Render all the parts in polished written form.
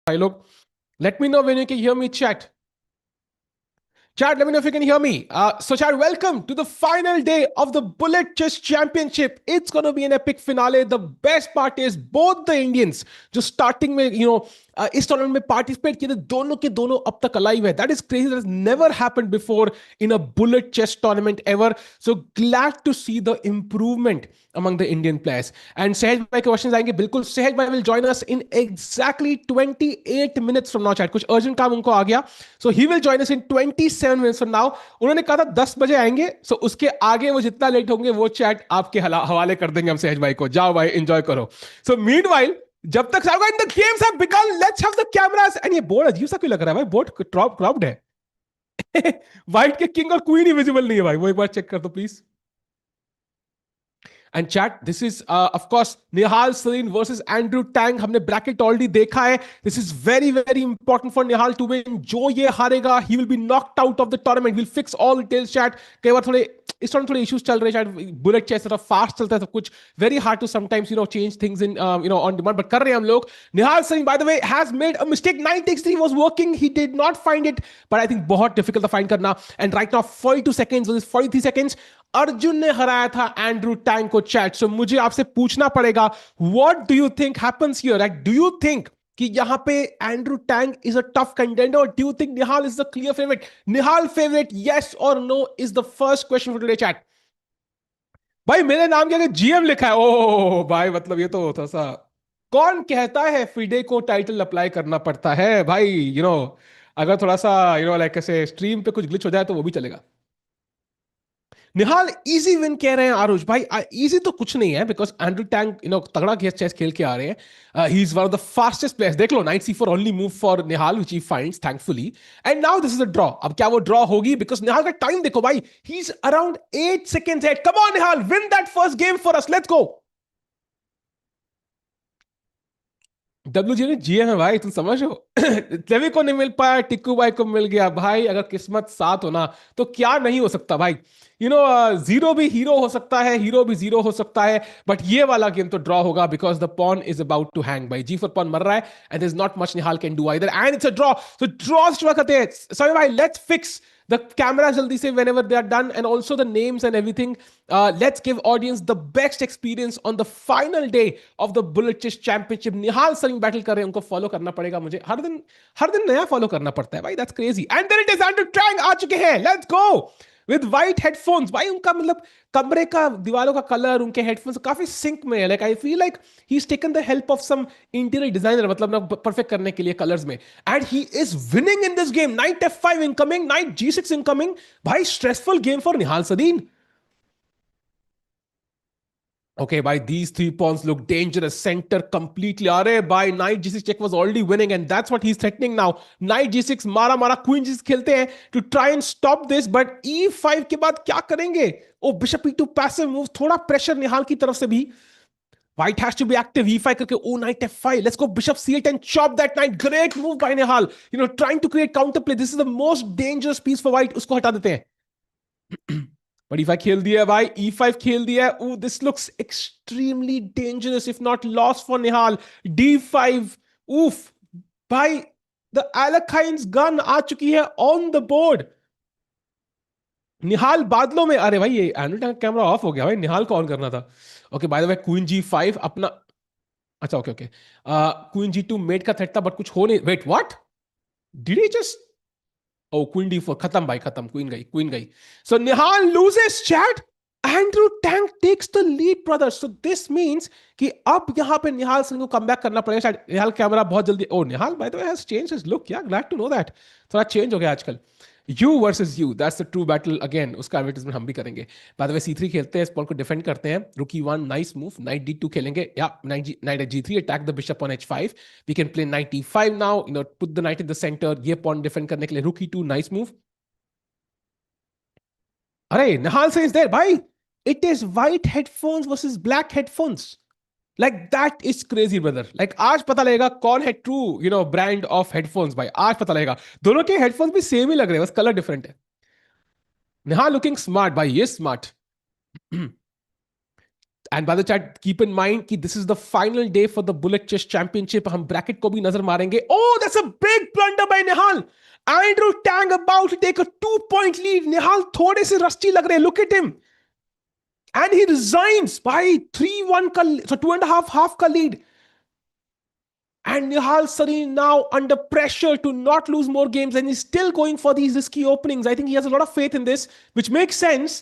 Hi, look. Let me know when you can hear me, chat. Chad, let me know if you can hear me. So, Chad, welcome to the final day of the Bullet Chess Championship. It's going to be an epic finale. The best part is both the Indians just starting में इस tournament में participate किए थे दोनों के दोनों अब तक अलाइव है. That is crazy. That has never happened before in a bullet chess tournament ever. So glad to see the improvement among the Indian players. And Sehaj bhai के questions आएंगे बिल्कुल. Sehaj bhai will join us in exactly 28 minutes from now. Chat कुछ urgent काम उनको आ गया, so he will join us in 27 minutes from now. उन्होंने कहा था 10 बजे आएंगे, so उसके आगे वो जितना लेट होंगे वो चैट आपके हवाले कर देंगे हम सहज भाई को. जाओ भाई एंजॉय करो. So meanwhile जब तक in the games have begun, let's have the cameras. And ये बोर्ड अजीब सा क्यों लग रहा है भाई? बोर्ड क्रॉप्ड है. व्हाइट के किंग और क्वीन ही विजिबल नहीं है भाई. वो एक बार चेक कर दो please. And chat, this is of course Nihal Sarin versus Andrew Tang. हमने bracket already देखा है. This is very very important for Nihal to win. जो ये हारेगा, he will be knocked out of the tournament. We'll fix all details. Chat, कई बार थोड़े इस time थोड़े इश्यूज चल रहे हैं. शायद बुलेट चेस थोड़ा फास्ट चलता है सब कुछ. Very hard to sometimes change things in on demand, but कर रहे हैं हम लोग. Nihal Singh by the way has made a mistake. 9 was working, he did not find it, but I think बहुत डिफिकल्ट था फाइंड करना. And right now 42 seconds versus 43 seconds. Arjun ने हराया था एंड्रू टैंग को. चैट, सो मुझे आपसे पूछना पड़ेगा, what do you think happens here? Like do you think कि यहां पे Andrew Tang is a tough contender, और do you think Nihal is the clear favourite? Nihal favourite, yes और no, is the first question for today. Chat भाई मेरे नाम के आगे जीएम लिखा है. ओ भाई, मतलब ये तो होता सा. कौन कहता है फिडे को टाइटल अप्लाई करना पड़ता है भाई? अगर थोड़ा सा लाइक ऐसे स्ट्रीम पे कुछ ग्लिच हो जाए तो वो भी चलेगा. निहाल इजी विन कह रहे हैं आरुष भाई. इजी तो कुछ नहीं है, बिकॉज एंड्रू टैंग तगड़ा चेस खेल के आ रहे हैं. He is one of the fastest players. देख लो, knight C4 only move for Nihal which he finds thankfully. And now this is a draw. अब क्या वो ड्रॉ होगी? बिकॉज निहाल का टाइम देखो भाई, he is around 8 seconds ahead. Come on Nihal, win that first game for us. Let's go. W G है भाई, तुम समझो. रवि को नहीं मिल पाया, टिक्कू भाई को मिल गया भाई. अगर किस्मत साथ हो ना तो क्या नहीं हो सकता भाई. जीरो भी हीरो हो सकता है, हीरो भी जीरो हो सकता है. बट ये वाला गेम तो ड्रॉ होगा, because the pawn is about to hang भाई. जी फॉर पॉन मर रहा है, and there is not much Nihal can do either, and it's a draw. So draw शुरू करते हैं. सॉरी भाई, let's fix the camera jaldi se whenever they are done, and also the names and everything. Let's give audience the best experience on the final day of the Bullet Chess Championship. Nihal Sarin battle कर रहे हैं, उनको follow करना पड़ेगा मुझे. हर दिन नया follow करना पड़ता है भाई. That's crazy. And then it is Andrew Tang आ चुके हैं. Let's go with white headphones भाई. उनका मतलब कमरे का दीवारों का कलर, उनके हेडफोन्स काफी सिंक में है. Like I feel like he is taken the help of some interior designer, मतलब ना परफेक्ट करने के लिए कलर्स में. And he is winning in this game. Knight F5 incoming, knight G6 incoming. भाई stressful game for Nihal Sarin. Okay, by these 3 pawns look dangerous. Center completely. Arey, by knight G6 check was already winning, and that's what he's threatening now. Knight G6 मारा मारा queen G6 खेलते हैं to try and stop this, but E5 के बाद क्या करेंगे? Oh, bishop E2 passive move. थोड़ा pressure निहाल की तरफ से भी. White has to be active. E5 करके, oh, knight F5. Let's go bishop C8 and chop that knight. Great move by Nihal. Trying to create counterplay. This is the most dangerous piece for White. उसको हटा देते हैं. But E5 खेल दिया है भाई. E5 खेल दिया है. Ooh, this looks extremely dangerous, if not lost for Nihal. D5. Oof. भाई, the Alekhine's gun आ चुकी है on the board. निहाल बादलों में. अरे भाई, ये एंड्रू टैंग कैमरा ऑफ हो गया भाई. निहाल को ऑन करना था. Okay, by the way, queen G5 अपना. अच्छा, okay okay. Queen G2 mate का थ्रेट था, बट कुछ हो नहीं. Wait, what did he just? Oh, queen D4. खत्म भाई, खत्म. क्वीन गई, क्वीन गई. So Nihal loses, chat. Andrew Tang takes the lead, brother. So this means कि अब यहां पे निहाल सिंह को कमबैक करना पड़ेगा शायद. निहाल कैमरा बहुत जल्दी. Oh, Nihal by the way has changed his look. Yeah, glad to know that. थोड़ा चेंज हो गया आजकल. You versus you, that's the true battle again. उसका एडवर्टाइजमेंट हम भी करेंगे. By the way, C3 खेलते हैं, इस पॉन को डिफेंड करते हैं. Rookie 1, nice move. Knight D2 खेलेंगे. Yeah, knight at G3, attack the bishop on H5. We can play knight E5 now. Put the knight in the center. ये pawn defend करने के लिए. Rookie 2, nice move. अरे Nihal says there, भाई. It is white headphones versus black headphones. Like that is crazy, brother. Like आज पता लगेगा कौन है true, brand of headphones भाई. आज पता लगेगा. दोनों के headphones भी सेम ही लग रहे हैं, बस कलर डिफरेंट है. Nihal looking smart भाई. ये smart. And by the chat keep in mind कि this is the final day for the bullet chess championship. हम ब्रैकेट को भी नजर मारेंगे. Oh that's a big blunder by Nihal. Andrew Tang about to take a 2 point lead. Nihal थोड़े से rusty लग रहे हैं. Look at him. And he resigns by 3-1 का, so 2.5 का lead. And Nihal Sarin now under pressure to not lose more games, and he's still going for these risky openings. I think he has a lot of faith in this, which makes sense.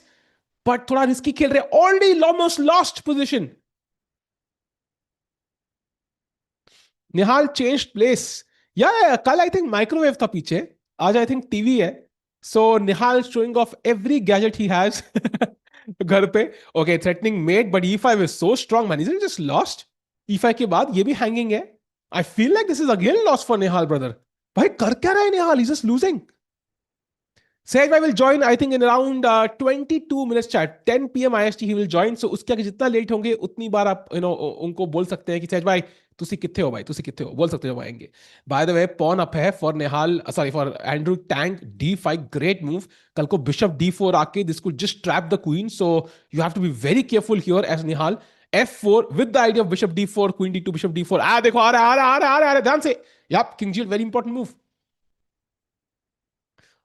But थोड़ा risky खेल रहे. Already almost lost position. Nihal changed place. Yeah, कल I think microwave था पीछे. आज I think TV है. So Nihal showing off every gadget he has. घर पे. Okay, threatening mate, but E5 is so strong, man. Isn't it just lost? E5 के बाद ये भी hanging है. I feel like this is again loss for Nihal, brother. भाई कर क्या रहा है Nihal? He's just losing. Sehaj will join, I think, in around 22 minutes chat. 10 p.m. IST he will join. So उसके आगे जितना लेट होंगे उतनी बार आप उनको बोल सकते हैं कि सहज भाई तुसी कितने हो भाई, तुसी कितने हो, बोल सकते हो आएंगे. By the way pawn up है for Nihal, sorry for Andrew Tang. D5 great move. कल को बिशप D4 आके this could just trap the queen. So you have to be very careful here as Nihal. F4 with the idea of bishop D4, queen D2, bishop D4. देखो आ रहा है, आ रहा है, ध्यान से. Yep, king G, very important move.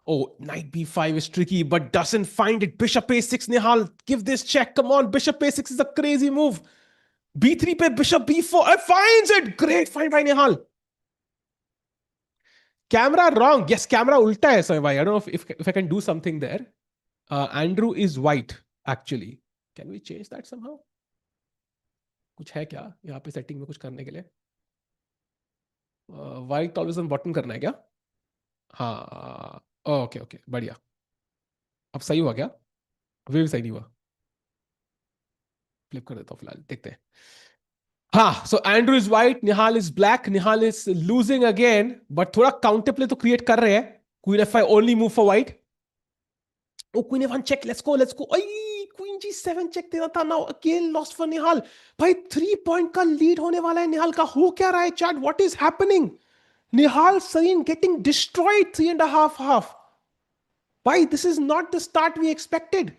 Oh, knight B5 is tricky, but doesn't find it. Bishop A6, Nihal, give this check. Come on, bishop A6 is a crazy move. B3 पे bishop B4, finds it. Great find by Nihal. Camera wrong. Yes, camera ulta hai, Samay bhai. I don't know if I can do something there. Andrew is white, actually. Can we change that somehow? कुछ है क्या यहाँ पे setting में कुछ करने के लिए? वाइट ऑलवेज ऑन बॉटम करना है क्या? हाँ, ओके ओके, बढ़िया. अब सही हुआ क्या? अभी भी सही नहीं हुआ. फ्लिप कर देता हूँ फिलहाल, देखते हैं. हाँ, so Andrew is white, Nihal is black. Nihal is losing again, but थोड़ा काउंटर प्ले तो क्रिएट कर रहे हैं. Queen F5 only move for white. Oh queen A1 check. Let's go, let's go. Queen G7 check देना था. Now again lost for Nihal. भाई 3 point का lead होने वाला है निहाल का. हो क्या रहा है chat? What is happening? Nihal Sarin getting destroyed 3.5 half. Why? This is not the start we expected.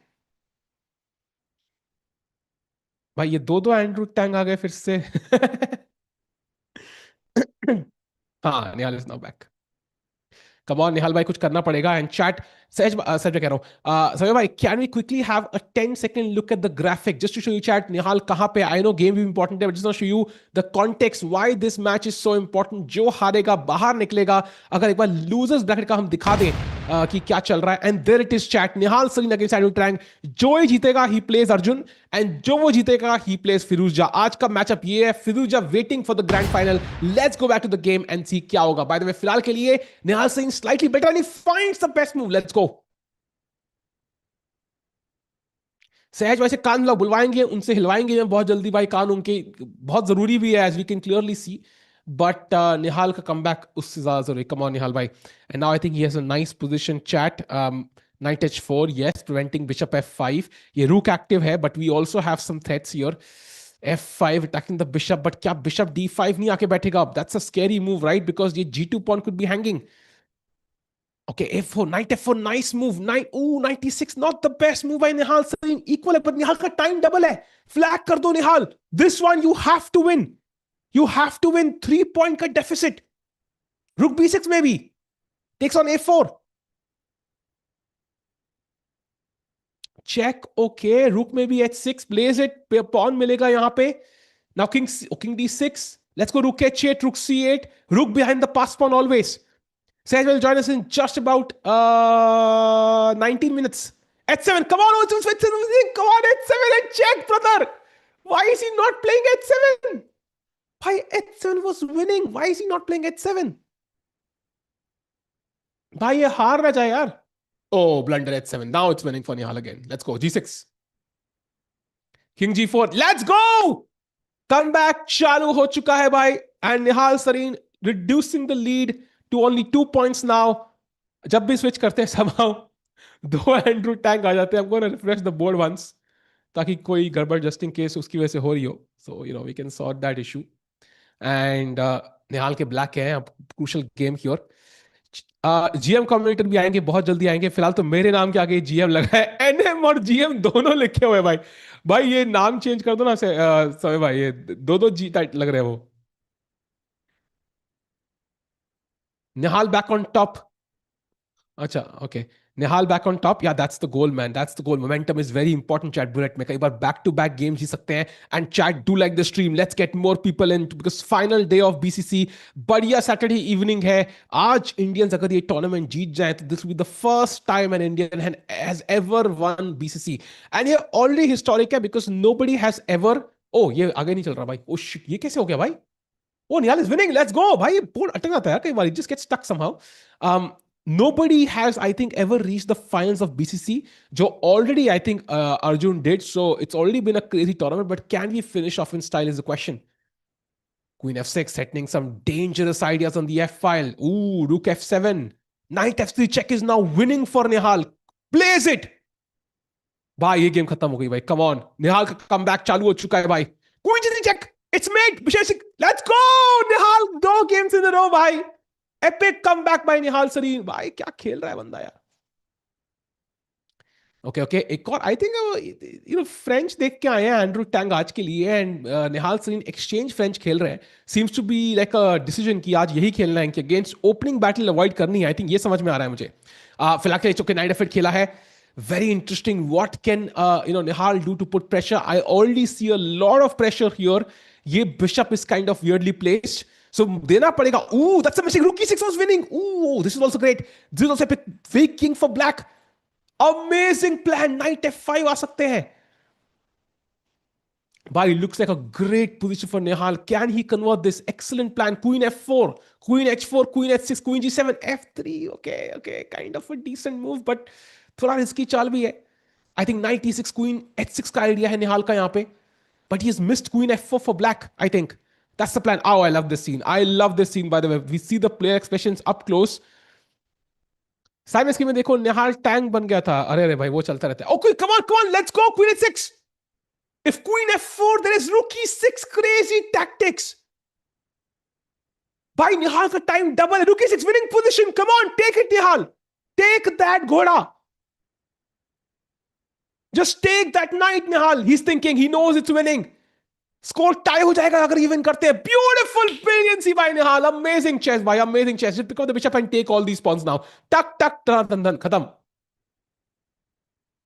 भाई ये दो एंड्रू टैंग आ गए फिर से. हाँ, Nihal is now back. Come on Nihal भाई, कुछ करना पड़ेगा. एंड चैट सहज सहज कह रहा हूँ समय भाई, can we quickly have a 10 second look at the graphic just to show you chat Nihal कहां पे. आई नो गेम भी इंपॉर्टेंट है, but just to show you the context why this match is so important. जो हारेगा बाहर निकलेगा. अगर एक बार लूजर्स ब्रैकेट का हम दिखा दें कि क्या चल रहा है. And there it is chat. Nihal Sarin against Andrew Tang. जो ही जीतेगा ही प्लेज अर्जुन, एंड जो वो जीतेगा ही प्लेज फिरोजा. आज का मैचअप ये है. Firouzja waiting for the grand final. Let's go back to the game and see क्या होगा. बाय द वे फिलहाल के लिए Nihal Sarin slightly better and he finds the best move. Let's go. Sahaj वैसे कान लोग बुलवाएंगे, उनसे हिलवाएंगे बहुत जल्दी भाई. कान उनके बहुत जरूरी भी है, as we can clearly see. But Nihal का कमबैक उससे ज्यादा जरूरी. कम ऑन निहाल भाई. And now I think he has a nice position chat. Knight H4, yes, preventing bishop F5. ये rook active है, but we also have some threats here. F5 attacking the bishop, but क्या bishop D5 नहीं आके बैठेगा? That's a scary move, right? Because ये G2 pawn could be hanging. Okay, F4, knight F4, nice move. Knight E6, not the best move by Nihal Sarin. Equal है, but Nihal का time double है. Flag कर दो Nihal. This one you have to win. You have to win. 3 point का deficit. Rook B6 maybe. Takes on A4. Check, okay. Rook maybe H6. Plays it. Pawn मिलेगा यहाँ पे. Now king D6. Let's go rook H8, rook C8. Rook behind the pass pawn always. Sage will join us in just about 19 minutes. H7, come on, H7, come on, H7 and check, brother. Why is he not playing H7? Why H7 was winning? Why is he not playing H7? भाई ये हार ना जाए यार. Oh, blunder H7. Now it's winning for Nihal again. Let's go. G6. King G4. Let's go! Comeback चालू हो चुका है भाई. And Nihal Sarin reducing the lead to only 2 points now. जब भी स्विच करते हैं somehow दो एंड्रू टैंक आ जाते हैं. I'm going to refresh the board once ताकि कोई गड़बड़ just in case उसकी वजह से हो रही हो. So we can sort that issue. And निहाल के ब्लैक हैं अब. Crucial game here. GM communicator भी आएंगे, बहुत जल्दी आएंगे। फिलहाल तो मेरे नाम के आगे जीएम लगा है, एनएम और जीएम दोनों लिखे हुए हैं भाई। भाई ये नाम चेंज कर दो ना से समय भाई, ये दो दो जी टाइट लग रहे हैं वो। Nihal back on top. अच्छा okay. Nihal back on top, yeah that's the goal man, that's the goal. Momentum is very important chat bullet में, कई बार बैक टू बैक गेम जी सकते हैं। And chat do like the stream, let's get more people in because final day of BCC. बढ़िया Saturday evening है आज। Indians अगर ये टूर्नामेंट जीत जाए तो this will be the first time an Indian has ever one BCC. And ये already historic है बिकॉज नोबडी हैज एवर। ओ ये आगे नहीं चल रहा भाई, ओ शिट, ये कैसे हो गया भाई? Oh, Nihal is winning. Let's go, भाई। बोल अटक जाता है यार कई बार, it just gets stuck somehow. Um, nobody has, I think, ever reached the finals of BCC. जो already, I think, Arjun did. So it's already been a crazy tournament. But can we finish off in style is the question. Queen F6 threatening some dangerous ideas on the F file. Ooh, Rook F7. Knight F3 check is now winning for Nihal. Blaze it. भाई ये game खत्म हो गई भाई, कम on. निहाल का comeback चालू हो चुका है भाई। Queen G check, it's mate. Let's go Nihal, दो गेम्स इन अ रो भाई। Epic comeback by Nihal Sarin. भाई क्या खेल रहा है बंदा यार। ओके ओके, एक और आई थिंक फ्रेंच देख के आए हैं एंड्रू टैंग आज के लिए। And Nihal Sarin exchange French खेल रहे हैं। Seems to be like a decision कि आज यही खेलना है कि अगेंस्ट ओपनिंग बैटल अवॉइड करनी है। आई थिंक ये समझ में आ रहा है मुझे। फिलहाल के चुके नाइट एफिट खेला है। Very interesting. What can Nihal do to put pressure? I already see a lot of pressure here. ये bishop is kind of weirdly placed. So देना पड़ेगा. Ooh, that's a mistake. Rook e6 was winning. Ooh, this is also great. This is also a fake king for black. Amazing plan. Knight f5 आ सकते हैं. Bhai, looks like a great position for Nihal. Can he convert this? Excellent plan. Queen f4, Queen h4, Queen h6, Queen g7, f3. Okay, okay. Kind of a decent move, but थोड़ा risky चाल भी है. I think knight e6, Queen h6 का idea है निहाल का यहाँ पे. But he has missed Queen f4 for black, I think. That's the plan. Oh, I love this scene. I love this scene, by the way. We see the player expressions up close. साइमस की में देखो निहाल tank बन गया था। अरे अरे भाई वो चलता रहता है। Okay, come on, let's go. Queen h6. If Queen f4, there is Rook e6, crazy tactics. By Nihal ka time double. Rook e6 winning position. Come on, take it, Nihal. Take that Ghoda. Just take that knight, Nihal. He's thinking, he knows it's winning. Score tie हो जाएगा अगर even करते हैं. Beautiful brilliancy by Nihal. Amazing chess, bhai. Amazing chess. Just pick up the bishop and take all these pawns now. Tuck, tuck, dun, खत्म.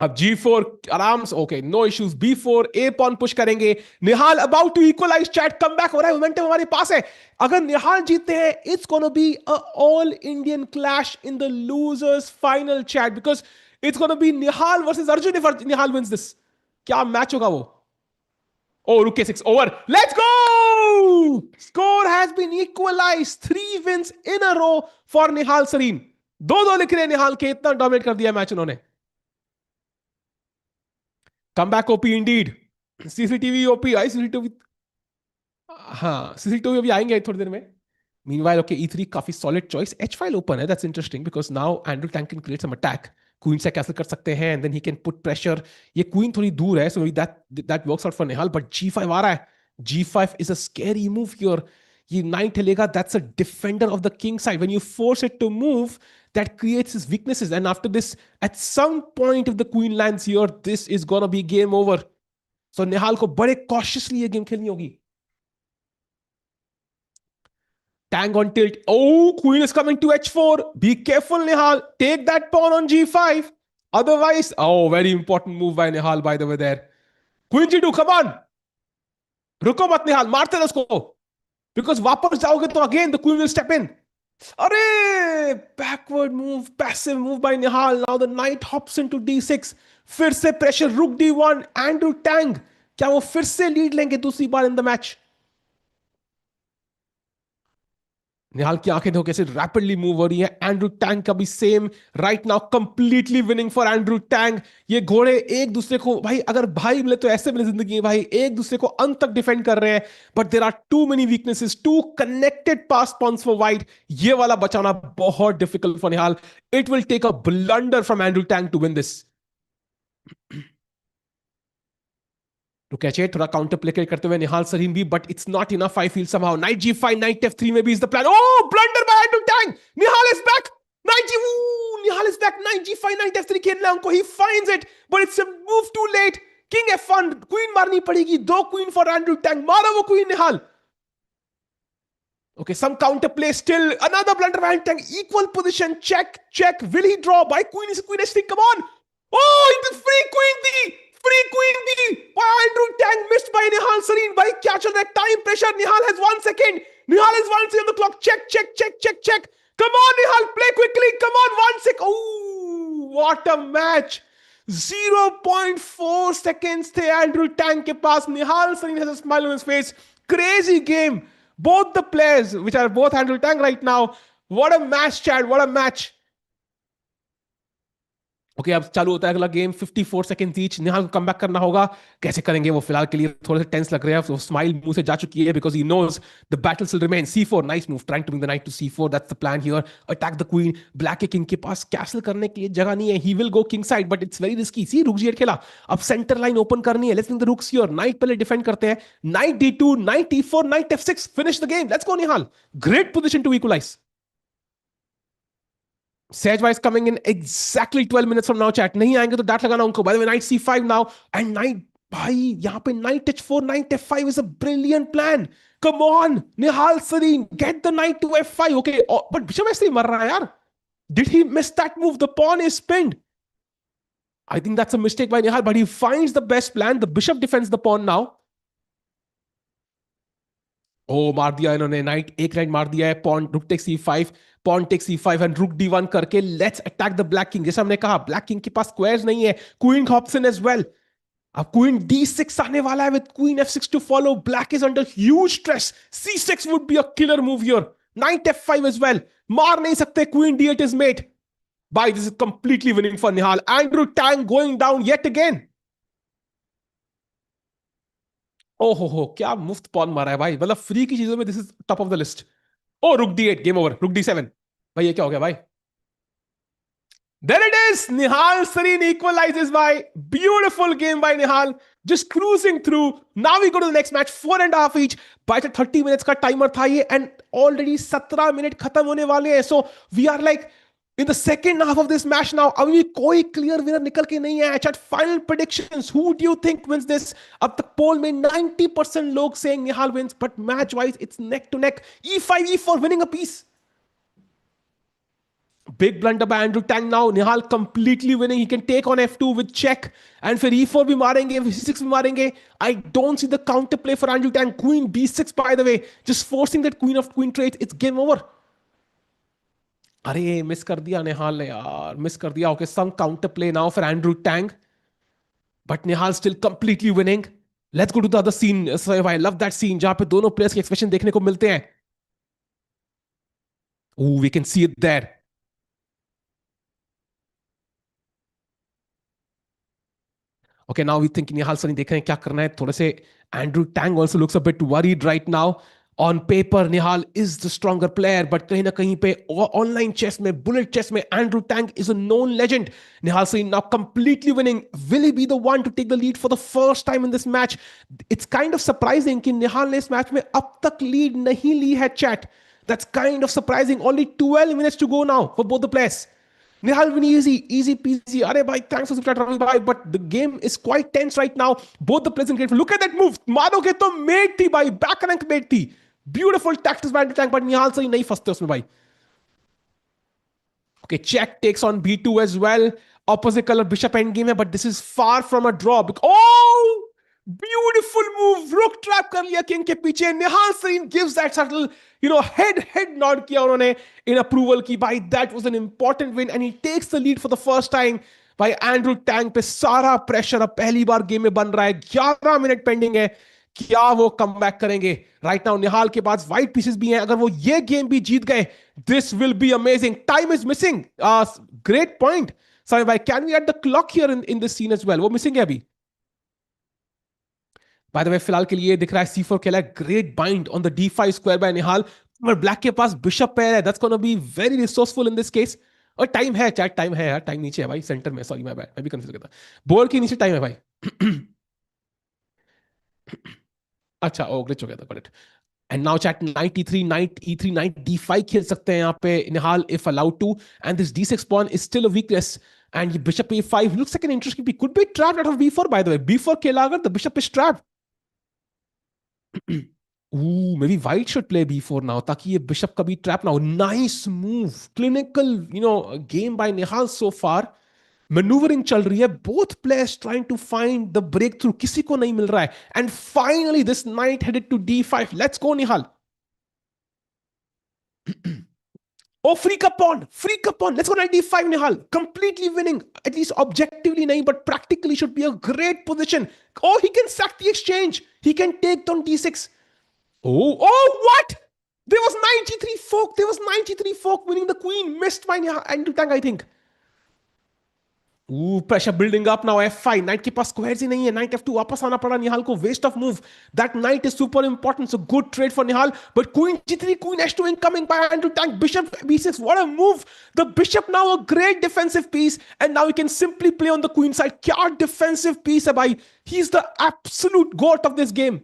अब G4 आराम से, okay no issues. B4 A pawn push करेंगे। Nihal about to equalize, chat come back हो रहा है, momentum हमारे पास है। अगर निहाल जीतते हैं it's gonna be a all Indian clash in the losers final chat, because it's gonna be Nihal versus Arjun if Nihal wins this. क्या मैच होगा वो। Oh, Rook A6 over. Let's go! Score has been equalized. 3 wins in a row for Nihal Sareen. दो लिख रहे हैं निहाल के, इतना dominate कर दिया मैच उन्होंने। Comeback OP indeed. CCTV OP, आई CCTV। हाँ CCTV अभी आएंगे थोड़ी देर में। Meanwhile, okay, E3 काफी solid choice. H file open है, that's interesting because now Andrew Tang can create some attack. Queen से कैसल कर सकते हैं and then he can put pressure. ये Queen थोड़ी दूर है, so that works out for Nihal. But G5 आ रहा है. G5 is a scary move here. ये knight हिलेगा, that's a defender of the king side. When you force it to move, that creates his weaknesses. And after this, at some point, if the queen lands here, this is gonna be game over. So Nihal को बड़े cautiously ये game खेलनी होगी. Tang on tilt. Oh, queen is coming to h4. Be careful, Nihal. Take that pawn on g5. Otherwise, oh, very important move by Nihal, by the way there. Queen g2, come on. रुको मत निहाल, मारते रहो उसको. Because वापस जाओगे तो again the queen will step in. अरे backward move, passive move by Nihal. Now the knight hops into d6. फिर से pressure, rook d1, Andrew Tang. क्या वो फिर से लीड लेंगे दूसरी बार in the match? निहाल की आंखें देखो कैसे रैपिडली मूव हो रही है। एंड्रू टैंग का भी same right now, completely winning for Andrew Tang. ये घोड़े एक दूसरे को, भाई अगर भाई मिले तो ऐसे मिले जिंदगी में भाई, एक दूसरे को अंत तक डिफेंड कर रहे हैं। But there are too many weaknesses, two connected passed pawns for white. ये वाला बचाना बहुत difficult for Nihal. It will take a blunder from Andrew Tang to win this. तो कैचे थोड़ा काउंटर प्ले करते हुए निहाल सरीन भी, but it's not enough I feel somehow. Knight g5, knight f3 में भी is the plan. Oh blunder by Andrew Tang, Nihal is back, knight g, ooh, Nihal is back. Knight g5, knight f3 खेलना है उनको. He finds it, but it's a move too late. King f1, queen मारनी पड़ेगी. दो queen for Andrew Tang. मारा वो queen Nihal. Okay, some counterplay still. Another blunder by Tang. Equal position. Check, check. Will he draw? By queen is queen h3. Come on. Oh, it's free queen D. Free queen D. By Andrew Tang missed by Nihal Sareen. By catch on that time pressure. Nihal has 1 second. Nihal is 1 second on the clock. Check, check, check, check, check. Come on, Nihal. Play quickly. Come on. 1 sec. Oh, what a match. 0.4 seconds थे Andrew Tang के पास. Nihal Sareen has a smile on his face. Crazy game. Both the players, which are both Andrew Tang right now. What a match, Chad. What a match. Okay अब चालू होता है अगला game. 54 seconds each. निहाल को come back करना होगा. कैसे करेंगे वो? फिलहाल के लिए थोड़े से टेंस लग रहे हैं. वो स्माइल मुंह से जा चुकी है because he knows the battle still remain. C4 nice move, trying to bring the knight to C4. That's the plan here. Attack the queen. Black के किंग के पास कैसल करने के लिए जगह नहीं है. He will go king side but it's very risky. See rook G8 खेला. अब सेंटर लाइन ओपन करनी है. Let's bring the rooks here. Knight पहले डिफेंड करते हैं. Night D2, knight E4, knight F6. Finish the game. Let's go Nihal. Great position to equalise. Sejwa is coming in exactly 12 minutes from now, chat. नहीं आएंगे तो dot लगाना उनको. By the way, knight C5 now. And knight, भाई यहाँ पे knight H4, knight F5 is a brilliant plan. Come on, Nihal Sareen, get the knight to F5. Okay, oh, but bishop S3 मर रहा है यार. Did he miss that move? The pawn is pinned. I think that's a mistake by Nihal, but he finds the best plan. The bishop defends the pawn now. Oh, मार दिया इन्होंने. Night एक night मार दिया है. Pawn रुक take C5, pawn take C5 and रुक D1 करके let's attack the black king. जैसा हमने कहा ब्लैक किंग के पास स्क्वायर्स नहीं है. Queen hops in as well. अब क्वीन D6 आने वाला है with queen F6 to follow. Black is under huge stress. C6 would be a killer move here. Knight F5 as well. मार नहीं सकते. Queen D8 is mate. By this is completely winning for Nihal. Andrew Tang going down yet again. ओहो हो, क्या मुफ्त pawn मारा है भाई. मतलब फ्री की चीजों में this is top of the list. Oh rook D8, game over. रुक D7. भाई ये क्या हो गया भाई? There it is. Nihal Sareen equalizes by beautiful game by Nihal. Just cruising through. Now we go to the next match. 4.5 each. By the 30 minutes का timer था ये and already 17 मिनट खत्म होने वाले हैं. So we are like in the second half of this match now. अभी कोई clear winner निकल के नहीं है. Chat final predictions. Who do you think wins this? अब तक poll में 90% लोग saying Nihal wins, but match wise it's neck to neck. E5, E4 winning a piece. Big blunder by Andrew Tang now. Nihal completely winning. He can take on F2 with check. And फिर E4 भी मारेंगे, C6 भी मारेंगे. I don't see the counterplay for Andrew Tang. Queen B6 by the way. Just forcing that queen of queen trade. It's game over. अरे miss कर दिया निहाल ने यार. मिस कर दिया. Okay, some counterplay now for Andrew Tang. But Nihal still completely winning. Let's go to the other scene. So I love that scene जहाँ पे दोनों players के expression देखने को मिलते हैं. Oh, we can see it there. Okay, now we think Nihal Sareen देख रहे हैं क्या करना है. थोड़े से Andrew Tang also looks a bit worried right now. On paper, Nihal is the stronger player, but कहीं ना कहीं पे online chess में, bullet chess में, Andrew Tang is a known legend. Nihal Sareen now completely winning. Will he be the one to take the lead for the first time in this match? It's kind of surprising कि Nihal ने इस match में अब तक lead नहीं ली है, chat. That's kind of surprising. Only 12 minutes to go now for both the players. Nihal win easy peasy. Arey bhai, thanks for subscribing bhai. But the game is quite tense right now. Both the players in great. Look at that move. मारोगे तो mate थी भाई. Back rank mate थी. Beautiful tactics by Andrew Tang, but Nihal Sareen नहीं फंसते उसमें भाई. Okay, check takes on B2 as well. Opposite color bishop endgame है, but this is far from a draw. Oh! Beautiful move. Rook trap कर लिया king के पीछे. Nihal Sareen gives that subtle, head nod किया उन्होंने in approval की. भाई, that was an important win and he takes the lead for the first time. भाई, Andrew Tang पे सारा pressure अब पहली बार गेम में बन रहा है. 11 मिनट पेंडिंग है. क्या वो कम बैक करेंगे? राइट नाउ निहाल के पास वाइट पीसेस भी हैं. अगर वो ये गेम भी जीत गए, this will be amazing. Time is missing. Great point Sameer भाई. Can we at the clock here in this scene as well? वो मिसिंग है अभी. बाय द वे फिलहाल के लिए दिख रहा है C4 खेला है. Great bind on the D5 square by Nihal. और ब्लैक के पास बिशप पेयर है. That's gonna be very resourceful in this case. और टाइम है चैट, टाइम है यार. टाइम नीचे है भाई, सेंटर में. सॉरी माय बैड, मैं भी कंफ्यूज करता. बोर्ड के नीचे टाइम है भाई. अच्छा, ओ ग्लिच हो गया था. And now chat knight e3, knight e3, knight d5 खेल सकते हैं यहाँ पे निहाल if allowed to. And this d6 pawn is still a weakness. And bishop a5 looks like an interesting piece. Could be trapped out of b4 by the way. b4 खेला अगर the bishop is trapped. Ooh, maybe white should play b4 now ताकि ये bishop का भी trap ना हो. Nice move. Clinical, game by Nihal so far. Maneuvering चल रही है. Both players trying to find the breakthrough. किसी को नहीं मिल रहा है. And finally this knight headed to d5. Let's go Nihal. Oh, freak up pawn. Freak up pawn. Let's go knight d5 Nihal. Completely winning. At least objectively nahi, but practically should be a great position. Oh, he can sack the exchange. He can take down d6. Oh, what? There was 93 fork. There was 93 fork winning the queen. Missed by Andrew Tang, I think. Ooh, pressure building up now. f5. Knight के पास squares ही नहीं है. Knight f2 वापस आना पड़ा निहाल को. Waste of move. That knight is super important. So good trade for Nihal. But queen g3, queen h2 incoming by Andrew Tang. Bishop b6. What a move. The bishop now a great defensive piece. And now he can simply play on the queen side. क्या defensive piece है भाई. He's the absolute goat of this game.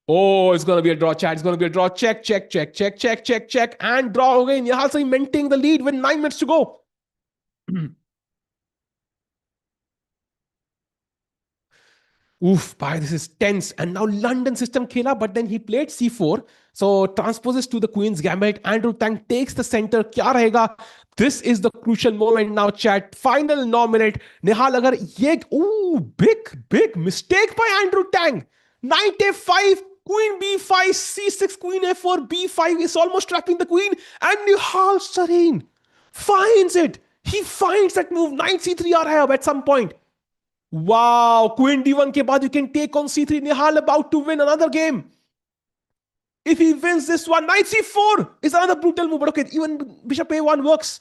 Oh, it's going to be a draw, chat. It's going to be a draw. Check, check, check, check, check, check, check. And draw again. Nihal Sarin maintaining the lead with 9 minutes to go. Oof, bhai, this is tense. And now London system khela, but then he played c4. So transposes to the queen's gambit. Andrew Tang takes the center. Kya rahega? This is the crucial moment now, chat. Final 9 minute. Nihal agar ye... Ooh, big mistake by Andrew Tang. Knight a5, queen b5, c6, queen a4, b5 is almost trapping the queen. And Nihal Sarin finds it. He finds that move. Knight c3 aa raha hai at some point. Wow, queen d1 ke baad you can take on c3. Nihal about to win another game. If he wins this one, knight c4 is another brutal move. But okay, even bishop a1 works.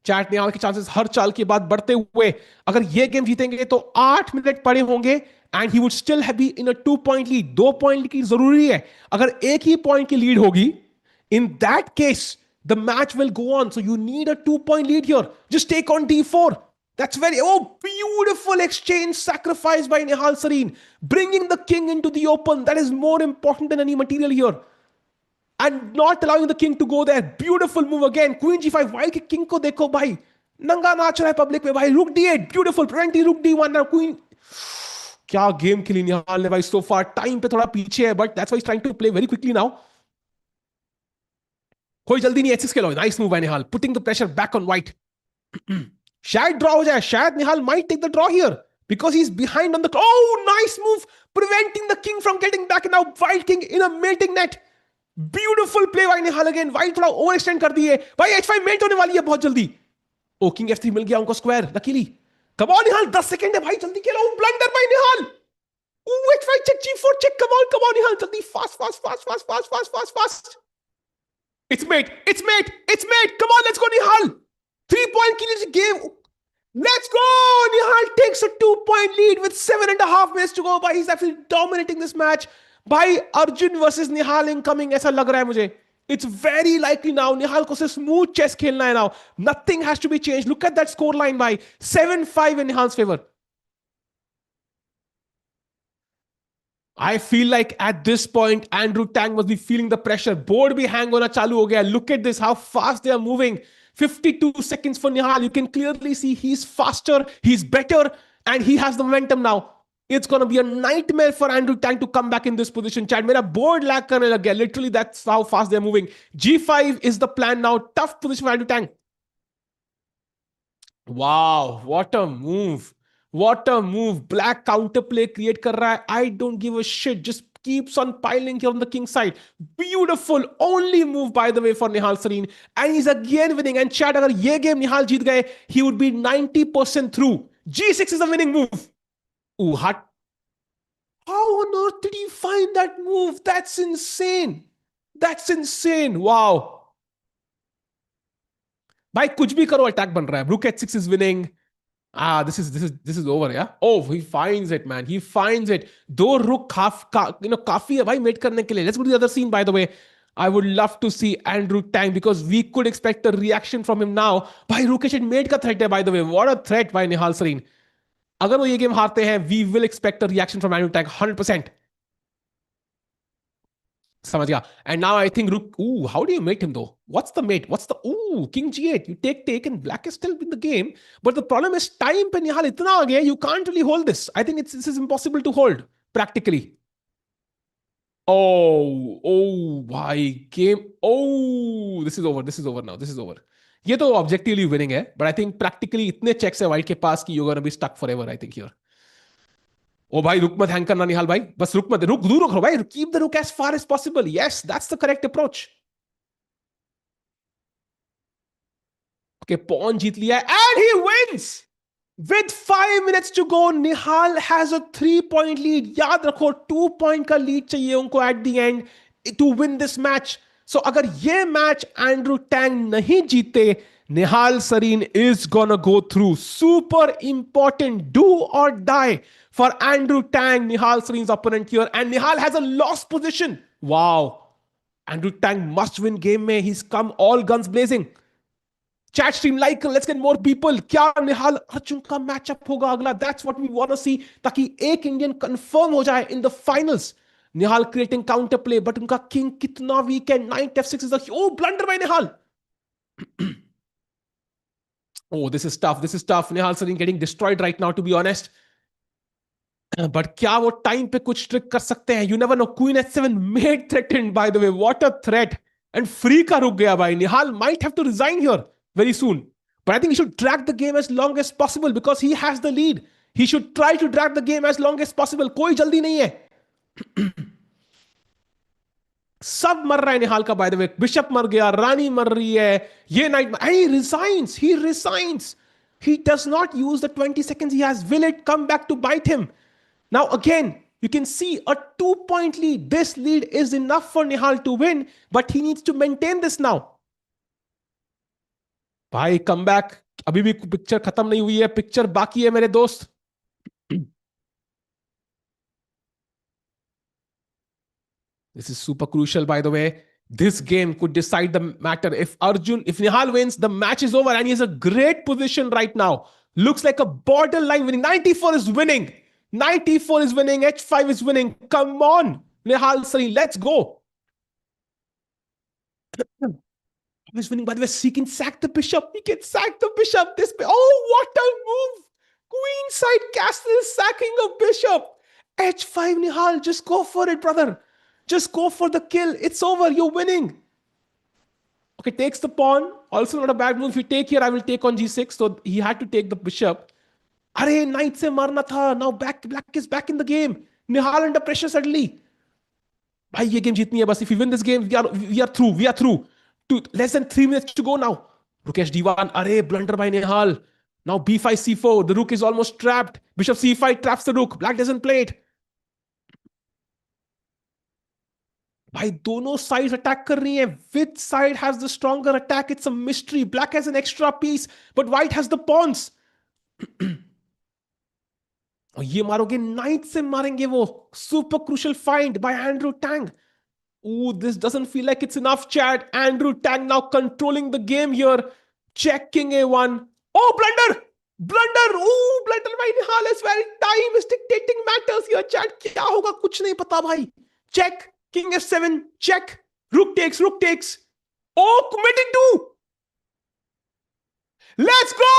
Chat Nihal के chances हर चाल के बाद बढ़ते हुए अगर ये game जीतेंगे तो 8 मिनट पड़े होंगे and he would still have be in a 2 point lead. 2 point की जरूरी है. अगर एक ही पॉइंट की लीड होगी in that case the match will go on. So you need a 2 point lead here. Just take on d4. That's very, beautiful exchange sacrifice by Nihal Sarin. Bringing the king into the open. That is more important than any material here. And not allowing the king to go there. Beautiful move again. Queen g5. While के king को देखो भाई. नंगा नाच रहा है public में भाई. Rook d8. Beautiful. Preventing rook d1. Now queen. क्या game खेली निहाल ने भाई so far. Time पे थोड़ा पीछे है. But that's why he's trying to play very quickly now. कोई जल्दी नहीं h6 Khelo. Nice move by Nihal. Putting the pressure back on white. शायद ड्रॉ हो जाए. शायद निहाल might take the draw here because he's behind on the... Oh, nice move. Preventing the king from getting back. Now white king in a mating net. Beautiful play by Nihal again. White थोड़ा over extend कर दिए भाई. h5 met होने वाली है बहुत जल्दी. O king f3 मिल गया उनको square luckily. Come on Nihal. 10 second है भाई. जल्दी खेलो. Blunder by Nihal. h5 check g4 check. Come on Nihal. जल्दी fast. It's mate. Come on, let's go Nihal. 3-point kill is game. Let's go. Nihal takes a 2-point lead with 7.5 minutes to go. But he's actually dominating this match. By Arjun versus Nihal incoming. ऐसा लग रहा है मुझे. It's very likely now. Nihal को सिर्फ smooth chess खेलना है now. Nothing has to be changed. Look at that score line by 7-5 in Nihal's favor. I feel like at this point, Andrew Tang must be feeling the pressure. Board bhi hang hona chalu ho gaya. Look at this, how fast they are moving. 52 seconds for Nihal. You can clearly see he's faster, he's better, and he has the momentum now. It's going to be a nightmare for Andrew Tang to come back in this position. Chad, mera board lag karne lag gaya. Literally, that's how fast they're moving. G5 is the plan now. Tough position for Andrew Tang. Wow, what a move. What a move. Black counterplay create kar raha hai. I don't give a shit. Just keeps on piling here on the king side. Beautiful. Only move, by the way, for Nihal Sarin. And he's again winning. And Chad, agar ye game Nihal jeet gaye, he would be 90% through. G6 is a winning move. Ooh, hot. How on earth did he find that move? That's insane. That's insane. Wow. भाई कुछ भी करो attack बन रहा है. Rook h6 is winning. This is over, yeah. Oh, he finds it, man. He finds it. Though rook काफी है भाई मेट करने के लिए. Let's go to the other scene, by the way. I would love to see Andrew Tang because we could expect a reaction from him now. भाई rook h8 met का threat है, by the way. What a threat by Nihal Sarin. अगर वो ये game हारते हैं, we will expect a reaction from Andrew Tang 100%. समझ गया. And now I think rook. Ooh, how do you mate him though? What's the mate? What's the ooh king g8? You take and black is still in the game. But the problem is time पे निहाल इतना आ गया. You can't really hold this. I think this is impossible to hold practically. Oh, why game? Oh, this is over. This is over now. This is over. ये तो objectively winning है but I think practically इतने checks है white के पास कि you gonna be stuck forever I think here. Oh भाई rook मत हैंग करना निहाल भाई, बस रुक मत, रुक दूर रखो भाई, keep the rook as far as possible. Yes that's the correct approach. Okay pawn जीत लिया and he wins. With 5 minutes to go, Nihal has a 3 point lead. याद रखो 2 point का lead चाहिए उनको at the end to win this match. So अगर ये match Andrew Tang नहीं जीते, Nihal Sareen is gonna go through. Super important, do or die for Andrew Tang, Nihal Sareen's opponent here. And Nihal has a lost position. Wow. Andrew Tang must win game में. He's come all guns blazing. Chat stream like, let's get more people. क्या निहाल अर्जुन का matchup होगा अगला? That's what we want to see, ताकि एक Indian confirm हो जाए in the finals. Nihal creating counter play, but उनका king कितना weak है. Knight f6 is a oh blunder by Nihal. Oh, this is tough. This is tough. Nihal Sareen getting destroyed right now, to be honest. But क्या वो time पे कुछ trick कर सकते हैं? You never know. Queen h7 made threatened, by the way. What a threat. And free का रुक गया भाई. Nihal might have to resign here very soon. But I think he should drag the game as long as possible because he has the lead. He should try to drag the game as long as possible. कोई जल्दी नहीं है. सब मर रहा है निहाल का, bye the way. Bishop मर गया, रानी मर रही है, ये night. He resigns. He resigns. He does not use the 20 seconds he has. Will it come back to bite him? Now again, you can see a 2 point lead. This lead is enough for Nihal to win, but he needs to maintain this now. भाई come back. अभी भी picture खत्म नहीं हुई है, picture बाकी है मेरे दोस्त. This is super crucial, by the way. This game could decide the matter. If Nihal wins, the match is over and he has a great position right now. Looks like a borderline winning. 94 is winning. 94 is winning. H5 is winning. Come on, Nihal Sareen, let's go. He's winning, by the way. He can sack the bishop. He can sack the bishop. Oh, what a move. Queenside castle sacking a bishop. H5 Nihal, just go for it, brother. Just go for the kill. It's over. You're winning. Okay, takes the pawn. Also not a bad move. If you take here, I will take on g6. So he had to take the bishop. Arey, knight se marna tha. Now black is back in the game. Nihal under pressure suddenly. Bhai, ye game jeetni hai bas. If we win this game, we are through. We are through. Less than 3 minutes to go now. Rukesh d1. Arey, blunder by Nihal. Now b5, c4. The rook is almost trapped. Bishop c5 traps the rook. Black doesn't play it. भाई दोनों side attack कर रही हैं. Which side has the stronger attack? It's a mystery. Black has an extra piece, but white has the pawns. और ये मारोगे, night से मारेंगे वो. Super crucial find by Andrew Tang. Ooh, this doesn't feel like it's enough, chat. Andrew Tang now controlling the game here. Check king a1. Oh, blunder! Blunder! Ooh, blunder by Nihal as well. Time is dictating matters here, chat. क्या होगा कुछ नहीं पता भाई. Check. King f7, check. Rook takes. Oh, committing to. Let's go!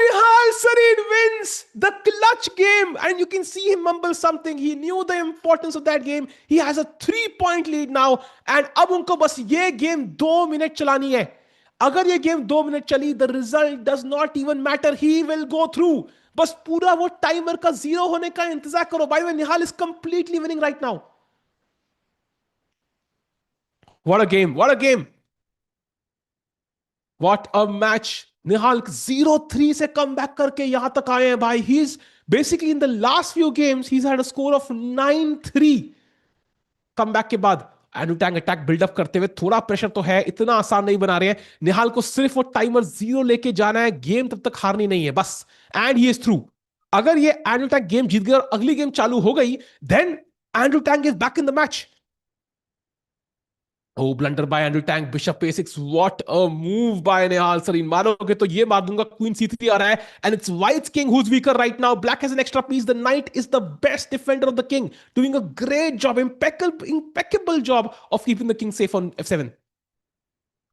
Nihal Sareen wins the clutch game. And you can see him mumble something. He knew the importance of that game. He has a 3 point lead now. And अब उनको बस ये game 2 minute चलानी है. अगर ये game 2 minute चली, the result does not even matter. He will go through. बस पूरा वो timer का 0 होने का इंतजार करो. By the way, Nihal is completely winning right now. What a game. What a game. What a match. Nihal 0-3 से कम बैक करके यहां तक आए हैं भाई. He's basically in the last few games, he's had a score of 9-3. Come back के बाद Andrew Tang attack buildup करते हुए थोड़ा प्रेशर तो है, इतना आसान नहीं बना रहे हैं. निहाल को सिर्फ वो टाइमर 0 लेके जाना है. गेम तब तक हारनी नहीं है बस. And he is through. अगर ये एंड्रू टैंग गेम जीत गया और अगली गेम चालू हो गई, then Andrew Tang is back in the match. Oh, blunder by Andrew Tang, Bishop A6. What a move by Nihal Sareen. मारोगे तो ये मार दूंगा. Queen C3 आ रहा है. And it's White's king who's weaker right now. Black has an extra piece. The knight is the best defender of the king. Doing a great job, impeccable job of keeping the king safe on F7.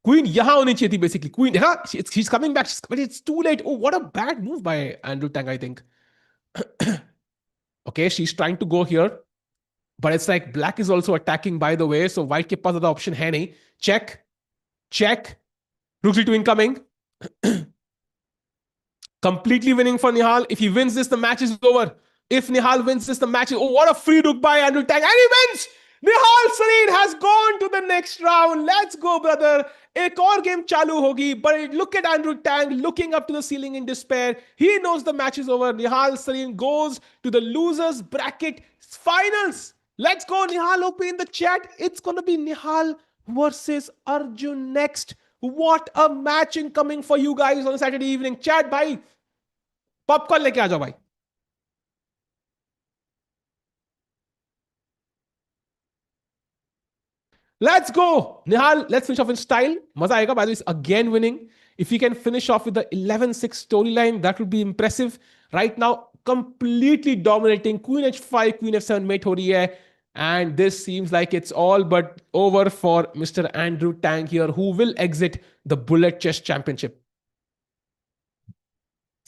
Queen यहाँ होनी चाहिए थी basically. Queen, हाँ, she's coming back. But it's too late. Oh, what a bad move by Andrew Tang, I think. Okay, she's trying to go here. But it's like black is also attacking, by the way. So white के पास ज़्यादा option है नहीं. Check. Rook g2 incoming. Completely winning for Nihal. If he wins this, the match is over. If Nihal wins this, the match is... Oh, what a free rook by Andrew Tang. And he wins! Nihal Sareen has gone to the next round. Let's go, brother. एक और game चालू होगी. But look at Andrew Tang looking up to the ceiling in despair. He knows the match is over. Nihal Sareen goes to the losers bracket finals. Let's go, Nihal. Open in the chat. It's going to be Nihal versus Arjun next. What a match incoming for you guys on Saturday evening. Chat, bhai. Popcorn leke aa jao, bhai. Let's go. Nihal, let's finish off in style. Maza aayega. By the way, he's again winning. If he can finish off with the 11-6 storyline, that would be impressive. Right now, completely dominating. Queen h5, Queen f7 mate ho rahi hai. And this seems like it's all but over for Mr. Andrew Tang here, who will exit the Bullet Chess Championship.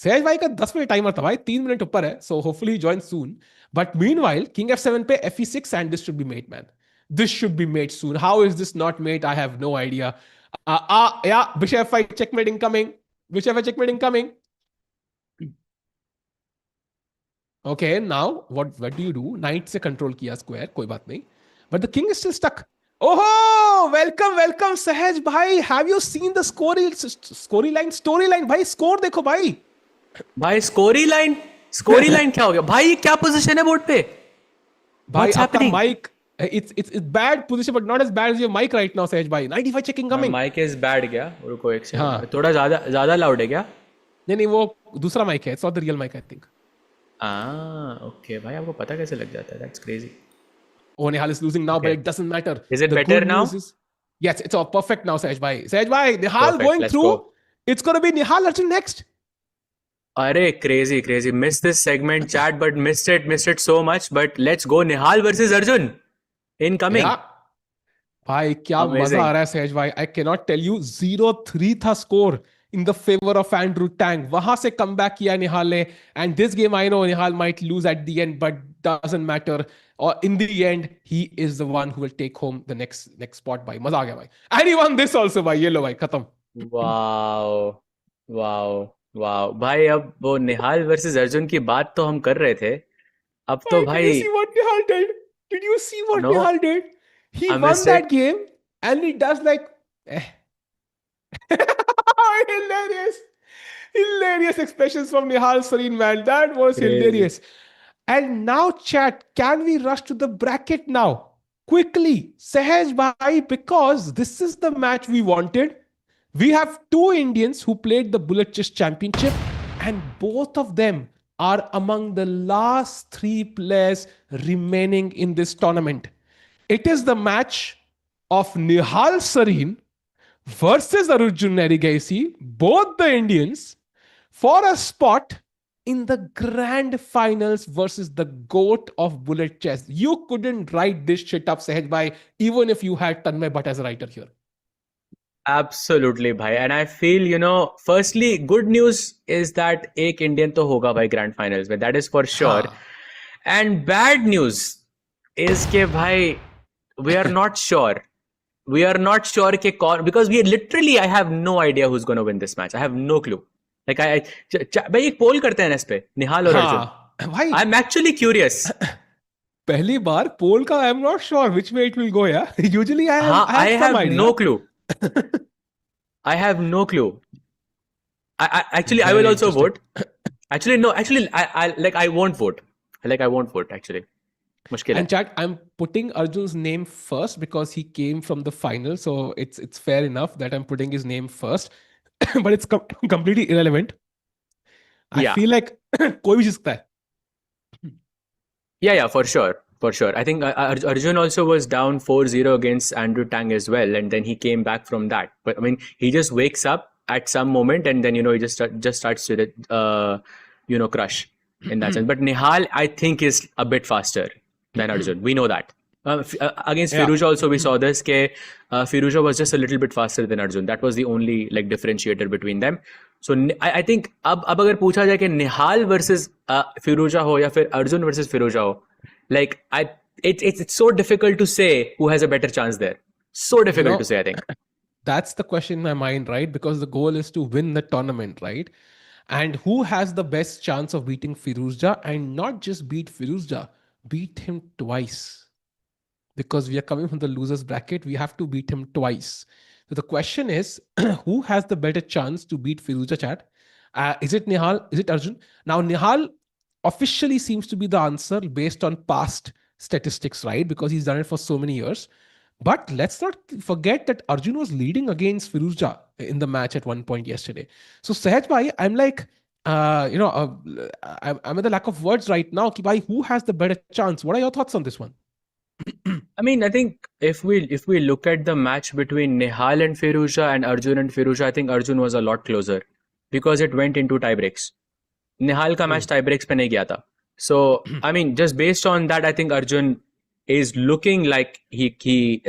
सहज भाई का 10 minute timer था भाई, 3 minute ऊपर है, so hopefully he joins soon. But meanwhile, King F7 पे FE6 and this should be mate, man. This should be mate soon. How is this not mate? I have no idea. Yeah, Bishop F5 checkmate incoming. Bishop F5 checkmate incoming. Okay, now what do you do? Knight से control किया square, कोई बात नहीं. But the king is still stuck. Oh, welcome सहज भाई. Have you seen the storyline भाई, score देखो भाई. भाई स्कोरी लाइन क्या हो गया भाई? ये क्या पोजीशन है बोर्ड पे भाई? आपका mic, it's bad position but not as bad as your mic right now सहज भाई. 95 checking coming. Mic is bad क्या? रुको एक सेकंड. थोड़ा ज्यादा लाउड है क्या? नहीं वो दूसरा माइक है. It's not the real mic, I think. Okay भाई, आपको पता कैसे लग जाता है? That's crazy. Oh, Nihal is losing now, okay. But it doesn't matter. Is it better now? Yes, it's all perfect now, Sahej bhai. Sahej bhai, Nihal perfect. Going through. Go. It's going to be Nihal Arjun next. Arey, crazy. Missed this segment, chat, but missed it so much. But let's go, Nihal versus Arjun. Incoming. Yeah. भाई क्या मजा आ रहा है सहज भाई. I cannot tell you. 0-3 था score in the favor of Andrew Tang. वहां से comeback किया निहाल ने. And this game I know Nihal might lose at the end, but doesn't matter. Or in the end, he is the one who will take home the next spot. भाई मजा आ गया भाई. And he won this also भाई. ये लो भाई खत्म. Wow भाई. अब वो निहाल वर्सेस अर्जुन की बात तो हम कर रहे थे. अब तो भाई Did you see what Nihal did? Did you see what Nihal did? He won that game and he does like hilarious expressions from Nihal Sareen, man. That was hilarious. And now chat, can we rush to the bracket now? Quickly, Sahej bhai, because this is the match we wanted. We have two Indians who played the Bullet Chess Championship and both of them are among the last 3 players remaining in this tournament. It is the match of Nihal Sareen versus Arjun Erigaisi, both the Indians, for a spot in the grand finals versus the GOAT of Bullet Chess. You couldn't write this shit up, Sahej bhai, even if you had Tanmay Bhatt as a writer here. Absolutely bhai. And I feel, firstly, good news is that एक Indian तो होगा भाई grand finals में. That is for sure. And bad news is के भाई, we are not sure. We are not sure because I have no idea who's going to win this match. I have no clue. Like भाई एक पोल करते हैं इस पे, निहाल और अर्जुन. भाई I'm actually curious. पहली बार पोल का I'm not sure which way it will go. Yeah, usually I have no clue. I have no clue. I will also vote. Actually no. I won't vote. I won't vote actually. And chat, I'm putting Arjun's name first because he came from the final, so it's fair enough that I'm putting his name first. But it's completely irrelevant. I feel like कोई भी जीत सकता है. Yeah, for sure. for sure. I think Arjun also was down 4-0 against Andrew Tang as well, and then he came back from that. But I mean, he just wakes up at some moment, and then he just starts to crush in that sense. But Nihal, I think, is a bit faster than Arjun. We know that. Against Yeah. Firouzja also we saw this. Firouzja was just a little bit faster than Arjun. That was the only like differentiator between them. So I think अब अगर पूछा जाए कि निहाल versus Firouzja हो या फिर Arjun versus Firouzja हो, like it's so difficult to say who has a better chance there. So difficult to say, I think. That's the question in my mind, right? Because the goal is to win the tournament, right? And who has the best chance of beating Firouzja, and not just beat Firouzja, beat him twice. Because we are coming from the losers bracket, we have to beat him twice. So the question is, who has the better chance to beat Firouzja, chat? Is it Nihal? Is it Arjun? Now, Nihal officially seems to be the answer based on past statistics, right? Because he's done it for so many years. But let's not forget that Arjun was leading against Firouzja in the match at one point yesterday. So Sahaj bhai, I'm like, I'm at the lack of words right now. Ki bhai, who has the better chance? What are your thoughts on this one? I mean, I think if we look at the match between Nihal and Firouzja and Arjun and Firouzja, I think Arjun was a lot closer because it went into tie breaks. Nihal ka match tie breaks pe nahi gaya tha. So I mean, just based on that, I think Arjun is looking like he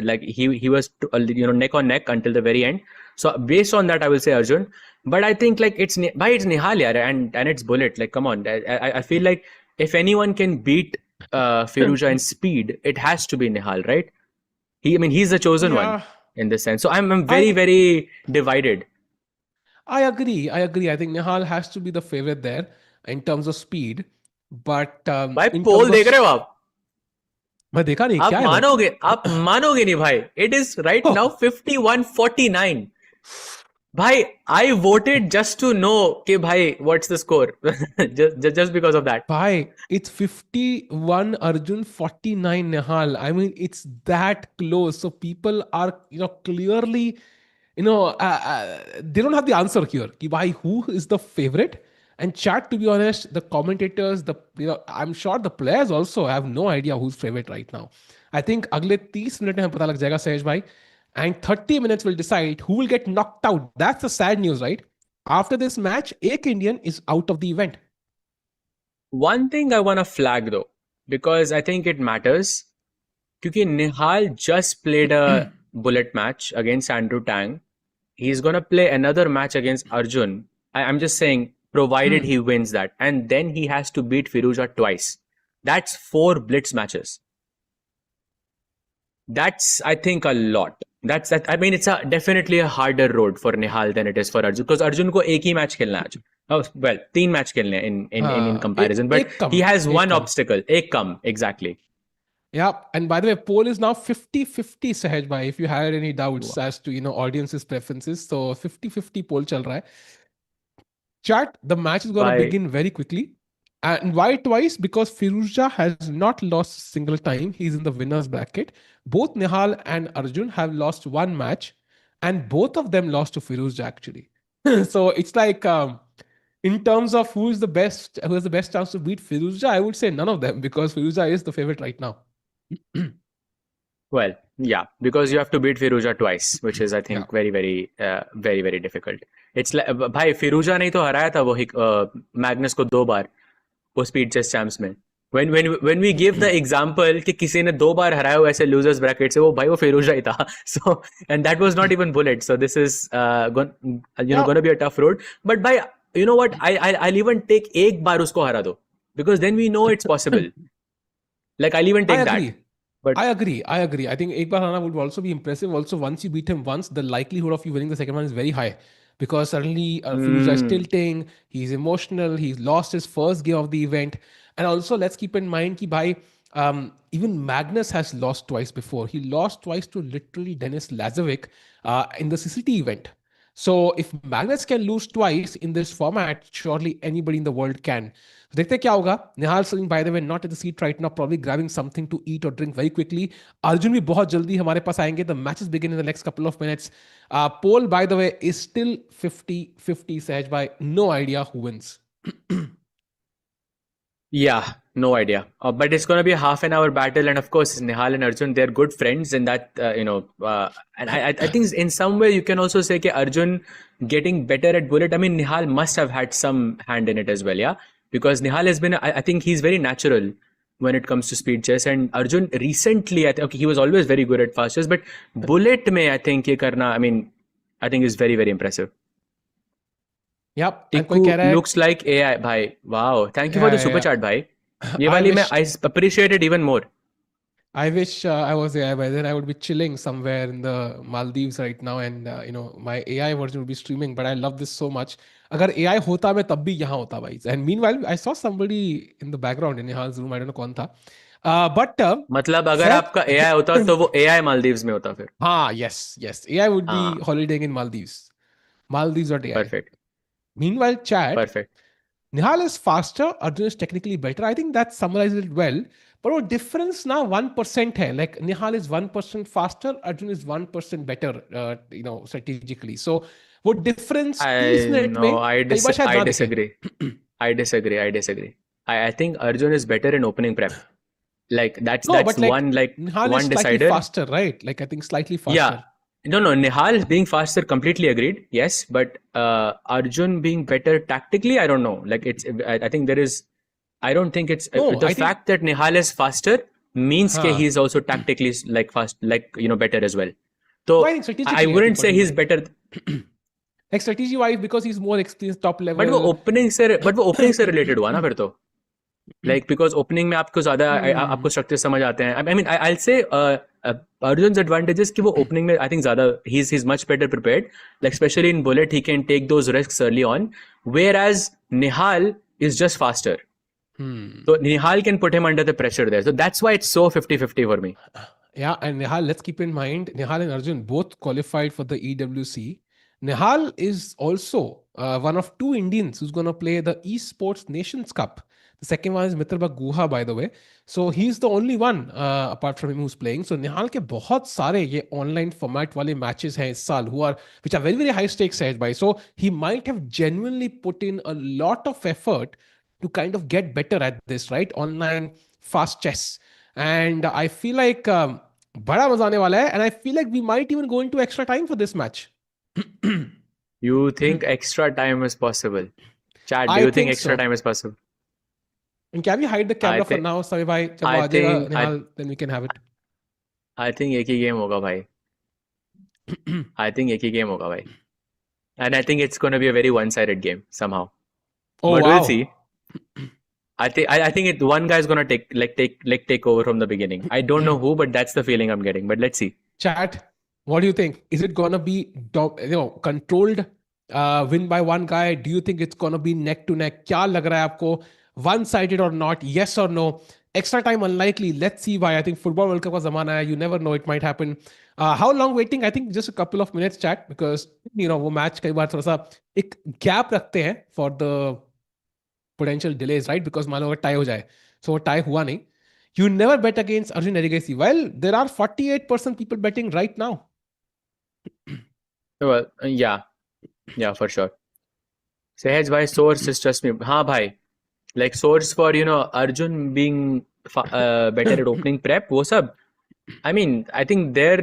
was neck on neck until the very end. So based on that, I will say Arjun. But I think like it's Nihal, yaar, and it's Bullet. Like come on, I feel like if anyone can beat Firouzja in speed, it has to be Nihal, right? He's the chosen one in this sense. So I'm very divided. I agree. I think Nihal has to be the favorite there in terms of speed. But भाई in pole terms देख of रहे हो आप मैं देखा नहीं क्या है आप मानोगे नहीं भाई. It is right now 51-49. भाई I voted just to know कि भाई what's the score. just because of that. Bhai, it's 51 Arjun, 49 Nihal. I mean, it's that close. So people are, clearly, they don't have the answer here. Ki bhai, who is the favorite? And chat, to be honest, the commentators, I'm sure the players also have no idea who's favorite right now. I think अगले 30 minute में हमें पता लग जाएगा सहज भाई. And 30 minutes will decide who will get knocked out. That's the sad news, right? After this match, Ek Indian is out of the event. One thing I want to flag though, because I think it matters, because Nihal just played a bullet match against Andrew Tang. He's going to play another match against Arjun. I'm just saying, provided he wins that. And then he has to beat Firouzja twice. That's 4 blitz matches. That's, I think, a lot. I mean, it's definitely a harder road for Nihal than it is for Arjun. Because Arjun ko ek hi match khelna hai. Oh, well, 3 match khelne in comparison. But he has one obstacle. Ek kam, exactly. Yeah, and by the way, poll is now 50-50, Sahaj bhai, if you had any doubts as to, audience's preferences. So 50-50 poll chal raha hai. Chat, the match is going to begin very quickly. And why twice? Because Firouzja has not lost a single time. He's in the winner's bracket. Both Nihal and Arjun have lost one match, and both of them lost to Firouzja actually. So it's like, in terms of who has the best chance to beat Firouzja, I would say none of them, because Firouzja is the favorite right now. Well, yeah, because you have to beat Firouzja twice, which is, I think, very difficult. It's like, भाई Firouzja ने तो हराया था वो Magnus को 2 बार वो speed chess champs में. When we give the example कि किसी ने 2 बार हराया हो ऐसे losers bracket से, वो भाई वो Firouzja ही था. So, and that was not even bullet. So this is going to be a tough road. But by, you know what, I'll even take एक बार उसको हरा दो, because then we know it's possible. Like I'll even take that. But I agree. I think Ek Bar Hana would also be impressive. Also, once you beat him once, the likelihood of you winning the second one is very high. Because suddenly Firouzja is tilting, he's emotional, he's lost his first game of the event. And also, let's keep in mind that even Magnus has lost twice before. He lost twice to literally Denis Lazovic in the CCT event. So if Magnus can lose twice in this format, surely anybody in the world can. So देखते क्या होगा. Nihal Sarin, by the way, not at the seat right now, probably grabbing something to eat or drink very quickly. Arjun भी बहुत जल्दी हमारे पास आएंगे. The matches begin in the next couple of minutes. Poll, by the way, is still 50-50. Sahaj bhai, no idea who wins. Yeah, No idea. But it's going to be a half an hour battle, and of course, Nihal and Arjun, they're good friends, and that and I think in some way you can also say that Arjun getting better at bullet. I mean, Nihal must have had some hand in it as well, yeah, because Nihal has been. I think he's very natural when it comes to speed chess, and Arjun recently, I think okay, he was always very good at fast chess, but bullet mein, I think ye karna. I mean, I think is very very impressive. Yep. And Tiku कोई कह रहा है looks like AI, bhai. Wow, thank you for the yeah, super yeah. chat, bhai. ये I वाली मैं wish I appreciate it even more. I wish I was AI by then. I would be chilling somewhere in the Maldives right now, and my AI version would be streaming. But I love this so much. अगर AI होता मैं तब भी यहाँ होता भाई. And meanwhile, I saw somebody in the background in Nihal's room. I don't know कौन था. But मतलब अगर Seth, आपका AI होता तो वो AI मालदीव्स में होता फिर. हाँ, yes. AI would be हाँ, holidaying in Maldives. Maldives.ai. perfect, Meanwhile, chat. perfect. Nihal is faster, Arjun is technically better. I think that summarizes it well. But वो difference now 1% है. Like Nihal is 1% faster, Arjun is 1% better, strategically. So वो difference 30 I minute no, में कई बार शायद I ना दिखे. disagree. I disagree. I think Arjun is better in opening prep. Like that's No, but like Nihal is one slightly decider. faster, right? Like I think slightly Yeah. faster. No, Nihal being faster, completely agreed. Yes, but Arjun being better tactically, I don't know. Like I think there is. I don't think it's No, the I think fact that Nihal is faster means that हाँ. he's also tactically like fast, like better as well. No, So I think I strategically, I think wouldn't what say you he's meant. better. Like strategy wise, because he's more experienced, top But वो level. opening से related हुआ ना फिर तो. Like because opening में आपको ज़्यादा आपको Hmm. structure समझ आते हैं. I mean, I'll say Arjun's advantages कि वो opening में I think ज़्यादा he's much better prepared. Like especially in bullet, he can take those risks early on. Whereas Nihal is just faster. So Nihal can put him under the pressure there. So that's why it's so 50-50 for me. Yeah, and Nihal, let's keep in mind, Nihal and Arjun both qualified for the EWC. Nihal is also one of two Indians who's going to play the Esports Nations Cup. The second one is Mitrba Guha, by the way. So he's the only one apart from him who's playing. So Nihal के बहुत सारे ये online format वाले matches हैं इस साल which are very very high stakes है भाई. So he might have genuinely put in a lot of effort to kind of get better at this, right? Online fast chess. And I feel like बड़ा मजा आने वाला है, and I feel like we might even go into extra time for this match. You think extra time is possible? Chad, do I you think think extra so. time is possible? And can we hide the I camera for think now? Sorry, bhai. जब वो I आ जाएगा think Nihal, then we can have it. I think एक ही game होगा भाई. I think एक ही game होगा भाई. And I think it's going to be a very one-sided game somehow. Oh But we'll wow. see. I think one guy's gonna take over from the beginning. I don't know who, but that's the feeling I'm getting. But let's see. Chat, what do you think? Is it gonna be controlled win by one guy? Do you think it's gonna be neck to neck? क्या लग रहा है आपको? One-sided or not? Yes or no? Extra time unlikely. Let's see why. I think football World Cup का ज़माना है. You never know, it might happen. How long waiting? I think just a couple of minutes, chat, because वो match कई बार थोड़ा सा एक gap रखते हैं for the potential delays, right? Because मान लो अगर tie हो जाए, so वो tie हुआ नहीं. You never bet against Arjun Erigasi. Well, there are 48% people betting right now. Well, yeah, for sure. Sehaj bhai, source is trust me. हाँ भाई, like source for Arjun being better at opening prep. वो सब. I mean, I think their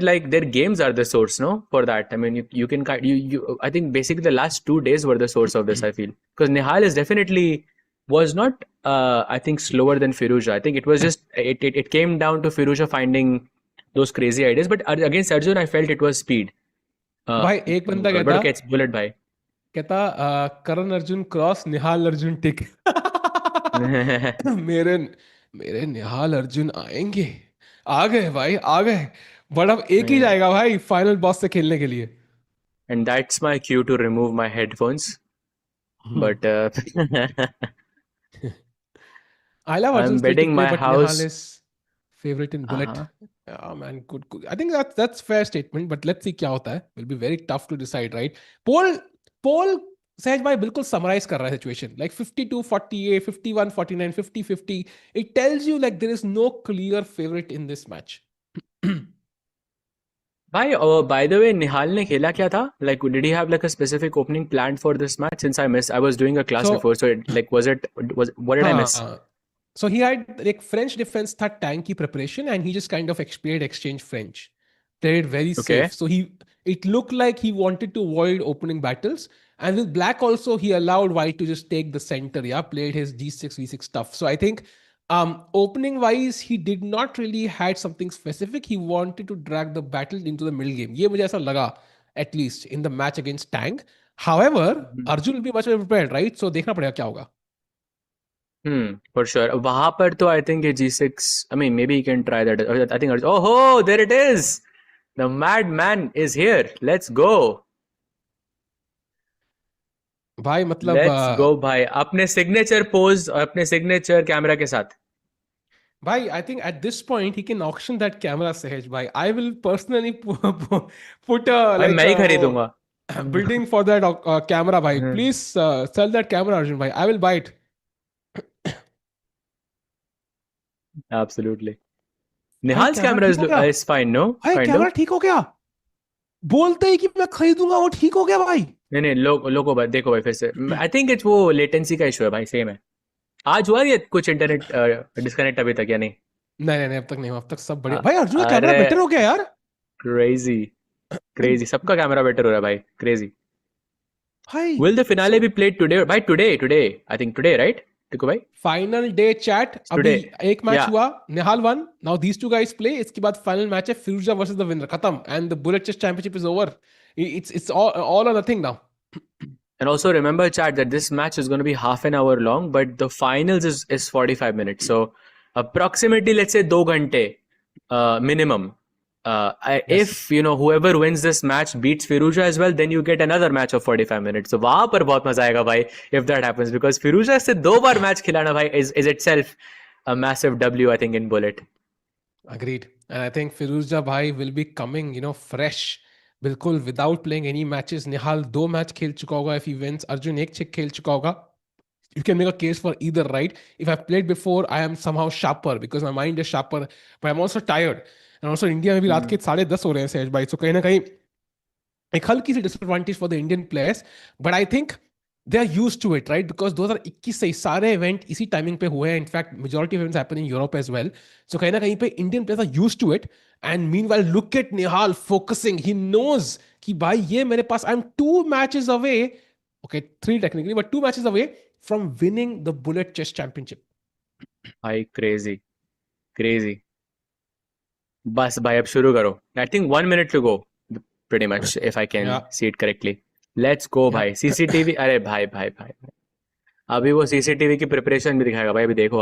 games are the source, no? For that, I mean, you can I think basically the last 2 days were the source of this. I feel because Nihal is definitely was not I think slower than Firouzja. I think it was just it came down to Firouzja finding those crazy ideas. But against Arjun, I felt it was speed. भाई एक बंदा But कहता okay, it's bullet bhai. Karan Arjun cross Nihal Arjun tick. मेरे मेरे निहाल अर्जुन आएंगे. आ गए भाई, आ गए. बट अब एक ही जाएगा भाई फाइनल बॉस से खेलने के लिए. And that's my cue to remove my headphones. But I love Arjun's way to betting play, my but house. Nihal is favorite in bullet. Uh-huh. Yeah, man, good. I think that's fair statement, but let's see क्या होता है. Will be very tough to decide, right? Poll सहज भाई बिल्कुल summarize कर रहा है situation. Like 52-48, 51-49, 50-50. It tells you like there is no clear favorite in this match. By the way, Nihal ने खेला क्या था? Like, did he have like a specific opening planned for this match? Since I was doing a class So- before, so what did I miss? So he had like French defense था tank की preparation and he just kind of played exchange French. Played very Okay. safe. So it looked like he wanted to avoid opening battles. And with Black also, he allowed White to just take the center. Yeah, played his G6, V6 stuff. So I think opening wise, he did not really had something specific. He wanted to drag the battle into the middle game. ये मुझे ऐसा लगा, at least in the match against Tang. However, Mhm. Arjun will be much better prepared, right? So देखना पड़ेगा क्या होगा. For sure. वहां पर तो I think ये G6. I mean, maybe he can try that. I think. Oh, there it is. The madman is here. Let's go. भाई मतलब Let's go, भाई. अपने signature pose और अपने signature camera के साथ. भाई I think at this point he can auction that camera Sahej भाई. I will personally put a भाई like मैं ही खरीदूंगा. bidding for that camera भाई. Please sell that camera Arjun भाई. I will buy it. Absolutely. भाई Nihal's camera camera ठीक हो गया. is fine, no? भाई Kind कैमरा of. ठीक हो गया. बोलते ही कि मैं खरीदूंगा वो ठीक हो गया भाई. नहीं लोगों भाई देखो भाई फिर से. I think it's वो latency का issue है भाई. Same है. आज हुआ ये कुछ इंटरनेट डिस्कनेक्ट अभी तक या नहीं? नहीं अब तक नहीं हुआ. अब तक सब बढ़िया. भाई अर्जुन का कैमरा अरे बेटर हो गया यार. क्रेजी सबका कैमरा बेटर हो रहा है भाई. क्रेजी. भाई Will the finale be played today? By today. I think today, right? देखो भाई. Final day chat. अभी Today. एक मैच Yeah. हुआ. Nihal won. Now these two guys play. इसके बाद फाइनल मैच है फिरोजा वर्सेस द विनर. खत्म. And the bullet chess championship is over. It's all or nothing now. And also remember, chat, that this match is going to be half an hour long, but the finals is 45 minutes. So approximately, let's say 2 घंटे minimum. If whoever wins this match beats Firouzja as well, then you get another match of 45 minutes. So वहां पर बहुत मजा आएगा भाई if that happens, because Firouzja से 2 बार match खिलाना भाई is itself a massive W, I think, in Bullet. Agreed. And I think Firouzja bhai will be coming, fresh. बिल्कुल without playing any matches. Nihal 2 match खेल चुका होगा. If he wins, Arjun 1 check खेल चुका होगा. You can make a case for either, right? If I've played before, I am somehow sharper because my mind is sharper, but I'm also tired. And also India में भी रात के 10:30 हो रहे हैं सहज भाई. So कहीं ना कहीं एक हल्की सी disadvantage for the Indian players, but I think they are used to it, right? Because 2021 से सारे इवेंट इसी टाइमिंग पे हुए हैं. In fact majority of events happen in Europe as well. So कहीं ना कहीं पे Indian players are used to it. And meanwhile look at Nihal focusing. He knows कि भाई ये मेरे पास I am 2 matches away. Okay 3 technically, but 2 matches away from winning the bullet chess championship. भाई क्रेजी. बस भाई अब शुरू करो. I think 1 minute to go, pretty much, if I can see it correctly. Let's go भाई. CCTV. अरे भाई. अभी वो CCTV की प्रिपरेशन भी दिखाएगा भाई. अभी देखो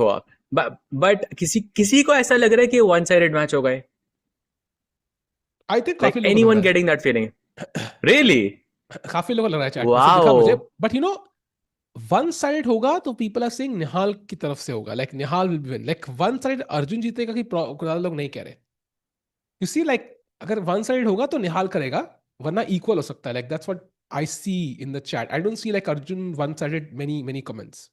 आप. बट किसी को ऐसा लग रहा है कि वन साइडेड मैच हो गए. I think Like anyone getting that feeling? Really? काफी लोगों को लग रहा है चैट Wow. में दिखा मुझे. बट वन साइड होगा तो पीपल आर सेइंग निहाल की तरफ से होगा. Like Nihal will win. Like one side Arjun जीतेगा कि ज्यादा लोग नहीं कह रहे. यू सी लाइक अगर वन साइड होगा तो निहाल करेगा, वरना इक्वल हो सकता है. Like that's what I see in the chat. I don't see like Arjun one sided many comments.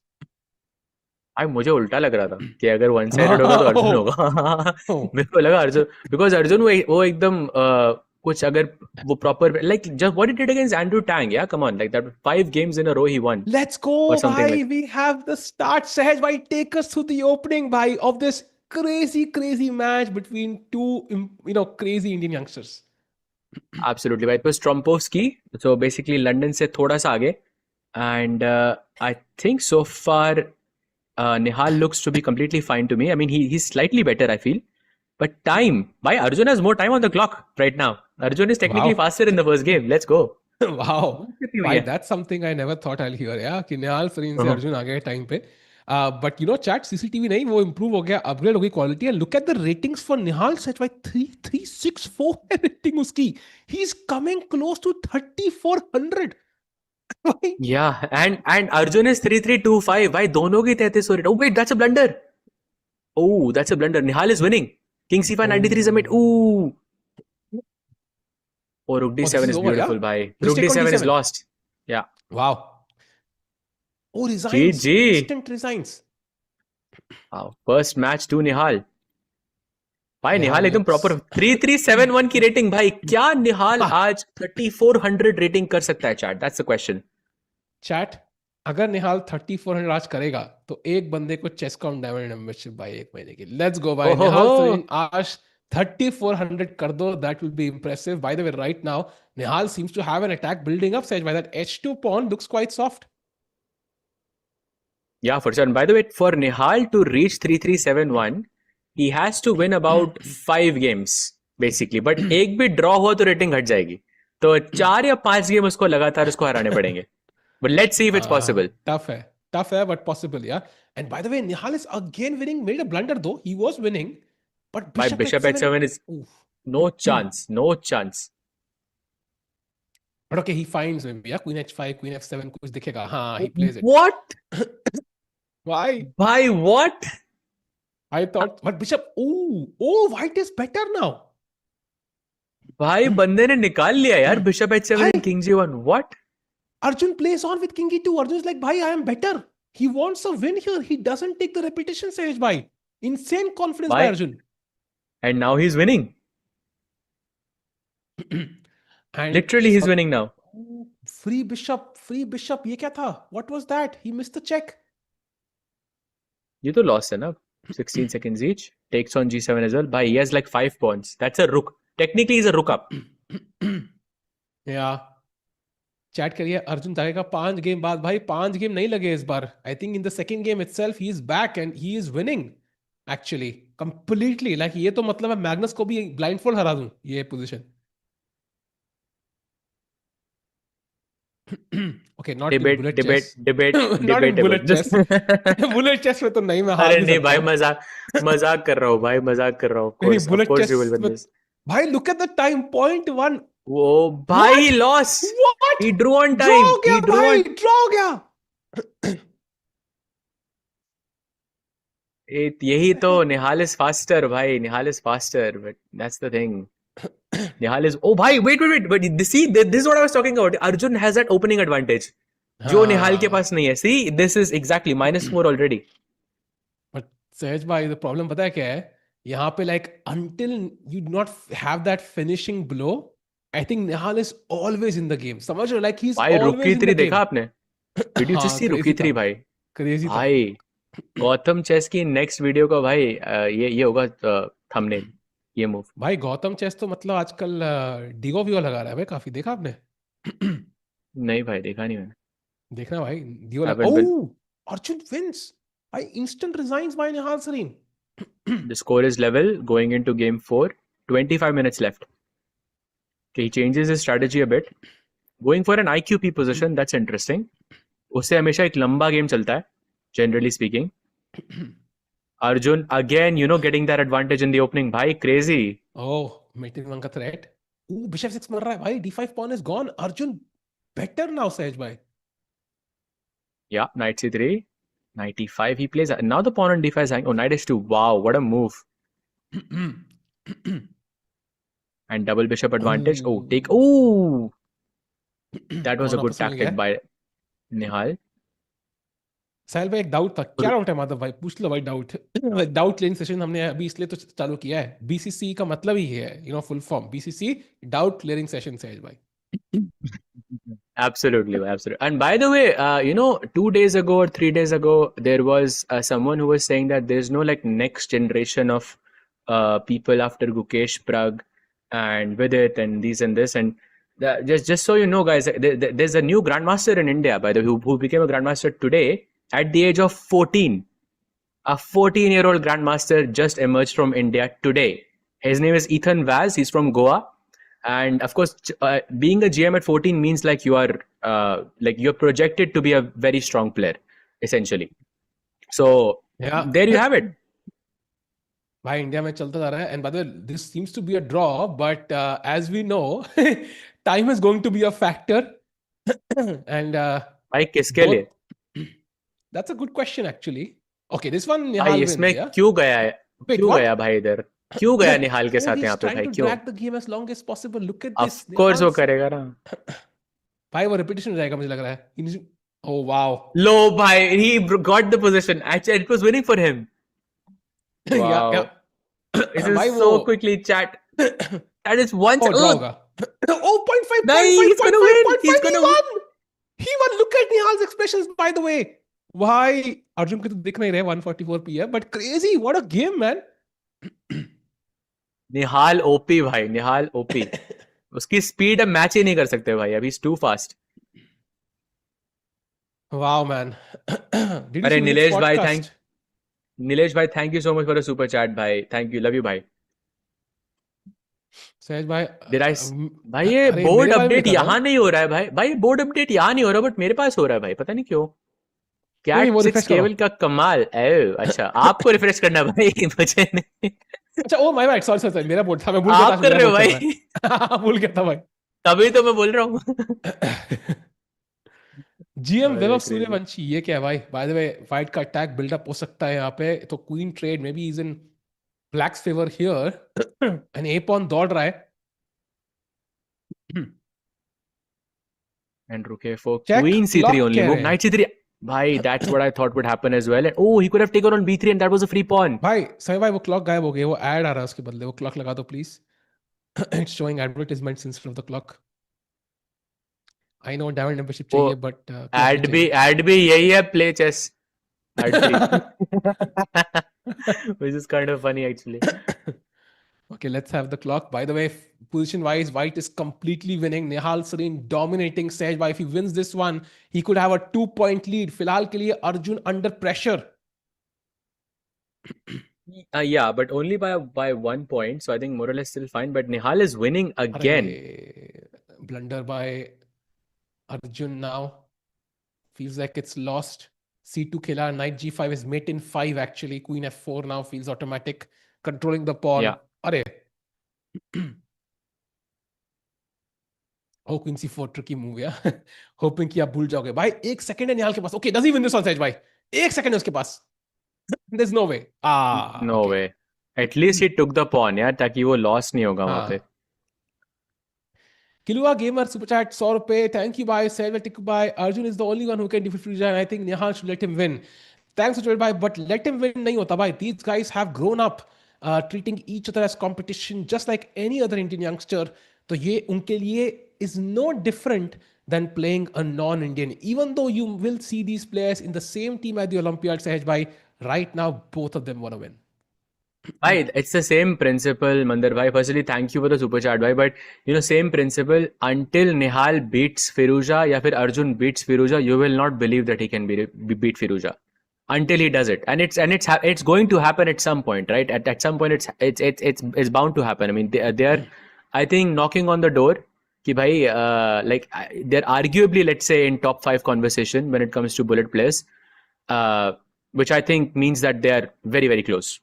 भाई मुझे उल्टा लग रहा था कि अगर वन साइडेड होगा तो अर्जुन होगा. मेरे को लगा अर्जुन, बिकॉज अर्जुन वो एकदम कुछ अगर वो proper like just what he did against Andrew Tang, yeah, come on, like that 5 games in a row he won. Let's go bhai. We have the start. Sahaj bhai, take us through the opening bhai of this crazy match between 2 crazy Indian youngsters. Absolutely bhai. It was Trompovsky, so basically London से थोड़ा सा आगे, and I think so far Nihal looks to be completely fine to me. I mean he's slightly better, I feel. But time, why Arjun has more time on the clock right now. Arjun is technically faster in the first game. Let's go. Wow. Why, that's something I never thought I'll hear. Yeah, कि निहाल screen से अर्जुन आ गए time पे. But chat CCTV नहीं, वो improve हो गया, upgrade हो गई quality. And look at the ratings for Nihal. Such by 3364 rating उसकी. He's coming close to 3400. Yeah, and Arjun is 3325. Why दोनों की 3300 rating? Oh wait, that's a blunder. Oh, that's a blunder. Nihal is winning. King C5 93 submit. Ooh. Oh, Rook D7 is beautiful, bhai. Rook D7 is lost. Yeah. Wow. Oh, resigns. GG. Instant resigns. Wow. First match to Nihal. भाई निहाल एकदम proper 3371 की rating. भाई क्या निहाल आज 3400 rating कर सकता है? Chat, that's the question. Chat अगर निहाल 3400 आज करेगा तो एक बंदे को चेस कॉम डायमंड मेंबरशिप भाई 1 महीने की। लेट्स गो भाई, ओहो हो निहाल सरीन आज 3400 कर दो, that will be impressive. By the way, right now Nihal seems to have an attack building up, Sage. By that H2 pawn looks quite soft. Yeah, for sure. And by the way, for Nihal to reach 3371, he has to win about 5 games, basically. But एक भी draw हुआ तो rating घट जाएगी. तो 4 या 5 game उसको लगातार उसको हराने पड़ेंगे. But let's see if it's possible. Tough है, but possible, yeah. And by the way, Nihal is again winning. Made a blunder though. He was winning, but By Bishop Bishop H7. H7 is Oof. no chance, no chance. But okay, he finds maybe, yeah. Queen H5, Queen F7, कुछ दिखेगा. हाँ, he plays it. What? Why? By what? I thought, but Bishop. Oh, white is better now. भाई बंदे ने निकाल लिया यार Bishop H7 भाई, and King G1. What? Arjun plays on with King E2. Arjun's like, bhai, I am better. He wants a win here. He doesn't take the repetition, Sage, bhai. Insane confidence by Why? Arjun. And now he's winning. And Literally, he's winning now. free bishop. ये क्या था? What was that? He missed the check. ये तो loss है ना. 16 seconds each. Takes on G7 as well. Bhai, he has like 5 pawns. That's a rook. Technically, he's a rook up. Yeah. Chat करिए, अर्जुन जाएगा 5 game बाद। भाई 5 game नहीं लगे इस बार। I think in the second game itself he is back and he is winning actually completely. Like ये तो मतलब मैं मैग्नस को भी ब्लाइंडफोल्ड हरा दूं ये position. Okay, not in bullet chess, not in bullet chess. Bullet chess में तो नहीं, मैं हार अरे नहीं नहीं सकता भाई, मजाक कर रहा हूँ भाई, मजाक कर रहा हूँ। Bullet Of course chess you will win this. भाई लुक एट द टाइम, 0.1। वो भाई he lost. What? He drew on draw time. हो गया He drew भाई, on. ड्रॉ हो गया। यही तो Nihal is faster भाई. Nihal is faster, but that's the thing. Nihal is. Oh भाई, wait. See, this is what I was talking about. Arjun has that opening advantage. जो Nihal के पास नहीं है. See, this is exactly -4 already. But Sahaj bhai, the problem पता है क्या है? यहाँ पे like until you do not have that finishing blow, I think Nihal is always in the game. समझ रहे हो? Like he's भाई always रुकी in the थ्री game. देखा आपने? Did you just see crazy रुकी था, थ्री भाई? crazy था। भाई गौतम चेस की नेक्स्ट वीडियो का भाई ये होगा थंबनेल, ये मूव। भाई गौतम चेस तो मतलब आजकल डिगो विगो लगा रहा है भाई काफी, देखा आपने? नहीं भाई, देखा नहीं मैंने। देखना भाई, डिगो लगा। Haven't been. Oh, Arjun wins. I instant resigns by Nihal Sareen. The score is level going into game 4. 25 minutes left. Okay, he changes his strategy a bit. Going for an IQP position, that's interesting. उससे हमेशा एक लंबा game चलता है, generally speaking. Arjun again, getting that advantage in the opening. भाई crazy. Oh, mating one का threat. Bishop 6 मर रहा है भाई, D5 pawn is gone. Arjun better now, Sahaj bhai. Yeah, knight c3. Knight e5 he plays. Now the pawn on d5 is hanging. Oh, knight h2. Wow, what a move. And double bishop advantage. Oh, take. Oh, that was a good tactic by Nihal. साहिल भाई एक doubt था, क्या doubt है माधव भाई? पूछ लो भाई doubt. Doubt clearing session हमने अभी इसलिए तो चालू किया है। बीसीसी का मतलब ही है, full form BCC, doubt clearing session, Sahil भाई। Absolutely. And by the way, 2 days ago or 3 days ago, there was someone who was saying that there's no like next generation of people after Gukesh Prag and Vidit and these and this. And just so you know, guys, there's a new grandmaster in India, by the way, who became a grandmaster today at the age of 14. A 14-year-old grandmaster just emerged from India today. His name is Ethan Vaz. He's from Goa. And of course, being a GM at 14 means like you're projected to be a very strong player, essentially. So yeah, there you have it. भाई India में चलता जा रहा है। And by the way this seems to be a draw, but as we know time is going to be a factor. And भाई किसके लिए? That's a good question actually. Okay, this one Nihal भाई इसमें क्यों गया है? क्यों गया भाई इधर? क्यों गया निहाल के साथ यहाँ पे भाई? क्यों? Drag the game as long as possible. Look at this. Of course वो करेगा ना भाई, वो रिपीटेशन हो जाएगा मुझे लग रहा है। ओह वाओ, लो भाई, he got the position. Actually, it was winning for him. Wow. Yeah. This is so quickly, chat. That is once. Oh, 0.5. No, he's gonna win. He's gonna win. He won. Look at Nihal's expressions, by the way. Why? Arjun को तो दिख नहीं रहे 144 p है, but crazy. What a game, man. Nihal OP भाई, Nihal OP. उसकी speed अब match ही नहीं कर सकते भाई, अभी too fast. Wow, man. Did you अरे see Vivek's podcast? नीलेश भाई, thank you so much for the super chat भाई. थैंक यू, लव यू भाई. सहज भाई, Did I भाई ये अरे बोर्ड मेरे बारे में नहीं अपडेट कर रहा यहाँ हूँ. नहीं हो रहा है भाई. भाई बोर्ड अपडेट यहाँ नहीं हो रहा, बट मेरे पास हो रहा है भाई, पता नहीं क्यों. कोई नहीं, कैट वो 6 रिफ्रेश करो. केबल का कमाल. अच्छा, आपको रिफ्रेश करना है भाई. मुझे नहीं. अच्छा, oh my bad, sorry sorry sorry, मेरा बोर्ड था, मैं भूल गया था आप आज कर मेरा रहे हो बोर्ड चल भाई. रहा है. भूल गया था भाई. तभी तो मैं बोल रहा हूँ. जीएम अरे वैभव क्रेजी. सूर्यवंशी, ये क्या है भाई? बाय द वे, वाइट का अटैक बिल्डअप हो सकता है यहाँ पे, तो queen trade maybe is in black's favour here. And a pawn दौड़ रहा है. And रुके for check queen c3 clock only. कह Move रहे knight हैं. c3. Bhai, that's what I thought would happen as well. And oh, he could have taken on b3 and that was a free pawn. भाई सही भाई, वो clock गायब हो गई, वो ऐड आ रहा है उसके बदले, वो क्लॉक लगा दो please. It's showing advertisements instead of the clock. I know diamond membership वो चाहिए, बट क्लॉक भी चाहिए. ऐड भी यही है, play chess ad free. Which is kind of funny actually. Okay, let's have the clock. By the way, position-wise, White is completely winning. Nihal Sareen dominating Sehj. If he wins this one, he could have a 2-point lead. फिलहाल के लिए Arjun under pressure. Yeah, but only by 1 point. So I think more or less still fine. But Nihal is winning again. अरे, blunder by Arjun now. Feels like it's lost. C2 खेला, knight G5 is mate in 5 actually. Queen F4 now feels automatic. Controlling the pawn. Yeah. अरे. Oh, Queen C4 tricky move, yeah. Hoping कि आप भूल जाओगे. भाई 1 second है निहाल के पास. Okay, does he win this on Sehj भाई? 1 सेकंड है उसके पास. There's no way. No Okay. way. At least he took the pawn, यार, ताकि वो loss नहीं होगा वहां पे. हाँ. Kilua Gamer super chat 100 रुपए. Thank you, bye. Said tick by. Arjun is the only one who can defeat Firouzja, and I think Nihal should let him win. Thanks for bye, but let him win नहीं होता भाई. These guys have grown up, treating each other as competition just like any other Indian youngster. तो ये उनके लिए is no different than playing a non-Indian. Even though you will see these players in the same team at the Olympiad, Sahej bhai, right now both of them want to win. Bhai, it's the same principle, Mandar bhai. Firstly, thank you for the super chat, bhai. But same principle. Until Nihal beats Firouzja, या फिर Arjun beats Firouzja, you will not believe that he can beat Firouzja. Until he does it, and it's going to happen at some point, right? At some point, it's bound to happen. I mean, they are, I think, knocking on the door. कि भाई, like they're arguably, let's say, in top 5 conversation when it comes to bullet players, which I think means that they are very very close.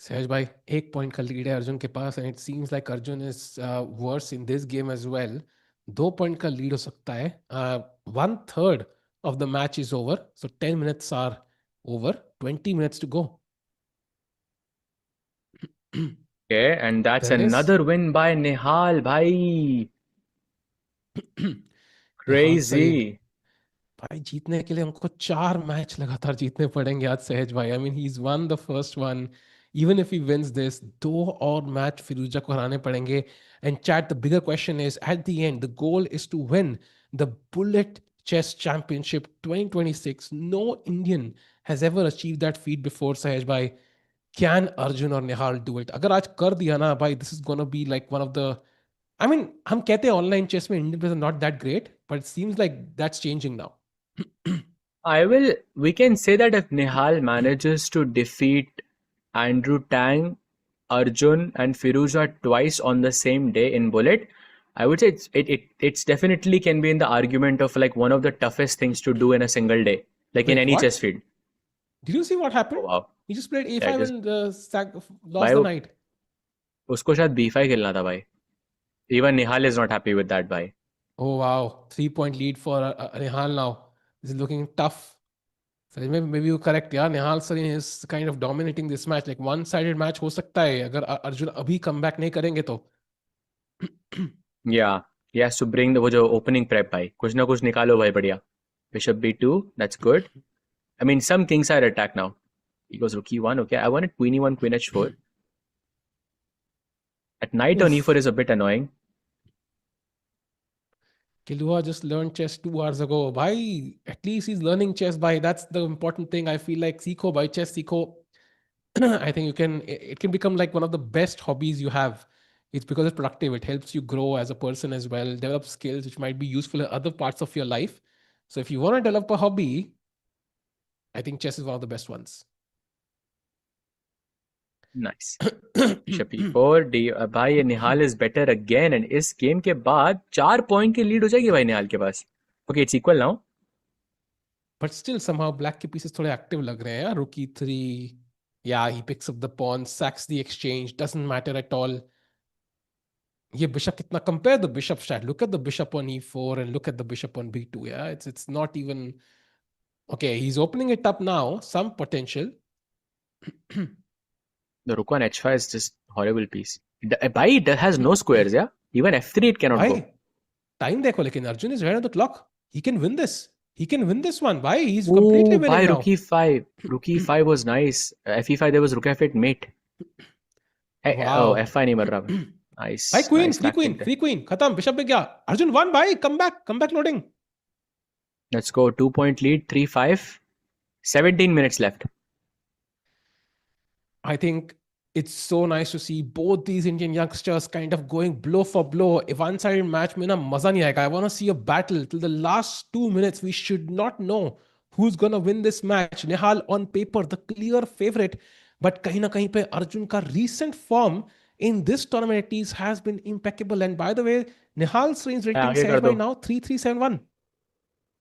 सहज भाई 1 point का lead है अर्जुन के पास, and it seems like Arjun is worse in this game as well. 2 point का lead हो सकता है. 1/3 of the match is over, so 10 minutes are over. 20 minutes to go. Okay, and that's There is another win by Nihal, bhai. Nihal Sareen. Crazy. भाई जीतने के लिए हमको 4 match लगातार जीतने पड़ेंगे आज सहज भाई. I mean he is one the first one. Even if he wins this, 2 और मैच फिरोजा को हराने पड़ेंगे. And chat, the bigger question is at the end the goal is to win the bullet chess championship 2026. No Indian has ever achieve that feat before Sahaj भाई. Can Arjun और निहाल do it? अगर आज कर दिया ना भाई, this is gonna be like one of the, I mean हम कहते हैं ऑनलाइन चेस में Indian players are not that great, but it seems like that's changing now. We can say that if Nihal manages to defeat Andrew Tang, Arjun, and Firouzja twice on the same day in Bullet, I would say it's definitely can be in the argument of like one of the toughest things to do in a single day, like in Wait, any what? chess field. Did you see what happened? Oh, wow. He just played That a5 is, and lost भाई the वो knight. उसको शायद b5 खेलना था भाई. Even Nihal is not happy with that, भाई. Oh wow, 3-point lead for Nihal now. This is looking tough. So maybe you correct, yeah. Nihal Sareen is kind of dominating this match. Like one-sided match हो सकता है अगर अर्जुन अभी comeback नहीं करेंगे तो. Yeah, he has to bring वो जो opening prep भाई. कुछ ना कुछ निकालो भाई, बढ़िया. Bishop b2, that's good. I mean, some kingside attack now. He goes rook e1. Okay, I wanted queen e1, queen h4. At knight on Oof. e4 is a bit annoying. Kilua just learned chess 2 hours ago. Bhai, at least he's learning chess. Bhai, that's the important thing. I feel like Seekho, bhai, chess Seekho. I think it can become like one of the best hobbies you have. It's because it's productive. It helps you grow as a person as well, develop skills which might be useful in other parts of your life. So if you want to develop a hobby, I think chess is one of the best ones. Nice. Bishop e4 D भाई ये निहाल is better again and इस game के बाद 4 point की lead हो जाएगी भाई निहाल के पास. Okay it's equal now. But still, somehow black के pieces थोड़े active लग रहे हैं. Rook e3. Yeah, he picks up the pawn, sacks the exchange. Doesn't matter at all. ये bishop कितना compare the bishop strat. Look at the bishop on e4 and look at the bishop on b2. Yeah, it's not even okay. He's opening it up now. Some potential. The rook on h5 is just horrible piece. Bhai it has no squares, yeah. Even f3 it cannot go. Bhai, time देखो लेकिन Arjun is right on the clock. He can win this. He can win this one. Bhai, he's completely Oh, winning bhai now. rook e5. Rook e5 was nice. Fe5 there was rook f8 mate. Wow. Oh, f5 नहीं मर रहा. Nice. Bhai, queen, nice free queen, tactic there. free queen. खत्म. Bishop पे गया. Arjun won. Bhai, come back loading. Let's go. 2 point lead. 3-5. 17 minutes left. I think it's so nice to see both these Indian youngsters kind of going blow for blow. A one-sided match में ना मजा नहीं आएगा. I want to see a battle till the last 2 minutes. We should not know who's gonna win this match. Nihal on paper the clear favorite, but कहीं ना कहीं पे अर्जुन का recent form in this tournament at least has been impeccable. And by the way, Nihal's range rating आगे कर says by दो. now 3371.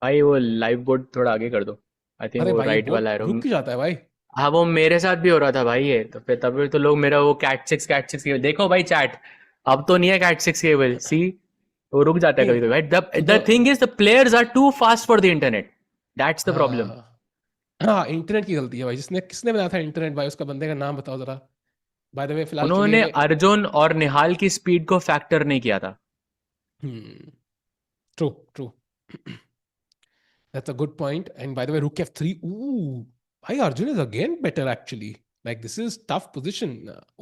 भाई वो लाइव बोर्ड थोड़ा आगे कर दो. I think अरे वो भाई राइट बहुत वाला है. रुक जाता है भाई. हाँ वो मेरे साथ भी हो रहा था भाई ये तो फिर तभी तो लोग मेरा वो कैट सिक्स केबल देखो भाई चैट. अब तो नहीं है कैट 6 केबल. सी वो रुक जाता है कभी कभी भाई. The thing is the players are too fast for the internet. That's the problem. हाँ इंटरनेट की गलती है भाई. किसने बनाया था इंटरनेट भाई? उसका बंदे का नाम बताओ जरा. बाय द वे फिलहाल उन्होंने चलिए. अर्जुन और निहाल की स्पीड को फैक्टर नहीं किया था. True. That's a good point. And by the way, rook f3. Ooh, hi Arjun is again better actually. Like this is tough position.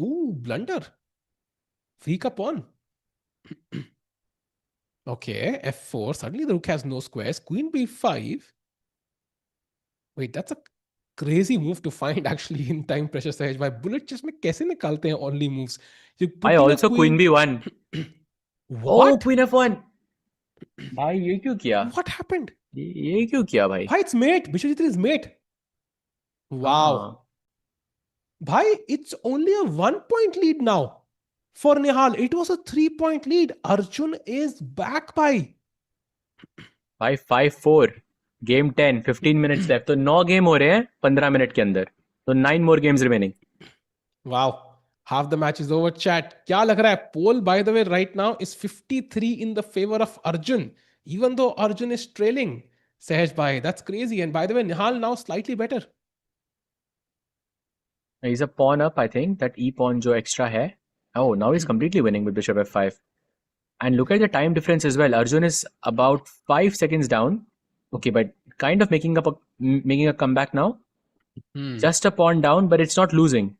Ooh, blunder. Free ka pawn. Okay, f4. Suddenly the rook has no squares. Queen b5. Wait, that's a crazy move to find actually in time pressure Sahaj. Why bullet chess में कैसे निकालते हैं only moves? You're भाई putting a also queen b1. Oh What? Queen f1. भाई ये क्यों किया? What happened? ये क्यों किया भाई? Why it's mate? Bishop g3 is mate. Wow. हाँ. Bhai, it's only a 1 point lead now. For Nihal, it was a 3 point lead. Arjun is back, bhai. भाई 5-4. गेम 10. 15 minutes left. तो 9 game हो रहे हैं 15 मिनट के अंदर. तो 9 more games remaining. Wow. Half the match is over, chat. क्या लग रहा है? Poll, by the way, right now is 53 in the favor of Arjun. Even though Arjun is trailing. Sahaj bhai, that's crazy. And by the way, Nihal now slightly better. He's a pawn up, I think. That e pawn जो extra है. Oh, now he's completely winning with bishop f5. And look at the time difference as well. Arjun is about 5 seconds down. Okay, but kind of making a comeback now. Just a pawn down, but it's not losing.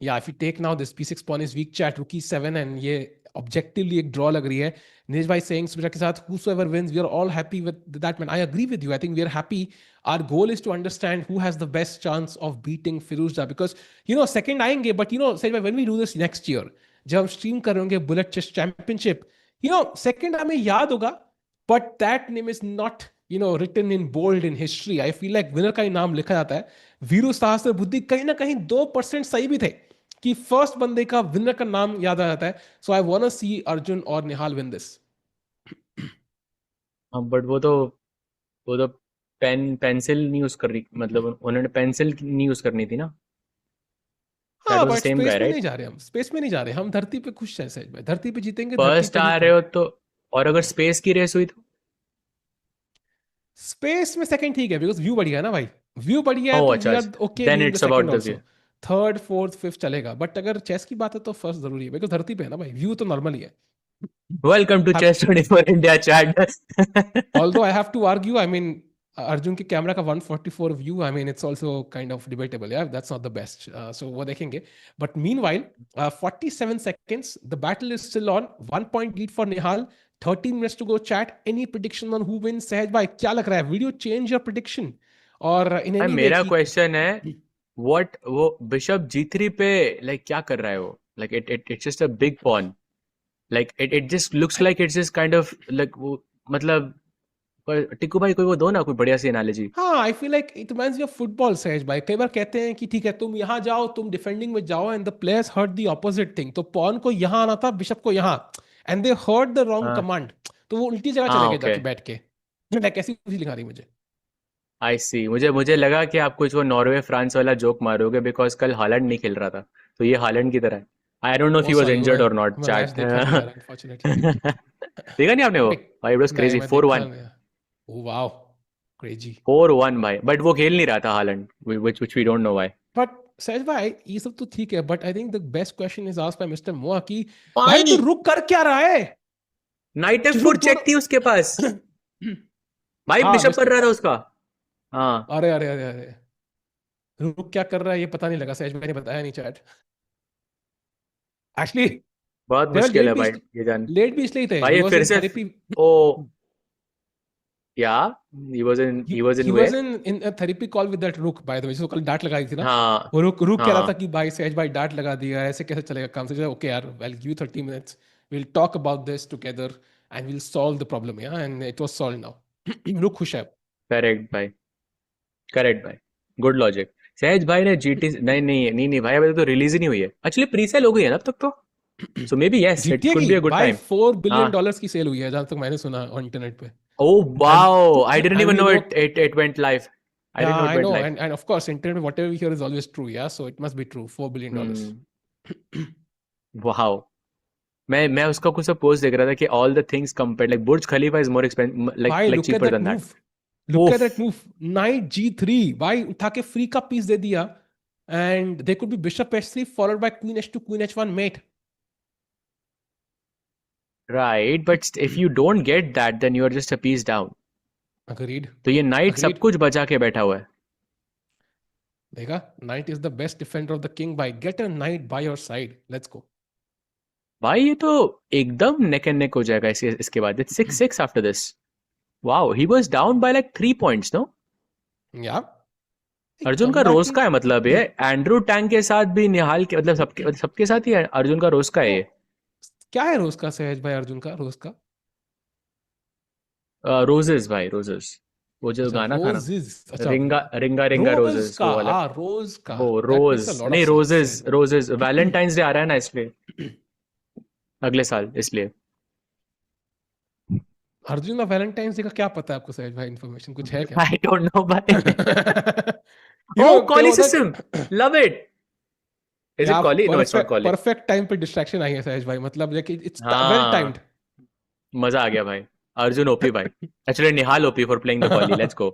Yeah, if you take now this p6 pawn is weak chat, rook e7 and ये objectively एक draw लग रही है. Nilesh bhai saying Subhra के साथ whosoever wins, we are all happy with that man. I agree with you. I think we are happy. Our goal is to understand who has the best chance of beating Firouzja because second आएंगे, but Sahaj bhai, when we do this next year, जब हम stream करेंगे Bullet Chess Championship, second हमें याद होगा, but that name is not written in bold in history. I feel like winner का ही नाम लिखा जाता है. वीरू सहस्त्र बुद्धि कहीं ना कहीं 2% सही भी थे कि फर्स्ट बंदे का विनर का नाम याद आ जाता है. सो आई वांट टू सी अर्जुन और निहाल विन दिस. बट वो तो पेंसिल नहीं यूज कर रही. मतलब उन्होंने पेंसिल नहीं यूज करनी थी ना. हाँ बट स्पेस में नहीं जा रहे. हम स्पेस में नहीं जा रहे. हम धरती पे खुश हैं सहज भाई. धरती पे जीतेंगे. फर्स्ट आ रहे हो तो. और अगर स्पेस की रेस हुई तो स्पेस में सेकंड ठीक है बिकॉज व्यू बढ़िया है ना भाई. व्यू बढ़िया है Oh, तो अच्छा, we are okay. then it's about the view. Third fourth fifth चलेगा. बट अगर चेस की बात है तो फर्स्ट जरूरी है बिकॉज धरती पे है ना भाई. व्यू तो नॉर्मल ही है. Welcome to Chess 24 India chat. Although I have to argue, I mean, Arjun के कैमरा का 144 view, I mean, it's also kind of debatable. Yeah, that's not the best. So वो देखेंगे. But meanwhile, 47 seconds, the battle is still on. 1 point lead for Nihal. 13 minutes to go. Chat. Any prediction on who wins? Sahaj bhai, क्या लग रहा है? Will you change your prediction? Or in भाई any way मेरा कि question है what वो bishop G3 पे लाइक क्या कर रहा है वो like it's just a big pawn like it just looks like it's just kind of like वो मतलब पर टिकू भाई कोई वो दो ना कोई बढ़िया सी एनालॉजी हाँ, आई feel like it reminds me of football सहज भाई। कई बार कहते हैं कि ठीक है तुम यहाँ जाओ, तुम डिफेंडिंग में जाओ, and the players hurt the opposite thing. तो पॉन को यहाँ आना था, बिशप को यहाँ, and they hurt the wrong हाँ कमांड। तो वो उल्टी जगह चले हाँ गए ओके जाके बैठ के। लाइक ऐसी फीलिंग आ रही मुझे। आई सी मुझे मुझे लगा कि आप कुछ वो नॉर्वे फ्रांस वाला जोक मारोगे बिकॉज कल हालैंड नहीं खेल रहा था तो ये हालैंड की तरह है I don't know if oh he was sorry, वो इंजर्ड और नॉट मैं मैच चैट देखा नहीं यार, अनफॉर्चुनेटली। देखा नहीं आपने वो बट भाई इट वाज नहीं, क्रेजी मैं देखा 4-1 नहीं। Oh wow, crazy. 4-1 भाई बट वो खेल नहीं रहा था Holland which we don't know why but Sahaj भाई ये सब तो ठीक है, but I think the best question is asked by mister Moa कि भाई तू भाई रुक कर क्या रहा है? नाइट रुक F4 चेक दोनों। थी उसके पास भाई हाँ बिशप पर मिस्टर। रहा था उसका हाँ अरे अरे अरे अरे, रुक क्या कर रहा है ये पता नहीं लगा, सहज मैंने बताया नहीं चैट। एक्चुअली बहुत दे मुश्किल है लेट भी, भाई ये जान लेट भी इसलिए थे, भाई ही ये वाज फिर इन से थेरेपी। या he was in he way was in a therapy call with that रुक, बाय द वे, जिसको कल डांट लगाई थी ना। हाँ वो रुक रुक कह रहा था हाँ कि भाई सहज भाई डांट लगा दिया, ऐसे कैसे चलेगा काम से। ओके यार, I will give you 30 minutes, we will talk about this together and we will solve the problem. Yeah and it was solve now. Rook खुश है। करेक्ट भाई करेक्ट भाई गुड लॉजिक सहज भाई ने जीटी नहीं नहीं नहीं नहीं भाई अभी तो रिलीज ही नहीं हुई है एक्चुअली प्री सेल हो गई है ना अब तक तो so maybe yes it GTA could की बी अ गुड भाई टाइम 4 बिलियन हाँ डॉलर्स की सेल हुई है जहां तक मैंने सुना ऑन इंटरनेट पे। oh and wow I didn't and even we know no, it went live I didn't yeah, know it I went know, live and of course internet whatever we hear is always true, yeah, so it must be true, $4 billion. hmm wow मैं उसका कुछ post देख रहा था कि all the things compared like Burj Khalifa is more expensive भाई like look at cheaper that than that move, look at oof that move. Knight G3 भाई उठा के फ्री का पीस दे दिया, and they could be bishop H3 followed by queen H2 queen H1 mate. right but if you don't get that then you are just a piece down agreed, तो ये night सब agreed. कुछ बचा के बैठा हुआ है देखा, knight is the best defender of the king भाई, get a knight by your side, let's go. भाई ये तो एकदम नेक एंड नेक हो जाएगा इसके बाद it's 6-6 after this wow he was down by like 3 points no या अर्जुन कम का रोज बैकिंग। का है मतलब ये एंड्रू टैंक के साथ भी निहाल के मतलब सबके साथ ही है अर्जुन का रोज का है तो ये क्या है रोज का सहज भाई, अर्जुन का रोज का? रोजेस भाई रोजेस वो जो अच्छा गाना था ना रोजेस, अच्छा। रिंगा रिंगा रिंगा रोज रोजेस का, वो वाला हाँ रोज का। वो that makes rose a lot of नहीं सेंस रोजेस सहज भाई। रोजेस वैलेंटाइंस डे आ रहा है ना इसलिए अगले साल इसलिए अर्जुन का वैलेंटाइंस डे का क्या पता है आपको सहज भाई, इन्फॉर्मेशन कुछ है क्या? आई डोंट नो भाई यू नो ओ क्या कॉली होता सिस्टम है। Love it is it yeah कॉली नो इट्स नॉट परफेक्ट, कॉली परफेक्ट टाइम पे डिस्ट्रैक्शन आई है सहज भाई, मतलब लेकिन इट्स वेल हाँ टाइम्ड। मजा आ गया भाई अर्जुन ओपी भाई actually Nihal OP for playing the कॉली let's go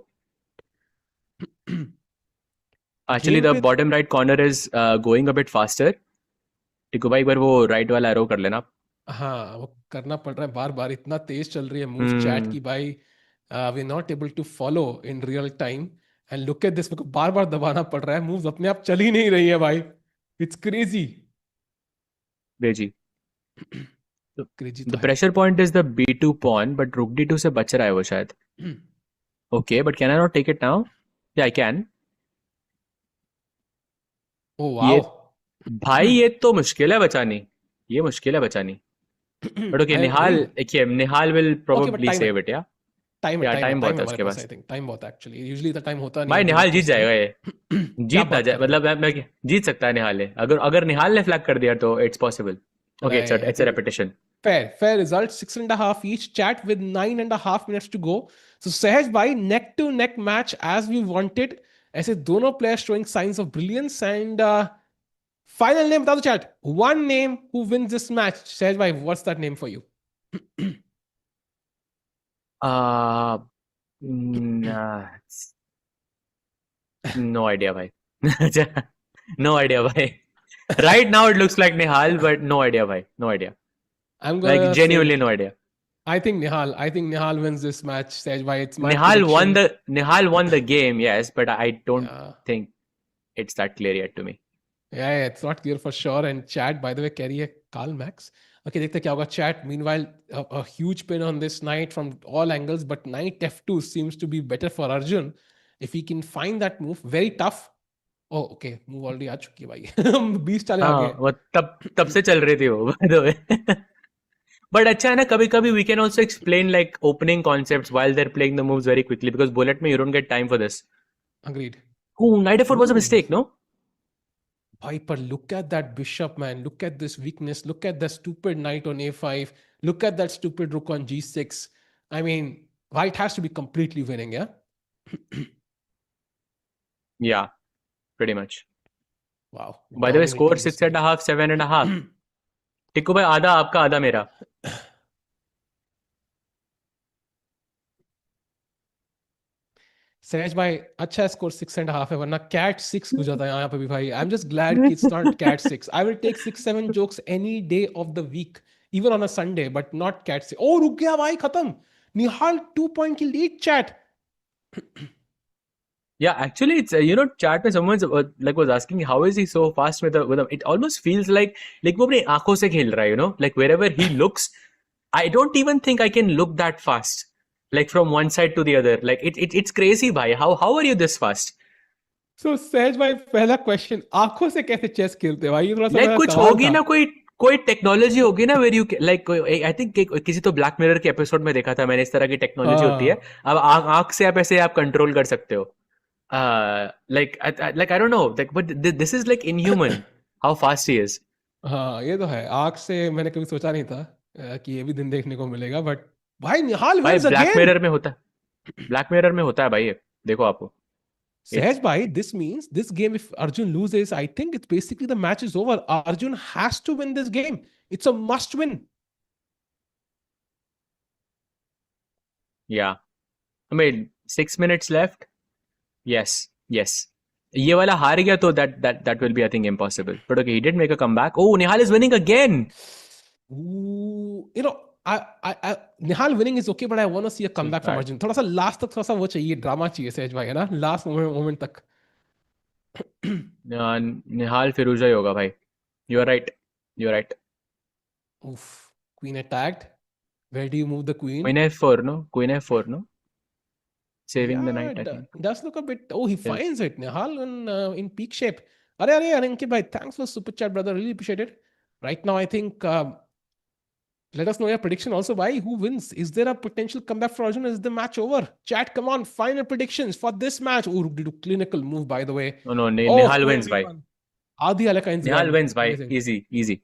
actually game the पे। Bottom right corner is going a bit faster टिकू भाई एक बार वो राइट वाला एरो कर लेना आप हाँ वो करना पड़ रहा है बार बार, इतना तेज चल रही है मूव चैट हम्म की भाई। We not able to follow in real time, and look at this, मेरे को बार बार दबाना पड़ रहा है, मूव्स अपने आप चल ही नहीं रही है भाई। It's crazy. बेजी क्रेजी तो द है। Pressure point is the B2 pawn but rook D2 से बच रहा है वो शायद okay but can I not take it now या आई कैन ओ ये वाओ। भाई ये तो मुश्किल है बचानी ये मुश्किल है बचानी but okay I Nihal agree. देखिए Nihal will okay but probably time है, सेव इट टाइम है, या टाइम है, टाइम टाइम बहुत है है हमारे उसके पास। पास आई थिंक टाइम बहुत है एक्चुअली, यूजुअली तो टाइम होता नहीं भाई है निहाल ड्यूरिंग जीत दिस टाइम। जाएगा ये क्या जीत ना बात जाए कर रहे हो? मतलब मैं जीत सकता है निहाल है अगर अगर निहाल ने फ्लैग कर दिया तो इट्स पॉसिबल ओके नहीं, I it's a think repetition fair, fair result. 6.5 each. Chat with 9.5 minutes to go. So Sehaj bhai, neck to neck match as we wanted. ऐसे दोनों players showing signs of brilliance, and final name बता दो chat. One name who wins this match. Sehaj bhai, what's that name for you? No idea भाई no idea भाई right now it looks like Nihal but no idea भाई no idea I'm like gonna say genuinely no idea I think Nihal. I think Nihal wins this match. Sehaj bhai, it's my Nihal prediction. won the game, yes, but I don't Yeah. think it's that clear yet to me. Yeah, it's not clear for sure. And chat, by the way, carry a Karl Max. Okay, देखते हैं क्या होगा chat. Meanwhile, a huge pin on this knight from all angles, but knight f2 seems to be better for Arjun. If he can find that move, very tough. Oh, okay, move already आ चुकी है भाई. 20 चाले आगे. हाँ, वो तब तब से चल रही थी वो, बाय द वे. बट अच्छा है ना, कभी कभी we can also explain like opening concepts while they are playing the moves very quickly, because bullet में you don't get time for this. Agreed. Knight F4 was a Ooh. Mistake, no? Piper, look at that bishop, man. Look at this weakness. Look at the stupid knight on a5. Look at that stupid rook on g6. I mean, white has to be completely winning, yeah? या, pretty much. Wow. Bye the way, score Dominating this 6 and game. Half, 7 and half. Tikku भाई, आधा आपका आधा मेरा. सहज भाई अच्छा score 6.5 है वरना कैट 6 हो जाता है यहाँ पे भी भाई. आई एम जस्ट ग्लैड कि it's not cat 6. I will take 6-7 jokes any day of the week even on a Sunday but not cat 6. Oh रुक गया भाई, खत्म. निहाल 2 पॉइंट की lead. Chat Yeah, actually, it's chat में someone like was asking how is he so fast with a. It almost feels like वो अपनी आंखों से खेल रहा है, like wherever he looks, I don't even think I can look that fast, like from one side to the other. Like it's crazy, bhai. How are you this fast? सो सहज भाई पहला क्वेश्चन, आंखों से कैसे चेस खेलते हैं भाई? ये थोड़ा सा Like मेरा कुछ सवाल होगी था. ना, कोई टेक्नोलॉजी होगी ना, where you like, I think किसी तो ब्लैक मिरर के एपिसोड में देखा था मैंने, इस तरह की टेक्नोलॉजी होती है. हाँ अब आंख से आप ऐसे आप कंट्रोल कर सकते हो. Like I don't know, like, but this is like inhuman how fast he is. हाँ, ये तो है. आंख से मैंने कभी सोचा नहीं था कि ये भी दिन देखने को मिलेगा. बट भाई निहाल भाई विंस ब्लैक अगेन. मिरर में होता है, ब्लैक मिरर में होता है भाई ये. देखो आपको. It's Sehaj bhai, this means this game, if Arjun loses, I think it's basically the match is over. Arjun has to win this game. It's a must win. yeah. I mean 6 minutes left. Yes, yes. ये वाला हार गया तो that will be, I think, impossible. But okay, he did make a comeback. Oh, Nihal is winning again. Ooh, Nihal winning is okay, but I want to see a This is comeback from bad. Arjun. थोड़ा सा last तक थोड़ा सा वो चाहिए, drama चाहिए सहज भाई, है ना? लास्ट मोमेंट तक. निहाल फिरोजा ही होगा भाई. You are right. You are right. Oof, queen attacked. Where do you move the queen? Queen f4, no? Queen f4, no? Saving the Yeah, knight, I think. does look a bit. Oh, he Yes. finds it. Nihal in peak shape. Are Ankit bhai, thanks for super chat, brother. Really appreciate it. Right now, I think let us know your prediction also. Why? Who wins? Is there a potential comeback for Arjun? Is the match over? Chat, come on. Final predictions for this match. Oh, did a clinical move, by the way. No, Oh, Nihal wins, bhai. 2-1. Adi alaka is Nihal gone. wins, bhai. Amazing. Easy.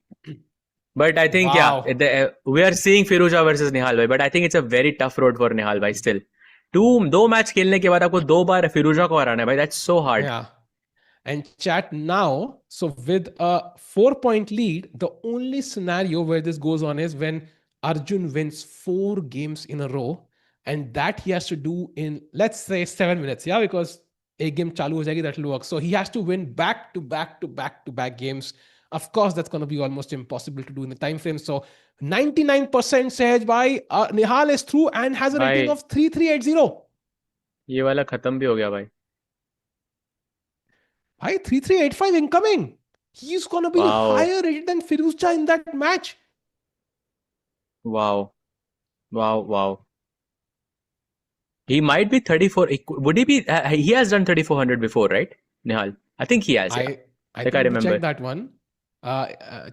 But I think, Wow. yeah, we are seeing Firouzja versus Nihal, bhai. But I think it's a very tough road for Nihal, bhai, still. दो match खेलने के बाद आपको 2 बार फिरोजा को हराना है भाई. That's so hard. Yeah. And chat now, so with a 4-point lead, the only scenario where this goes on is when Arjun wins 4 games in a row, and that he has to do in, let's say, 7 minutes. Yeah, because a game chalu ho jayegi, that will work. So he has to win back to back games. Of course, that's going to be almost impossible to do in the time frame. So 99% Sehaj by Nihal is through and has a rating भाई of 3380. ये वाला खत्म भी हो गया भाई. Hi, 3385 incoming. He's gonna be Wow. higher rated than Firouzja in that match. Wow. He might be 34. Would he be? He has done 3400 before, right? Nihal. I think he has. Yeah. I Like I think we remember. check that one.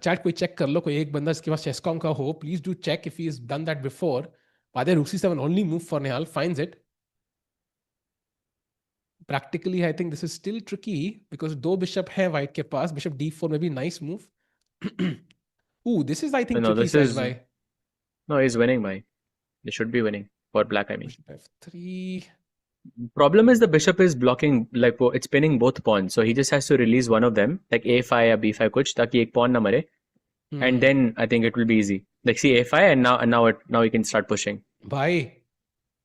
Chat कोई check कर लो, कोई एक बंदा इसके पास चेसकॉम का हो, please do check if he's done that before. By the rook c7 only move for Nihal finds it. Practically, I think this is still tricky because दो bishop है white के पास. Bishop d4 may be nice move. Ooh, this is I think No, tricky, this Saj is. bhai. No, he's winning, bhai. They should be winning for black, I mean. Bishop f3. Problem is the bishop is blocking, like it's pinning both pawns, so he just has to release one of them, like a5 or b5 कुछ, ताकि एक pawn ना मरे. And then I think it will be easy. Like see a5 and now we can start pushing. Bhai,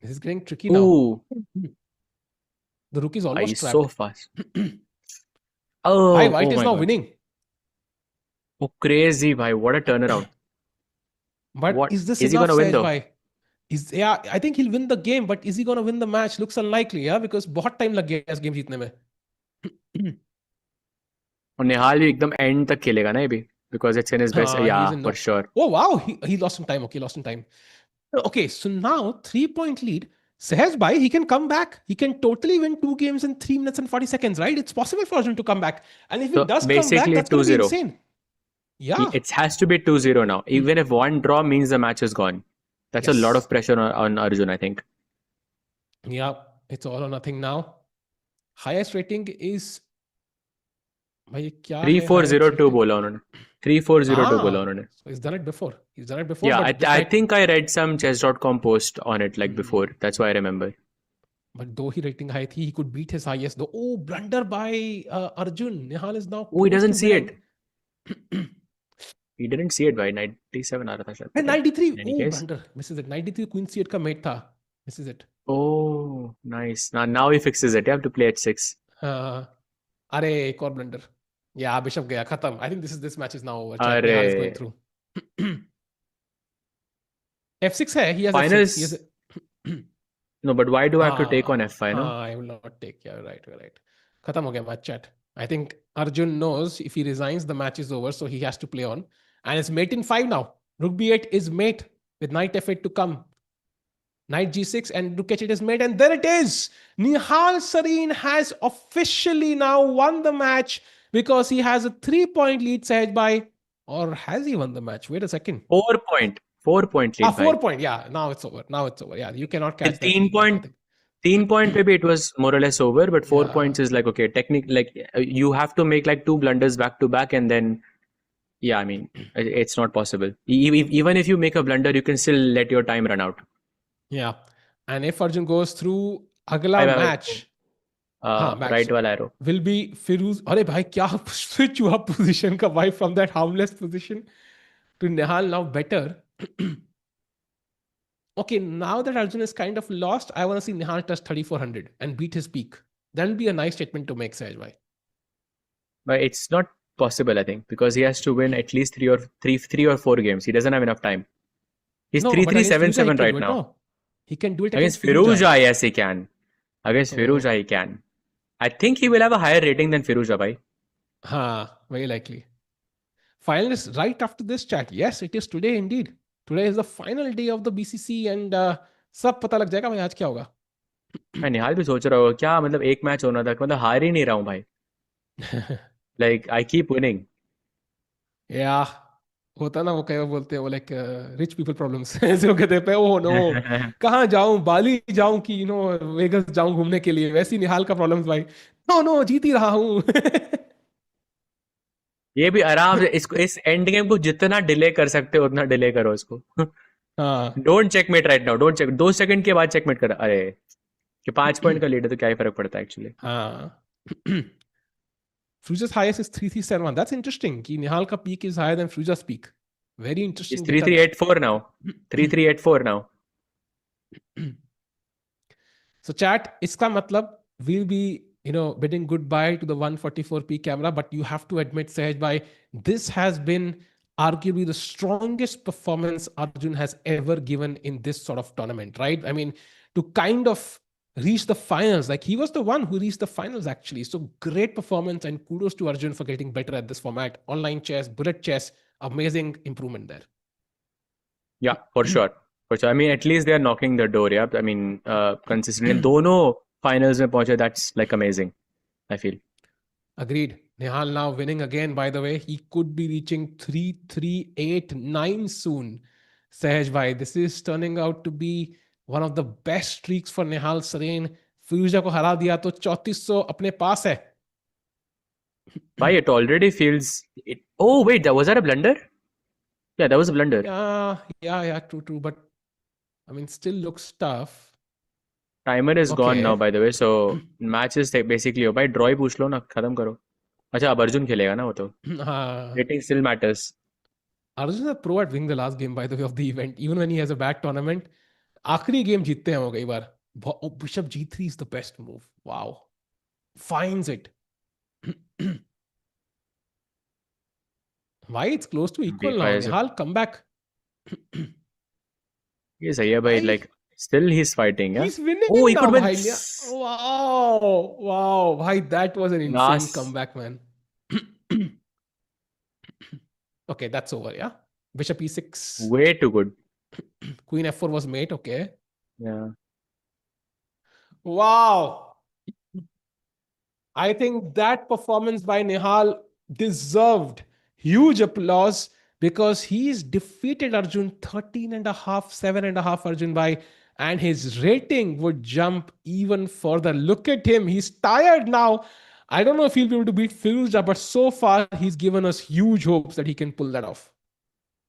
this is getting tricky now. Ooh, The rook is bhai, almost he's trapped. so fast. Oh, Bhai, white oh is my now God. winning. Oh, crazy, bhai. What a turnaround. But What is this is he enough, gonna win Sahej though? bhai? I think he'll win the game, but is he gonna win the match? Looks unlikely, yeah, because बहुत time लग गया इस game जीतने में. और निहाल भी एकदम and तक खेलेगा ना ये भी. because it's in his best. He's Yeah, in for no. sure. Oh wow, he lost some time. Okay, lost some time. Okay, so now 3 point lead. Sehez bhai, he can come back. He can totally win 2 games in 3 minutes and 40 seconds, right? It's possible for Arjun to come back. And if he So does come back, basically that's going to be 2-0. insane. Yeah. It has to be 2-0 now. Even if one draw means the match is gone. That's a lot Yes. of pressure on Arjun, I think. Yeah. It's all or nothing now. Highest rating is भाई ये क्या है highest 3402 rating? बोला उन्होंने. 3402 बोला उन्होंने. So he's done it before. He's done it before, Yeah, but this I night, think I read some chess.com post on it like before. That's why I remember. but though he rating high, he could beat his highest. Though, oh, blunder by Arjun. Nihal is now Oh, he close doesn't to see winning. it. He didn't see it by 97 आ रहा था शायद. And 93. In any Oh, case. blunder. Misses it. 93 Queen C8 का mate था. Misses it. Oh, nice. Now he fixes it. You have to play at 6. अरे एक और blunder. Yeah, Bishop गया खत्म. I think this match is now over. Chat. Nihal is going अरे through. F6 है. He has finals. F6. He has No, but why do I have to take on F5? No? I will not take. Yeah, right, right. खत्म हो गया match chat. I think Arjun knows if he resigns, the match is over, so he has to play on. And it's mate in 5 now. Rook b8 is mate with knight f8 to come. Knight g6 and rook h8 is mate, and there it is. Nihal Sareen has officially now won the match because he has a 3 point lead, Sahaj bhai. Or has he won the match? Wait a second. 4 point lead. 4 point. Yeah, now it's over. Now it's over. Yeah, you cannot catch that. 3 point. 3 point maybe it was more or less over, but 4 Yeah. points is like okay. Technically, like you have to make like 2 blunders back to back, and then yeah, I mean it's not possible. Even if you make a blunder, you can still let your time run out. Yeah. And if Arjun goes through Agla Bye. match, match Right wala arrow. will be Firouz. अरे भाई क्या switch हुआ position का भाई from that harmless position to Nihal now better. Okay, now that Arjun is kind of lost, I want to see Nihal touch 3400 and beat his peak. That will be a nice statement to make, Sahaj bhai. But it's not possible, I think, because he has to win at least three or four games. He doesn't have enough time. He's No, 3-3-7-7 but against Firouzja, right now. no. He can do it Against Firouzja. Firouzja, yes, he can. Against Firouzja, he can. I think he will have a higher rating than Firouzja, bhai. Very likely. Final is right after this chat. Yes, it is today indeed. Today is the final day of the BCC and सब पता लग जाएगा भाई आज क्या होगा. मैं निहाल भी सोच रहा हूँ क्या मतलब एक मैच होना था मतलब हार ही नहीं रहा हूँ भाई. Like I keep winning. Yeah. होता ना वो कई बार बोलते हैं वो लाइक रिच पीपल प्रॉब्लम्स ऐसे वो कहते हैं ओह नो कहाँ जाऊं बाली जाऊं कि वेगस जाऊं घूमने के लिए वैसी निहाल का प्रॉब्लम्स भाई नो जीत ही रहा हूं. ये भी आराम से इसको इस एंड गेम को जितना डिले कर सकते हो उतना डिले करो इसको. Don't checkmate right now. Don't check 2 second के बाद चेकमेट कर. अरे कि 5 पॉइंट का लीड है तो क्या ही फर्क पड़ता है actually. Firouzja's highest is 3371. That's interesting. कि Nihal ka peak is higher than Firouzja's peak. Very interesting. It's 3384 now. 3384 now. So chat, इसका मतलब we'll be bidding goodbye to the 144p camera, but you have to admit, Sahaj bhai, this has been arguably the strongest performance Arjun has ever given in this sort of tournament, right? I mean, to kind of reach the finals, like he was the one who reached the finals actually. So great performance and kudos to Arjun for getting better at this format. Online chess, bullet chess, amazing improvement there. Yeah, for sure. For sure. I mean, at least they are knocking the door. Yeah, I mean, consistently. दोनों finals में पहुंचे. That's like amazing. I feel. Agreed. Nihal now winning again. By the way, he could be reaching 3389 soon. Sahaj bhai, this is turning out to be one of the best streaks for Nihal Sareen. Firouzja को हरा दिया तो 3400 अपने पास है. Why it already feels it. Oh wait, was that a blunder? Yeah, that was a blunder. Yeah, true. But I mean, still looks tough. Timer is gone now, by the way. So match is basically over. भाई draw ही पूछ लो ना, खत्म करो. अच्छा अब अर्जुन खेलेगा ना वो तो. Rating still matters. Arjun is a pro at winning the last game, by the way, of the event. Even when he has a bad tournament, आखिरी गेम जीतते हैं वो कई बार. Bishop g3 is the best move. Wow. Finds it. Why it's close to equal now? Nihal, come back. Yes, yeah, but like still he's fighting. Yeah? He's winning. Oh, he now, could win. Wow. Bhai, that was an insane comeback, man. Okay, that's over. Yeah. Bishop e6. Way too good. Queen f4 was mate. Okay. Yeah. Wow. I think that performance by Nihal deserved huge applause because he's defeated Arjun 13 and a half, 7.5 Arjun by, and his rating would jump even further. Look at him. He's tired now. I don't know if he'll be able to beat Firouzja, but so far he's given us huge hopes that he can pull that off.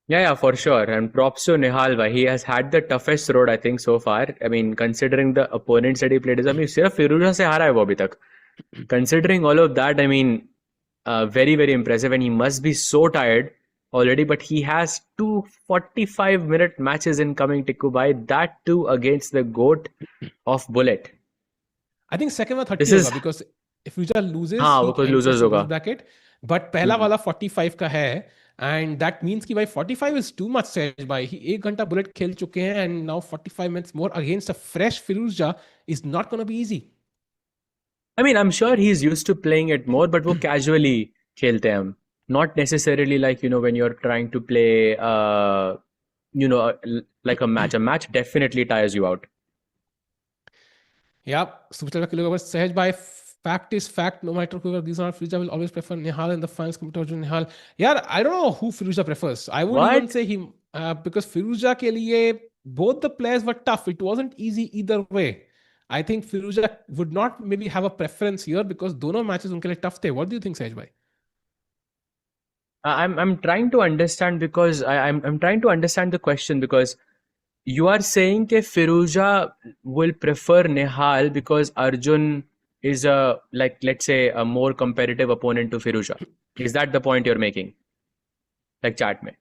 Yeah, for sure. And props to Nihal, bhai. He has had the toughest road, I think, so far. I mean, considering the opponents that he played, I mean, सिर्फ फिरोजा से हारा है वो अभी तक. Considering all of that, I mean, very, very impressive. And he must be so tired already. But he has two 45-minute matches incoming, Tikku bhai. That too against the GOAT of Bullet. I think second or 30 This होगा is because if Firouzja loses, हाँ, he वो कुछ enters losers the होगा. lose bracket. But पहला वाला 45 का है. And that means कि भाई 45 is too much Sahej भाई. He 1 घंटा बुलेट खेल चुके हैं and now 45 minutes more against a fresh Firouzja is not going to be easy. I mean, I'm sure he's used to playing it more, but वो casually खेलते हैं हम. Not necessarily like, when you're trying to play, like a match. A match definitely tires you out. Yeah, super chat का Sahej भाई, fact is fact. No matter who these are, Firouzja will always prefer Nihal in the finals compared to Arjun Nihal. Yeah, I don't know who Firouzja prefers. I would even What? say him because Firouzja के लिए both the players were tough. It wasn't easy either way. I think Firouzja would not maybe have a preference here because दोनों matches उनके लिए tough थे. What do you think, Sahej भाई? I'm trying to understand because I'm trying to understand the question because you are saying that Firouzja will prefer Nihal because Arjun is let's say a more competitive opponent to Firouzja. Is that the point you're making? Like chat mein.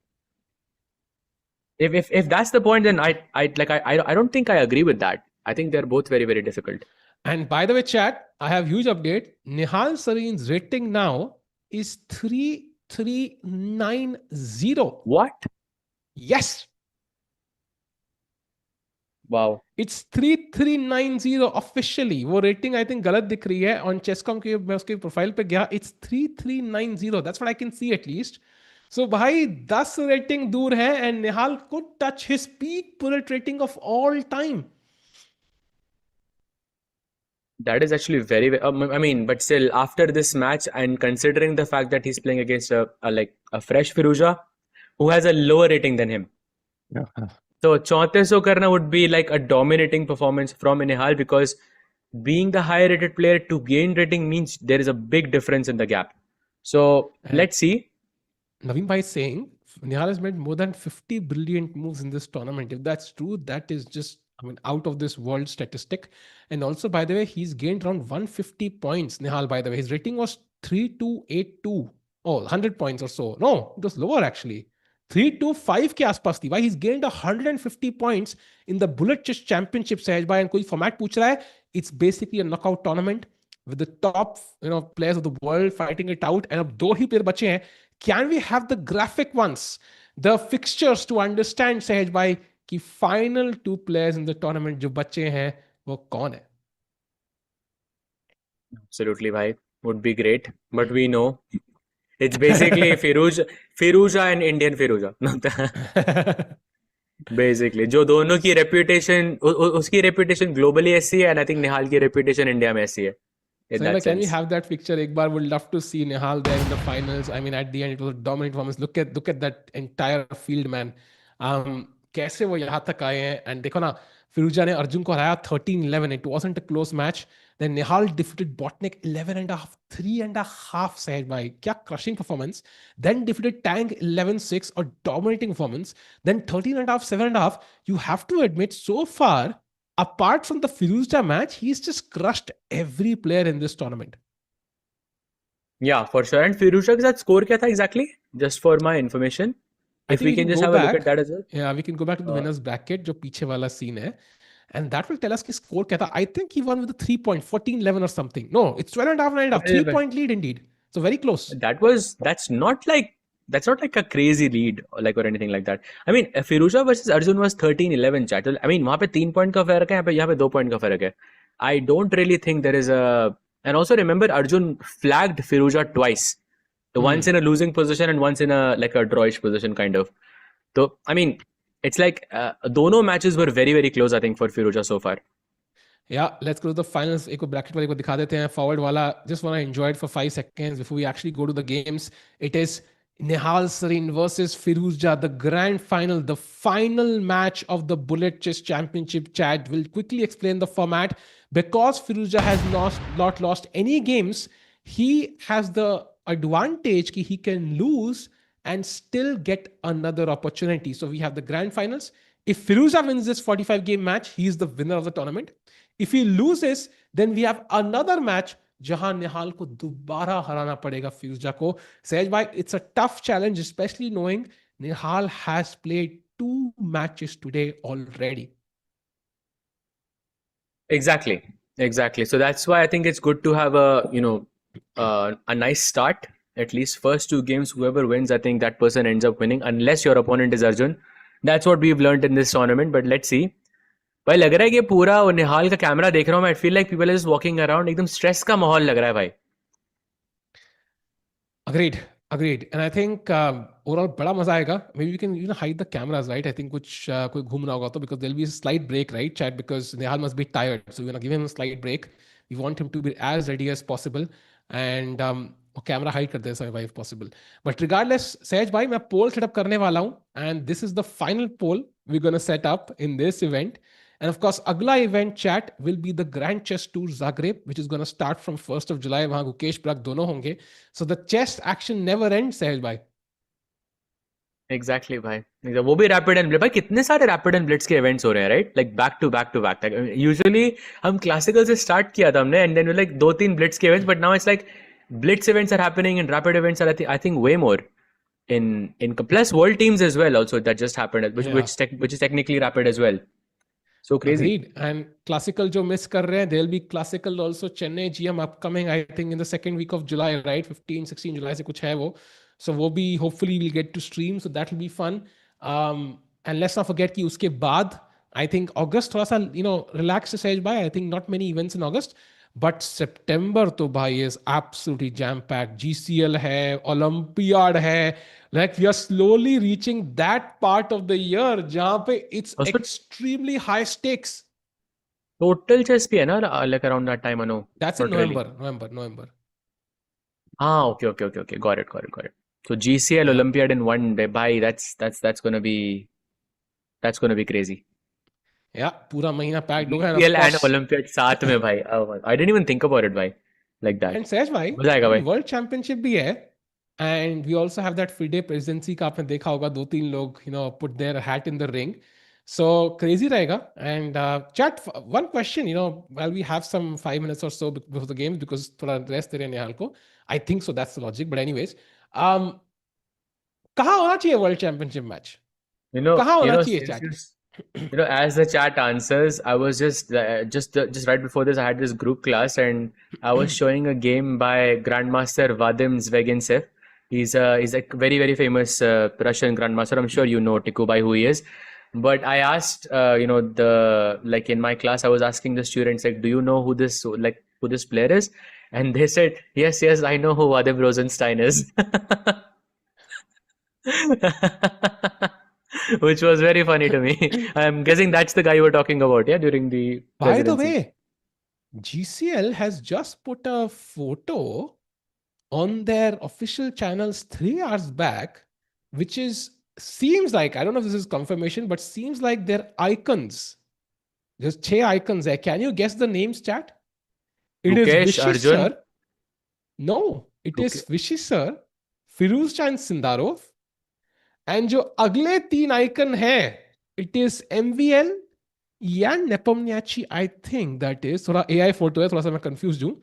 If that's the point, then I don't think I agree with that. I think they're both very, very difficult. And by the way, chat, I have huge update. Nihal Sareen's rating now is 3390. What? Yes. Wow. It's 3390 officially. वो rating I think गलत दिख रही है. On Chesscom के मैं उसके profile पे गया. It's 3390. That's what I can see at least. So भाई 10 rating दूर है and Nihal could touch his peak bullet rating of all time. That is actually very, I mean, but still, after this match, and considering the fact that he's playing against a fresh Firouzja, who has a lower rating than him. Yeah. So 3400 karna would be like a dominating performance from Nihal because being the higher rated player to gain rating means there is a big difference in the gap. So let's see. Naveen Bhai is saying Nihal has made more than 50 brilliant moves in this tournament. If that's true, that is just, I mean, out of this world statistic. And also, by the way, he's gained around 150 points. Nihal, by the way, his rating was 3282. Oh, 100 points or so. No, it was lower actually. 325 के आसपास थी भाई. He's gained 150 points in the Bullet Chess Championship. सहज भाई, and कोई format पूछ रहा है. It's basically a knockout tournament with the top, players of the world fighting it out. And अब 2 ही player बचे हैं. Can we have the graphic ones, the fixtures to understand, सहज भाई, कि final 2 players in the tournament जो बचे हैं वो कौन है? Absolutely, bhai. Would be great. But we know it's basically Firouzja and Indian Firouzja. Basically, जो दोनों की reputation, उसकी reputation globally ऐसी है, and I think Nihal की reputation India में ऐसी है. So can we have that picture? एक बार would love to see Nihal there in the finals. I mean, at the end, it was a dominant performance. Look at that entire field, man. कैसे वो यहाँ तक आए हैं? And देखो ना, Firouzja ने अर्जुन को हराया 13-11. It wasn't a close match. Then Nihal defeated Botnik 11.5, 3.5. Sahej bhai, क्या crushing performance. Then defeated Tang 11-6, a dominating performance. Then 13.5, 7.5. You have to admit, so far, apart from the Firouzja match, he's just crushed every player in this tournament. Yeah, for sure. And Firouzja के साथ score क्या था exactly? Just for my information. If we can just have a look at that as well. Yeah, we can go back to the winners bracket, जो पीछे वाला scene है. And that will tell us कि score क्या था. I think he won with a 3 point, 14-11 or something. No, it's 12.5, 9.5. 3-point lead indeed. So very close. That's not like a crazy lead or anything like that. I mean, Firouzja versus Arjun was 13-11 chat. I mean, वहाँ पे 3 point का फर्क है, यहाँ पे 2 point का फर्क है. I don't really think there is a. And also remember, Arjun flagged Firouzja twice. Once in a losing position and once in a like a drawish position kind of. So I mean, it's like दोनों matches were very very close I think for Firouzja so far. Yeah, let's go to the finals. एक bracket वाले को दिखा देते हैं forward वाला. Just want to enjoy it for 5 seconds before we actually go to the games. It is Nihal Sareen versus Firouzja, the grand final, the final match of the Bullet Chess Championship. Chad will quickly explain the format. Because Firouzja has not lost any games, he has the advantage that he can lose and still get another opportunity. So we have the grand finals. If Firouzja wins this 45 game match, he is the winner of the tournament. If he loses, then we have another match जहां निहाल को दोबारा हराना पड़ेगा फिरोज़ा को. सहज भाई, it's a tough challenge, especially knowing Nihal has played 2 matches today already. Exactly. So that's why I think it's good to have a nice start. At least first 2 games, whoever wins, I think that person ends up winning, unless your opponent is Arjun. That's what we've learned in this tournament. But let's see. भाई लग रहा है कि पूरा निहाल का camera देख रहा हूँ मैं. I feel like people are just walking around. एकदम स्ट्रेस का माहौल लग रहा है भाई. Agreed. And I think overall बड़ा मजा आएगा. Maybe we can hide the cameras, right? I think कुछ कोई घूम रहा होगा तो, because there'll be a slight break, right, Chad? Because Nihal must be tired, so we're gonna give him a slight break. We want him to be as ready as possible, and camera hide कर दे समय भाई if possible. But regardless, सहज भाई मैं poll setup करने वाला हूँ, and this is the final poll we're gonna set up in this event. And of course, अगला event chat will be the Grand Chess Tour Zagreb, which is going to start from 1st of July. वहां Gukesh book दोनों होंगे. So the chess action never ends, सहज भाई. Exactly भाई. वो भी rapid and Blitz. भाई कितने सारे रैपिड एंड ब्लिट्स के इवेंट्स हो रहे हैं, right? Like back to back. Usually हम क्लासिकल से स्टार्ट किया था हमने, एंड देन लाइक 2-3 ब्लिट्स के events, but now it's like blitz events are happening and rapid events are I think way more in plus world teams as well also that just happened, which is technically rapid as well. So crazy. Agreed. And classical जो miss कर रहे हैं, there'll be classical also Chennai GM upcoming, I think in the second week of July, right? 15-16 July से कुछ है वो. So वो भी hopefully we'll get to stream, so that will be fun. And let's not forget कि उसके बाद I think August थोड़ा सा relax से सहज भाई. I think not many events in August, but September तो भाई is absolutely jam packed. GCL है, Olympiad है. Like we are slowly reaching that part of the year जहाँ पे it's extremely high stakes. Total chess भी है ना, like around that time, I know. That's in November. Okay. Got it. So GCL Olympiad in one day. Bye. That's gonna be crazy. Yeah, पूरा महीना packed होगा. GCL and Olympiad साथ में भाई. I didn't even think about it भाई. Like that. And सहज भाई, मजा आएगा भाई. World Championship भी है. And we also have that FIDE presidency का आपने देखा होगा, 2-3 लोग put their hat in the ring. So crazy रहेगा. And chat, one question, while we have some 5 minutes or so before the games, because थोड़ा rest दे रहे हैं निहाल को. I think so, that's the logic. But anyways, कहाँ होना चाहिए World Championship match? कहाँ होना चाहिए chat? As the chat answers, I was just right before this, I had this group class and I was showing a game by Grandmaster Vadim Zvegintsev. He's a very very famous Russian grandmaster. I'm sure you know Tikubai who he is. But I asked, in my class, I was asking the students, like, do you know who this player is? And they said, yes, I know who Vadim Rosenstein is. Which was very funny to me. I'm guessing that's the guy you were talking about, yeah, during the presidency. By the way, GCL has just put a photo on their official channels 3 hours back, which seems like, I don't know if this is confirmation, but seems like their icons. There's 6 icons there. Can you guess the names, chat? It is Vishy Arjun. Sir. No, it is Vishy Sir, Firouzja and Sindarov. And जो अगले 3 icon है, it is MVL या Nepomniachtchi, I think that is. थोड़ा AI photo है, थोड़ा सा मैं confused हूँ.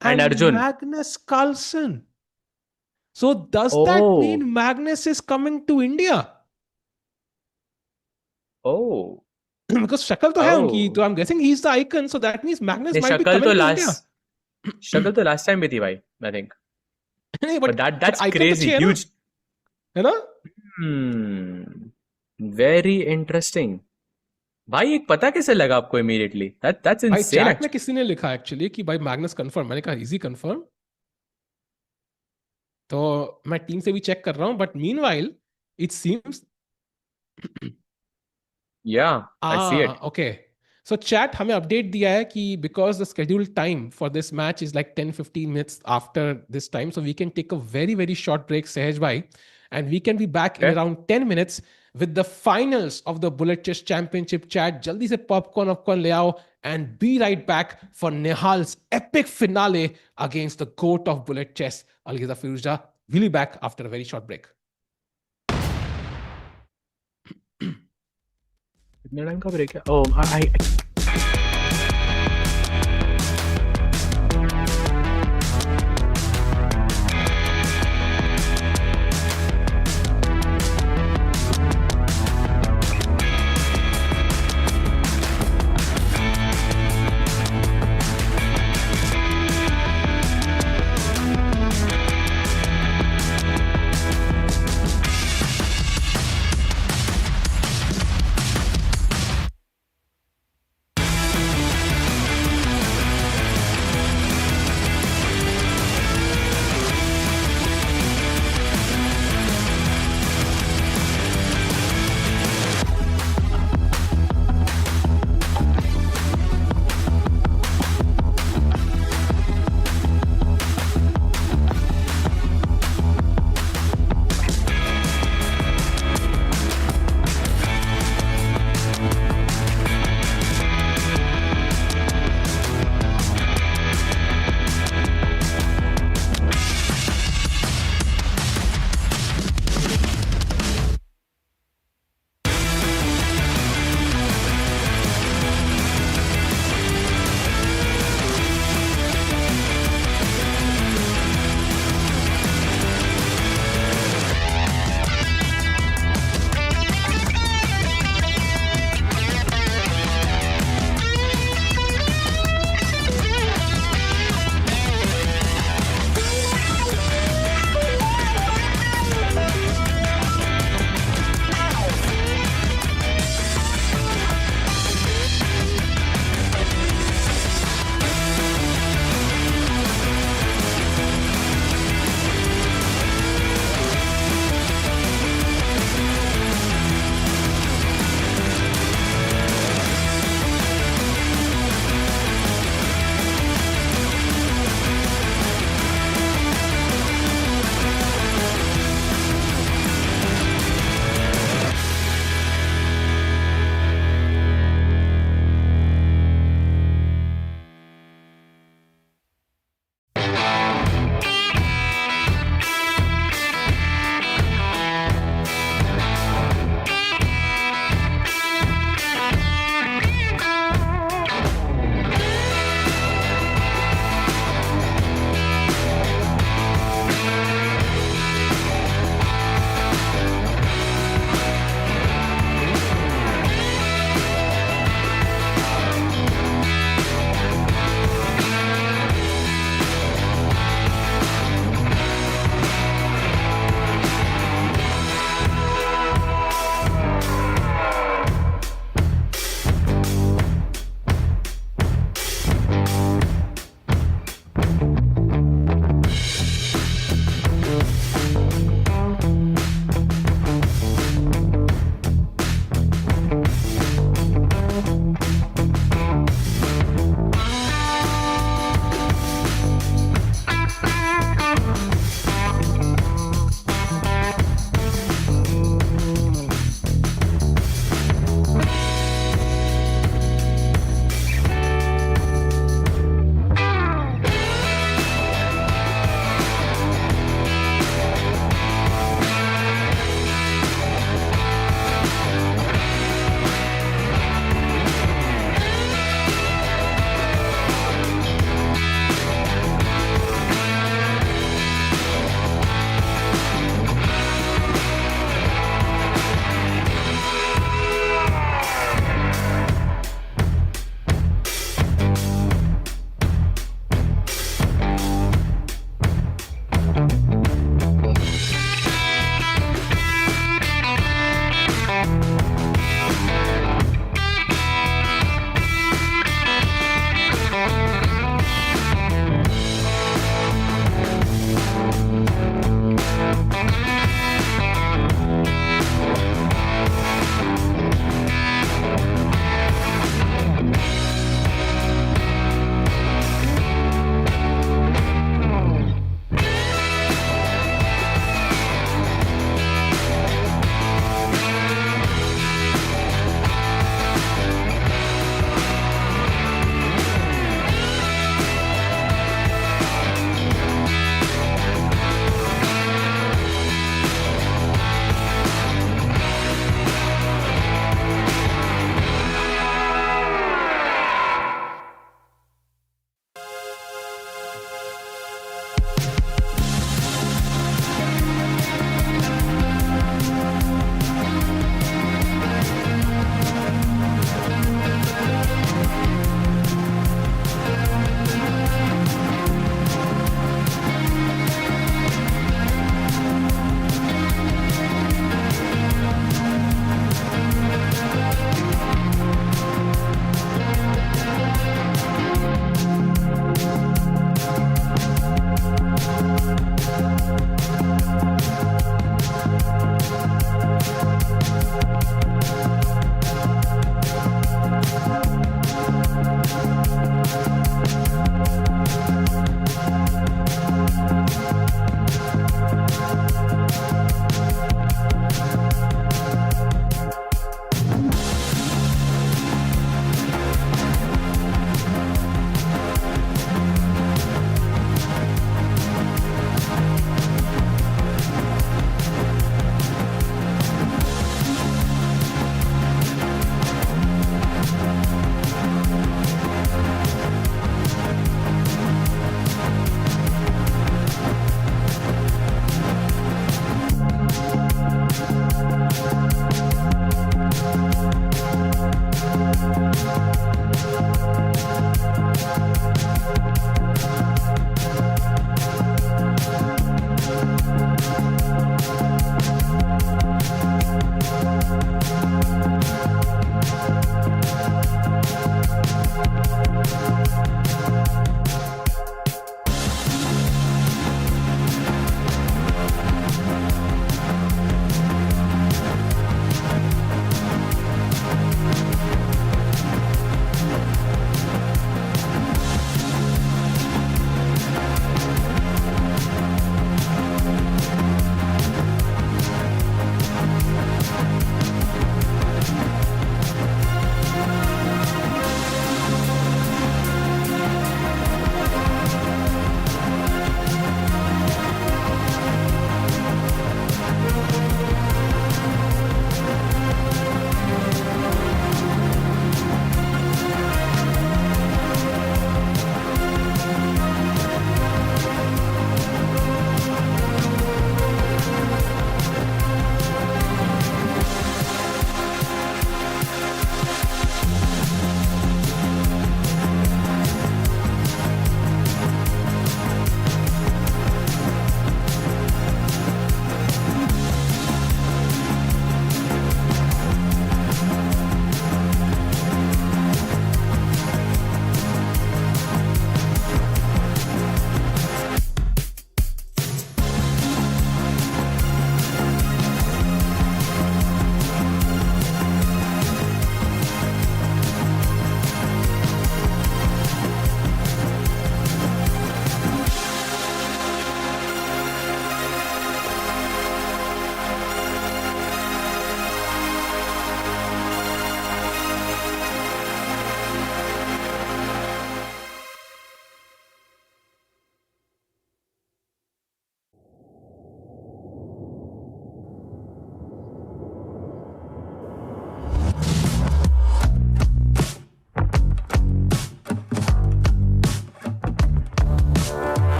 And Arjun. Magnus Carlsen. So does that mean Magnus is coming to India? Oh. Because शक्ल तो है उनकी, तो I'm guessing he's the icon, so that means Magnus might be coming to India. शक्ल तो last time भी थी भाई, I think. but that's crazy, huge. है ना? Very interesting. भाई एक पता कैसे लगा आपको immediately? That's insane. भाई चैट में किसी ने लिखा actually कि भाई Magnus confirm. मैंने कहा easy confirm. तो मैं टीम से भी चेक कर रहा हूं, but meanwhile it seems Yeah, I see it. Okay. So chat हमें अपडेट दिया है कि because the scheduled time for this match is like 10-15 minutes after this time, so we can take a very very short break, Sahaj भाई, and we can be back in Okay. Around 10 minutes with the finals of the Bullet Chess Championship. Chat जल्दी से popcorn वॉपकॉर्न ले आओ, and be right back for Nihal's epic finale against the GOAT of Bullet Chess, Algiza Firouzja. We'll be back after a very short break. कितने time का break है? Oh, I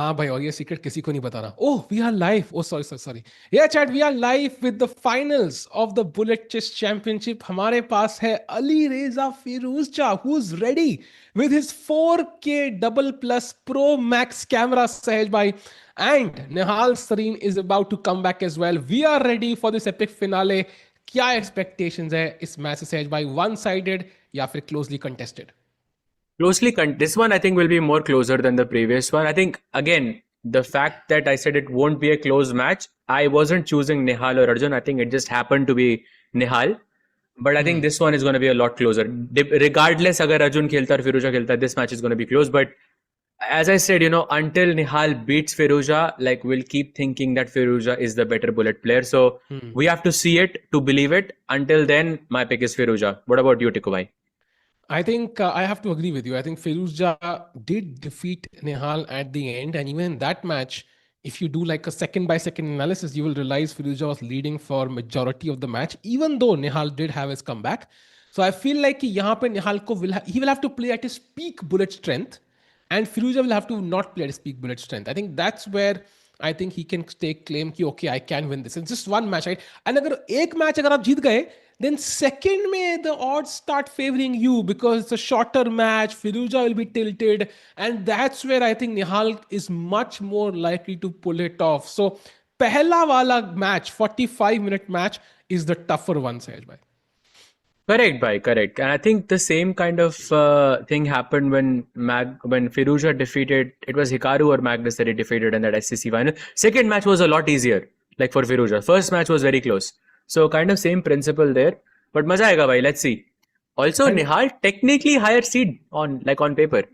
हाँ भाई, और ये सीक्रेट किसी को नहीं बताना। Oh, we are live. Oh sorry sorry sorry. Yeah chat, we are live with the finals of the bullet chess championship. हमारे पास है Ali Reza Firouzja, who is ready with his 4K double plus Pro Max camera, Sahej bhai. And Nihal Sareen is about to come back as well. We are ready for this epic finale. क्या expectations है इस match से सहज भाई? One sided या फिर closely contested? This one I think will be more closer than the previous one. I think again the fact that I said it won't be a close match, I wasn't choosing Nihal or Arjun. I think it just happened to be Nihal. But I think this one is going to be a lot closer. Regardless, agar Arjun khelta or Firouzja khelta, this match is going to be close. But as I said, until Nihal beats Firouzja, like we'll keep thinking that Firouzja is the better bullet player. So we have to see it to believe it. Until then, my pick is Firouzja. What about you, Tiku bhai? I think I have to agree with you. I think Firouzja did defeat Nihal at the end. And even in that match, if you do like a second by second analysis, you will realize Firouzja was leading for majority of the match, even though Nihal did have his comeback. So I feel like यहाँ पे Nihal को he will have to play at his peak bullet strength, and Firouzja will have to not play at his peak bullet strength. I think that's where I think he can take claim कि okay, I can win this. It's just one match, right? And अगर एक match अगर आप जीत गए, then second में the odds start favoring you because it's a shorter match. Firouzja will be tilted, and that's where I think Nihal is much more likely to pull it off. So पहला वाला match, 45-minute match, is the tougher one, Sahej bhai. Correct, bhai, correct. And I think the same kind of thing happened when Firouzja defeated, it was Hikaru or Magnus that he defeated in that SCC final. Second match was a lot easier, like for Firouzja. First match was very close. So kind of same principle there. But maza aega, bhai, let's see. Also, Nihal technically higher seed on paper.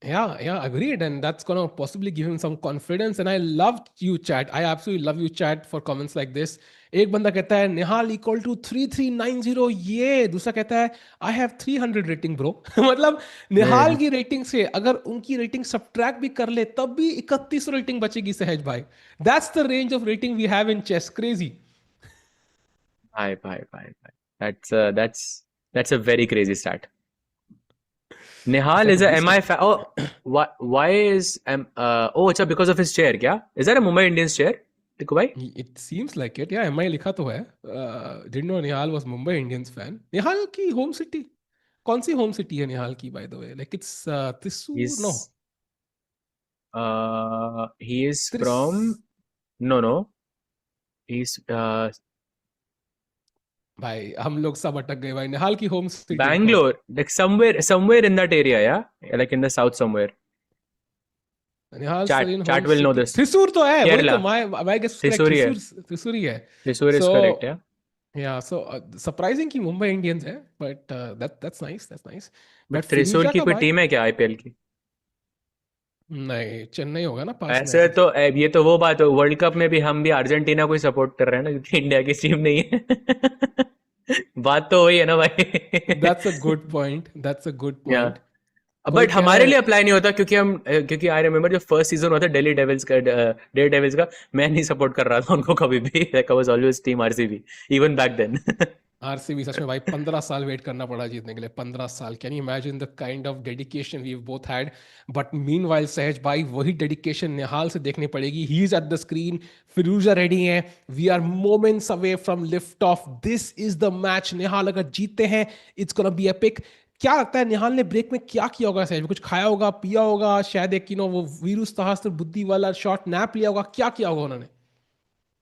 Yeah, agreed. And that's going to possibly give him some confidence. And I loved you, chat. I absolutely love you, chat, for comments like this. एक बंदा कहता है निहाल equal to 3390, ये दूसरा कहता है I have 300 rating bro. मतलब निहाल की रेटिंग से अगर उनकी रेटिंग सब्ट्रैक्ट भी कर ले तब भी 31 रेटिंग बचेगी सहज भाई। That's the range of rating we have in chess. Crazy भाई। That's a very crazy stat. Nihal is a MI fan. Oh, why is अच्छा because of his chair क्या? Is that a Mumbai Indians chair? Tikku bhai? It seems like it. Yeah, MI लिखा तो है. Didn't know Nihal was Mumbai Indians fan. Nihal की home city. कौन सी home city है निहाल की, by the way? Like it's Thrissur? No. He is from no. He's भाई हम लोग सब अटक गए भाई। निहाल की home city Bangalore, like somewhere in that area, yeah, like in the south somewhere. Nihal Chat will know this. Thrissur तो है, वही Kerala. तो my guess Thrissur ही है. Thrissur ही है. Thrissur is correct, yeah. Yeah, so surprising कि Mumbai Indians है, but that's nice. But Thrissur की कोई टीम है क्या IPL की? नहीं, चेन्नई होगा ना पास में। ऐसे तो ये तो वो बात है, वर्ल्ड कप में भी हम भी अर्जेंटीना को ही सपोर्ट कर रहे हैं ना, क्योंकि इंडिया की टीम नहीं है। बात तो वही है ना भाई। That's a good point. Yeah. But हमारे लिए अप्लाई नहीं होता क्योंकि आई रिमेम्बर जो फर्स्ट सीजन हुआ था डेली डेविल्स का मैं नहीं सपोर्ट कर रहा था उनको कभी भी। Like I was always team RCB even back then. RCB सच में भाई 15 साल वेट करना पड़ा जीतने के लिए। 15 साल, can you imagine the kind of dedication we both had. But meanwhile Sahaj भाई वही डेडिकेशन निहाल से देखनी पड़ेगी। He is at the screen, Firouzja ready है, we are moments away from lift off. This is the match. Nihal अगर जीतते हैं it's gonna be epic. क्या लगता है निहाल ने ब्रेक में क्या किया होगा सहज? कुछ खाया होगा, पिया होगा, शायद एक वो वीरू सहस्त्र बुद्धि वाला शॉट नैप लिया होगा, क्या किया होगा उन्होंने?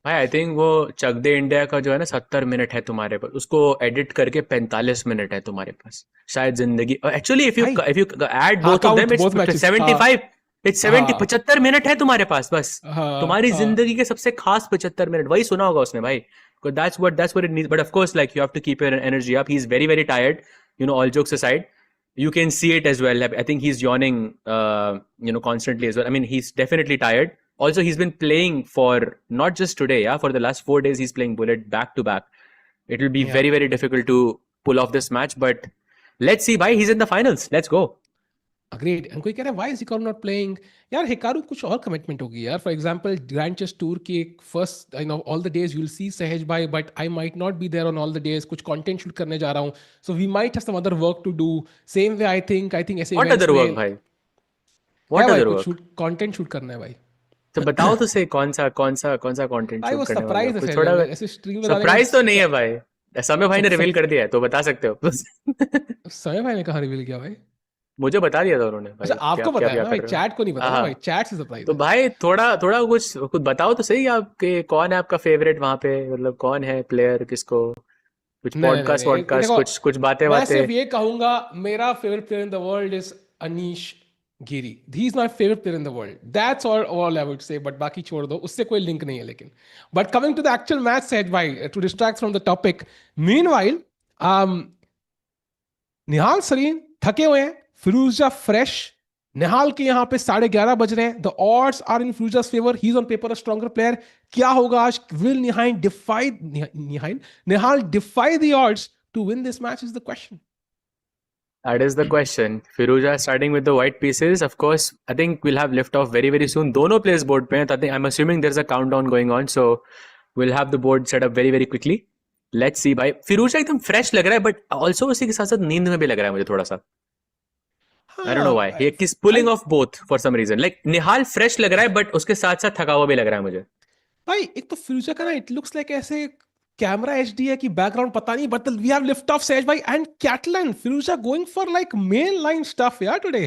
भाई आई थिंक वो चक दे इंडिया का जो है ना 70 मिनट है तुम्हारे पास, उसको एडिट करके 45 मिनट है तुम्हारे पास शायद जिंदगी। Actually if you add both of them it's 75, it's 70, 75 minute है तुम्हारे पास बस। तुम्हारी जिंदगी के सबसे खास 75 मिनट वही सुना होगा उसने भाई। That's what it needs. But of course, like you have to keep your energy up. He's very, very tired. All jokes aside, you can see it as well. I think he's yawning, constantly as well. I mean, he's definitely tired. Also, he's been playing for not just today, yeah. For the last 4 days, he's playing Bullet back to back. It will be very, very difficult to pull off this match. But let's see, bhai. He's in the finals. Let's go. Agreed. And कोई कह रहा है why is Hikaru not playing? यार Hikaru कुछ और commitment होगी यार। For example grand chess tour के first all the days you will see Sahaj भाई, but I might not be there on all the days. कुछ कंटेंट शूट करने जा रहा हूँ, so we might have some other work to do. Same way I think ऐसे What other work, bhai? What भाई other कुछ work? Content shoot करना है भाई. तो बताओ तो सही कौन सा कंटेंट भाई शूट वो करने वाले हो? सरप्राइज है कुछ सर, थोड़ा ऐसे स्ट्रीम बताने का सरप्राइज तो नहीं क्या. है भाई. समय भाई ने रिवील सब कर दिया है तो बता सकते हो. समय भाई ने कहाँ रिवील किया भाई? मुझे बता दिया था उन्होंने अच्छा भाई क्या आपको क्या बताया क्या ना कर भाई, रहे हो. चैट को नहीं पता ना भाई, हाँ. चैट से सरप्राइज तो है. भाई थोड़ा थोड़ा कुछ बताओ तो सही आपके कौन है आपका फेवरेट वहां पे, मतलब कौन है प्लेयर किसको, कुछ नहीं नहीं पॉडकास्ट नहीं, ये वॉडकास्ट देखो, कुछ कुछ बातें मैं बातें. सिर्फ ये कहूंगा, मेरा favourite player in the world is Anish Giri. He is my favourite player in the world, that's all I would say. But बाकी छोड़ दो, उससे कोई लिंक नहीं है. लेकिन but coming to the actual match set भाई, to distract from the topic, meanwhile Nihal Sarin थके हुए हैं, फिरोजा फ्रेश. निहाल के यहाँ पे 11:30 बज रहे हैं. The odds are in Firouzja's favour, he is on paper a stronger player. क्या होगा आज? Will Nihal defy the odds to win this match is the question. That is the question. Firouzja starting with the white pieces. Of course, I think we'll have lift off very very soon. दोनों players board पे हैं. तो I think I'm assuming there's a countdown going on, so we'll have the board set up very very quickly. Let's see भाई. फिरोजा एकदम fresh लग रहा है, but also उसी के साथ साथ नींद में भी लग रहा है मुझे थोड़ा सा. I don't know हाँ why. He is pulling off both for some reason. Like Nihal fresh लग रहा है, but उसके साथ साथ थका हुआ भी लग रहा है मुझे. भाई एक तो फिरोजा का ना, इट लुक्स लाइक ऐसे कैमरा एचडी है कि बैकग्राउंड पता नहीं, but we have lift off सेज भाई and Catalan. Firouzja going for like main line stuff यार टुडे.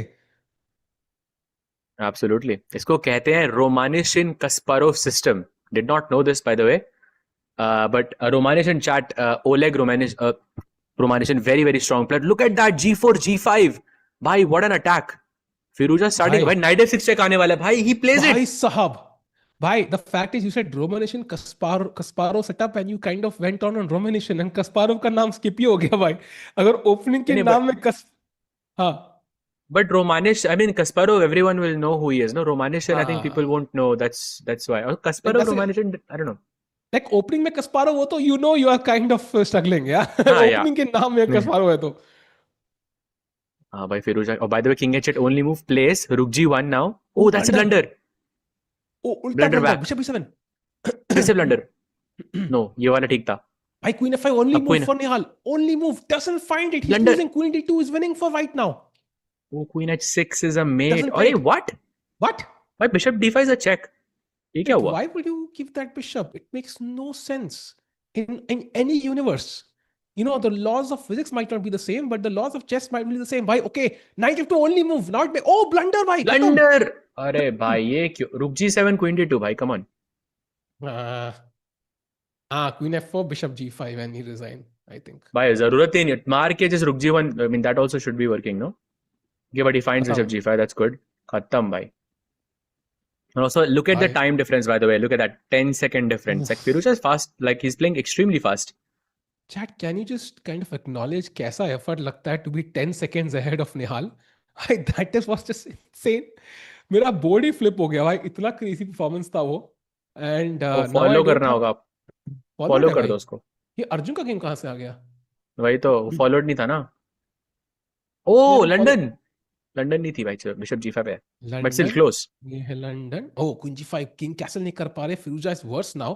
Absolutely. इसको कहते हैं Romanishin Kasparov system. Did not know this by the way. But Romanishin chat, Oleg Romanishin, very very strong player. Look at that G4 G5. भाई what an attack. Firouzja starting भाई भाई knight f6 check आने वाला है भाई. He plays भाई it. साहब, भाई the fact is you said Romanation Kasparov setup and you kind of went on Romanation and Kasparov का नाम skip ही हो गया भाई. अगर ओपनिंग के नहीं, नाम में हाँ. but Romanish, I mean Kasparov, everyone will know who he is. No, Romanishin, I think people हाँ won't know. That's why. Or like Kasparov, Romanishin, I don't know. Like opening में Kasparov हो तो you know you are kind of struggling यार. हाँ या. Opening के नाम में Kasparov है तो. हाँ भाई Firouzja. Oh, by the way, King H only move place. Rook G1 now. Oh Oh, that's a blunder, blunder. Oh उल्टा Blunder blunder, back. Bishop B7. फिर से blunder. No, ये वाला ठीक था. भाई Queen F5 only अब move Queen for Nihal, only move, doesn't find it, he's blunder. losing. Queen D2 is winning for right now, Oh, Queen H6 is a mate. doesn't अरे take. what? What? Why Bishop D5 is a check? ये क्या Wait, हुआ? why would you give that bishop? It makes no sense in any universe. You know, the laws of physics might not be the same, but the laws of chess might be the same. Why? Okay, knight f2 only move. Now it may. Oh, blunder, bhai. Khatam. Blunder. अरे भाई ये क्यों? Rook G7 Queen D2 भाई, come on. Uh, Queen f4, bishop g5, and he resigned, I think. भाई जरूरत ही नहीं. मार के just Rook G1. I mean that also should be working, no? Okay, but he finds Bishop Khatam. G5. That's good. खत्म भाई. And also look at the Bhai. time difference by the way. Look at that 10-second difference. Like Oof. Firouzja is fast. Like he's playing extremely fast. Chat, can you just kind of acknowledge कैसा effort लगता है to be 10 seconds ahead of Nihal? That was just insane. मेरा board ही flip हो गया भाई, इतना crazy performance था वो. And वो now I follow don't करना have होगा आप. followed Follow है कर भाई. दो उसको. ये अर्जुन का गेम कहाँ से आ गया? वही तो followed नहीं था ना. ये Oh, follow London. लंदन नहीं थी भाई. बिशप G5 है. But still London. close. ये है London. Oh, Queen G5, King Castle नहीं कर पा रहे. Firouzja is worse now.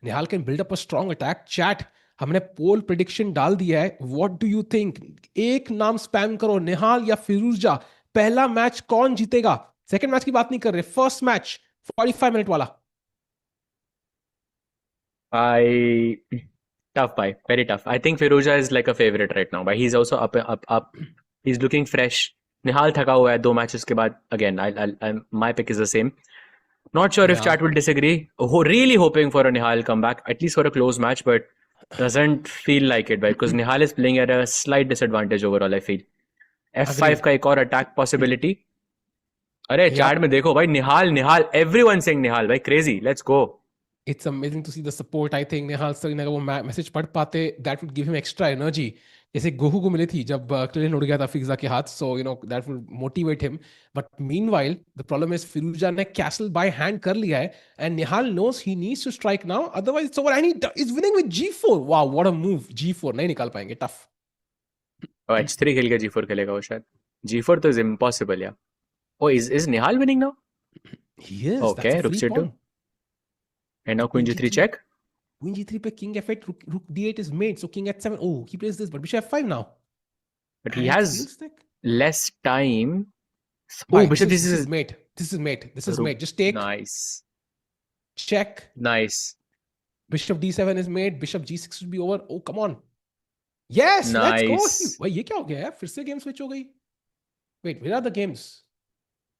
Nihal can build up a strong attack. Chat, हमने पोल प्रिडिक्शन डाल दिया है. What do you think? एक नाम स्पैम करो, निहाल या फिरोजा. पहला मैच कौन जीतेगा? सेकंड मैच की बात नहीं कर रहे, फर्स्ट मैच 45 मिनट वाला. Tough bhai, very tough. I think Firouzja is like a favorite right now. But he's also up. He's looking fresh. Nihal थका हुआ है 2 matches के बाद. Again, my pick is the same. Not sure if Yeah. chat will disagree. Really hoping for a Nihal comeback, at least for a close match, but doesn't feel like it, right? Because Nihal is playing at a slight disadvantage overall, I feel. F5 Agreed. का एक और attack possibility. अरे Yeah. chat में देखो भाई, Nihal, everyone saying Nihal, भाई crazy. Let's go. It's amazing to see the support. I think Nihal sir अगर वो मैसेज पढ़ पाते, that would give him extra energy. जैसे गोहू को मिली थी जब क्लिन उड़ गया था फिक्सा के हाथ. So you know that will motivate him. But meanwhile, the problem is Firouzja ने castle by hand कर लिया है, and Nihal knows he needs to strike now. Otherwise, it's over. And he is winning with G4. Wow, what a move! G4 नहीं निकाल पाएंगे. Tough. और H3 खेल के G4 खेलेगा वो शायद. G4 तो is impossible, yeah. Oh, is Nihal winning now? He is. Okay, That's a Rook free C2. pawn. And now Queen G3 check. Queen G3 पे King F8, Rook D8 is made. So King H7. Oh, he plays this, but Bishop F5 now. But And he it has feels like less time. Oh, Bhai, bishop this is d6 mate. This is mate. This is rook. mate. Just take, Nice. check. Nice. Bishop d7 is mate. Bishop g6 should be over. Oh, come on. Yes, let's go. Nice. भाई ये क्या हो गया है? फिर से game switch हो गई. Wait, where are the games?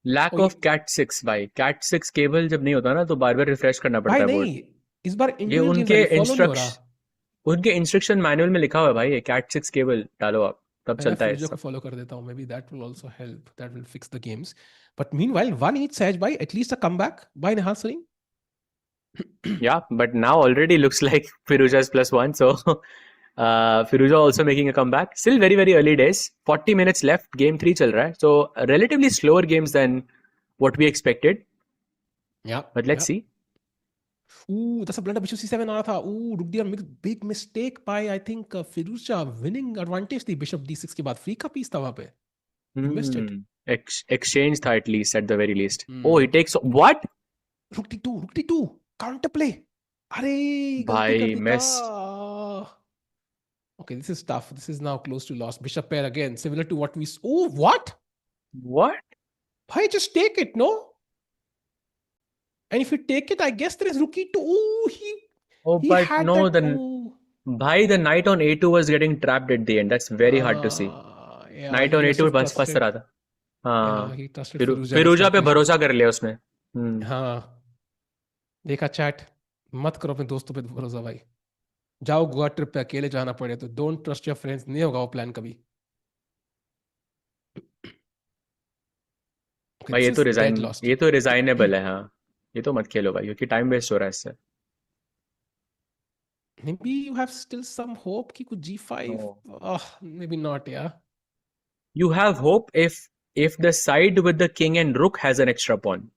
Lack Oh, of cat 6 भाई. Cat 6 केबल जब नहीं होता ना तो बार बार रिफ्रेश करना पड़ता भाई है बोर्ड. नहीं. इस बार ये इंडिविजुअल गेम्स आ उनके रही, फॉलो नहीं हो रहा. इंस्ट्रक्शन मैनुअल में लिखा हुआ है भाई, ये cat 6 केबल डालो आप, तब मैं चलता है फिरोजा को सब. फॉलो कर देता हूँ. Maybe that will also help. That will fix the games. But meanwhile, one each Sahaj bhai, at least a comeback by Nihal Sarin. Yeah, but now already looks like Firouzja is +1, so Firouzja also making a comeback. Still very very early days. 40 minutes left. Game 3 चल रहा है. So relatively slower games than what we expected. Yeah. But let's see. Ooh, that's a blunder. Bishop c7 आ रहा था. Ooh, रुक दिया. Big mistake by I think Firouzja. Winning advantage थी Bishop d6 के बाद. Free का piece था वहाँ पे. He missed it. Exchange था at least, at the very least. Hmm. Oh, he takes what? रुक d2. Counter play. अरे गलती भाई कर दी miss. Okay, this is tough. This is now close to loss. Bishop pair again, similar to what we. Oh, what? What? Bhai, just take it, no? And if you take it, I guess there is rookie too. Oh, he but had no, that. Bhai, the knight on a2 was getting trapped at the end. That's very hard to see. Yeah, Knight on a2 बस फंस रहा था. हाँ. he trusted Firouzja. फिरोजा पे भरोसा कर लिया उसने. हाँ. देखा चैट, मत करो अपने दोस्तों पे भरोसा भाई. जाओ गोवा ट्रिप पे अकेले जाना पड़े तो डोंट ट्रस्ट योर फ्रेंड्स. नहीं होगा वो प्लान कभी. भाई ये तो रिजाइनेबल है. हाँ, ये तो मत खेलो भाई, क्योंकि टाइम वेस्ट हो रहा है इससे. Maybe you have still some hope कि कुछ g5. No. Maybe not, yeah. You have hope if the side with the king and rook has an extra pawn.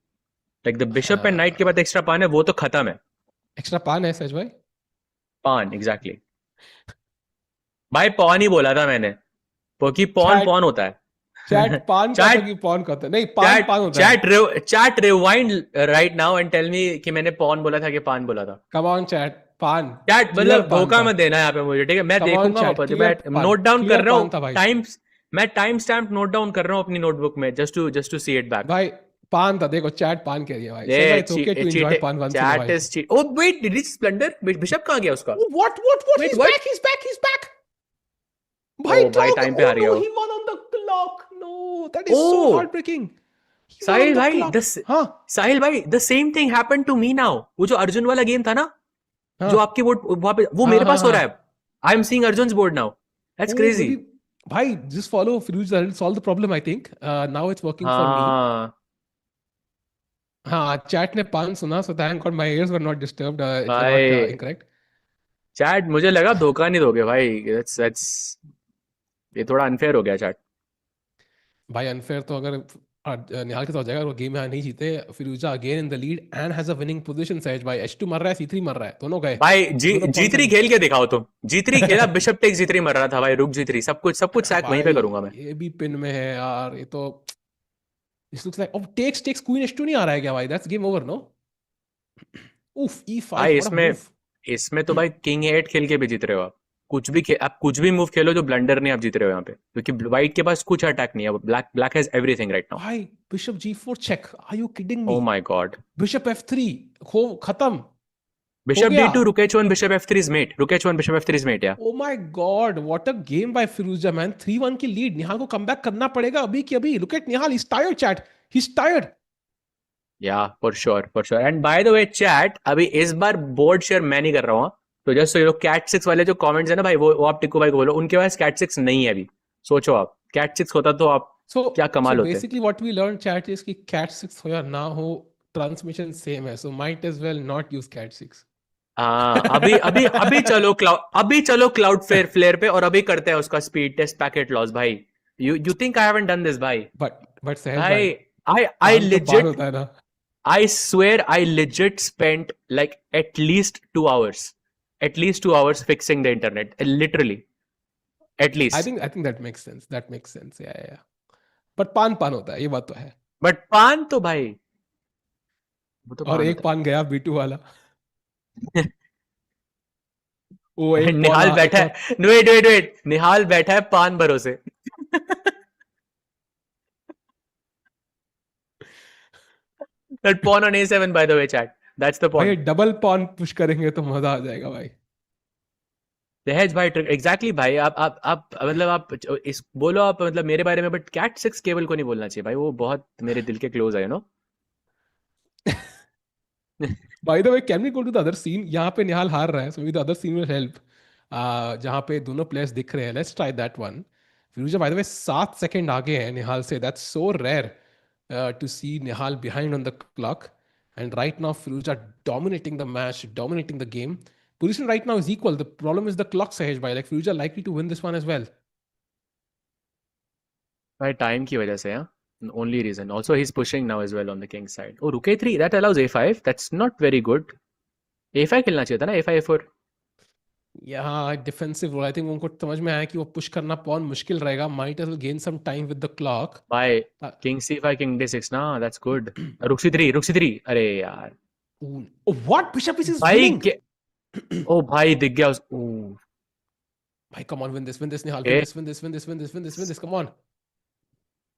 Like the bishop and knight के बाद extra pawn है, वो तो खत्म है. Extra pawn है सहज भाई. Pawn, exactly. भाई pawn ही बोला था मैंने, क्योंकि pawn होता है. Chat pawn का था कि pawn का था. नहीं, pawn होता है. Chat rewind right now and tell me कि मैंने pawn बोला था कि pawn बोला था. Come on chat, pawn. Chat मतलब धोखा मत देना यहाँ पे मुझे, ठीक है? मैं देखूंगा वापस. मैं नोट डाउन कर रहा हूँ. मैं टाइम स्टैम्प नोट डाउन कर रहा हूँ अपनी नोटबुक में, just to see it back. भाई पान था, देखो चैट पान कह रही है भाई. It's okay to enjoy पान once in a while. Chat is cheat. Oh wait, did he splunder? Bishop कहाँ गया उसका? What? Wait, He's back. भाई टाइम पे आ रही हो. He won on the clock. No, that is so heartbreaking. साहिल भाई, the same thing happened to me now. वो जो अर्जुन वाला गेम था ना, जो आपके बोर्ड वहाँ पे, वो मेरे पास हो रहा है. I am seeing Arjun's board now. That's crazy. भाई just follow Firouzja, solve the problem I think. Now it's working for me. हाँ, चैट ने पान सुना, so thank God my ears were not disturbed. It was not incorrect. Chat मुझे लगा धोखा नहीं दोगे भाई. That's ये थोड़ा अनफेयर हो गया चैट. भाई अनफेयर तो अगर निहाल के साथ हो जाएगा, वो गेम यहाँ नहीं जीते. Firouzja again in the lead and has a winning position. Sahaj भाई h2 मर रहा है, c3 मर रहा है, दोनों गए भाई. g3 खेल के दिखाओ तुम. g3 खेला, बिशप टेक g3 मर रहा था भाई. रुक g3, सब कुछ सैक वहीं पे करूंगा मैं. ये भी पिन में है यार. ये तो this looks like takes queen h2 नहीं आ रहा है क्या भाई? That's game over, no? उफ, e5. भाई इसमें तो भाई किंग a8 खेल के भी जीत रहे हो आप. आप कुछ भी मूव खेलो जो ब्लंडर नहीं, आप जीत रहे हो यहाँ पे, क्योंकि व्हाइट के पास कुछ अटैक नहीं है. Black has everything right now. भाई bishop g4 check. Are you kidding me? Oh my god. Bishop f3 खत्म. Bishop d2, rook h1, bishop f3 is mate. Rook h1, bishop f3 is mate, yeah. Oh my God, what a game by Firouzja, man. 3-1 की lead. निहाल को comeback करना पड़ेगा अभी की अभी. Look at Nihal, he's tired, chat. He's tired. Yeah, for sure. And by the way, chat, अभी इस बार board share मैं नहीं कर रहा हूँ. तो जस्ट ये लोग cat 6 वाले जो कमेंट्स है ना भाई, वो आप टिक्कू भाई को बोलो, उनके पास cat 6 नहीं है अभी. सोचो आप, cat 6 होता तो आप क्या कमाल होते. Basically what we learned, chat, is कि cat 6 हो या ना हो, ट्रांसमिशन सेम है. So might as well not use cat 6. अभी चलो क्लाउड फ्लेयर पे और अभी करते हैं उसका स्पीड टेस्ट पैकेट लॉस भाई. You think I haven't done this भाई? But सहज भाई, I swear I legit spent like at least 2 hours fixing the internet, literally. At least. I think that makes sense. Yeah. But पान होता है, ये बात तो है. But पान तो भाई, वो तो और एक पान गया B2 वाला. निहाल बैठा है. वेट निहाल बैठा है पान भरोसे. That pawn on a7, by the way, chat. That's the भाई pawn. डबल पॉन पुश करेंगे तो मजा आ जाएगा भाई. दहेज भाई एग्जैक्टली भाई आप मतलब आप इस बोलो आप मतलब मेरे बारे में बट कैट 6 केबल को नहीं बोलना चाहिए भाई वो बहुत मेरे दिल के क्लोज है no. By the way, can we go to the other scene? यहाँ पे निहाल हार रहा है, so maybe the other scene will help. जहाँ पे दोनों players दिख रहे हैं. Let's try that one. Firouzja by the way 7 second आगे है निहाल से. That's so rare to see Nihal behind on the clock. And right now Firouzja dominating the match, dominating the game. Position right now is equal. The problem is the clock, Sahej bhai. Like Firouzja likely to win this one as well. भाई time की वजह से only reason. Also he's pushing now as well on the king side. Oh, rook a3 that allows a5. That's not very good. a5 खेलना चाहिए था ना, a5 a4. यहाँ defensive role. I think उनको समझ में आया कि वो पुश करना पॉन मुश्किल रहेगा. Might as well gain some time with the clock. भाई king c5 king d6 ना, that's good. rook c3 अरे यार व्हाट बिशप इज भाई विनिंग. ओ भाई दिख गया भाई come on, win this Nihal. Eh? Win this, come on.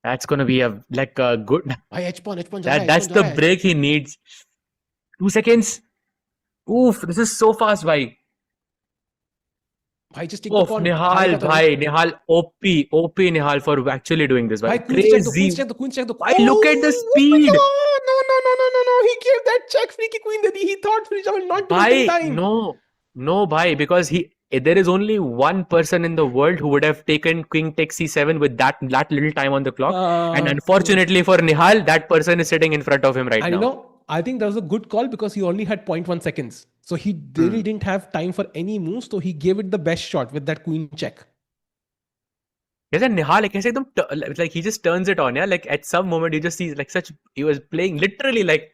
That's gonna be like a good. भाई h pawn जा रहा है. That's the break he needs. 2 seconds. Oof, this is so fast, bhai. भाई just take the pawn. Nihal, bhai, Nihal, OP Nihal for actually doing this, bhai. Crazy. Queen check the. Bhai, look at the speed. No. He gave that check freaky queen that he thought Firouzja will not do it in time. No, bhai, because there is only one person in the world who would have taken king takes c7 with that little time on the clock. And unfortunately for Nihal, that person is sitting in front of him right now. And you know, I think that was a good call because he only had 0.1 seconds. So he really didn't have time for any moves. So he gave it the best shot with that queen check. Yes, and Nihal, like he just turns it on, yeah. Like at some moment you just see like he was playing literally like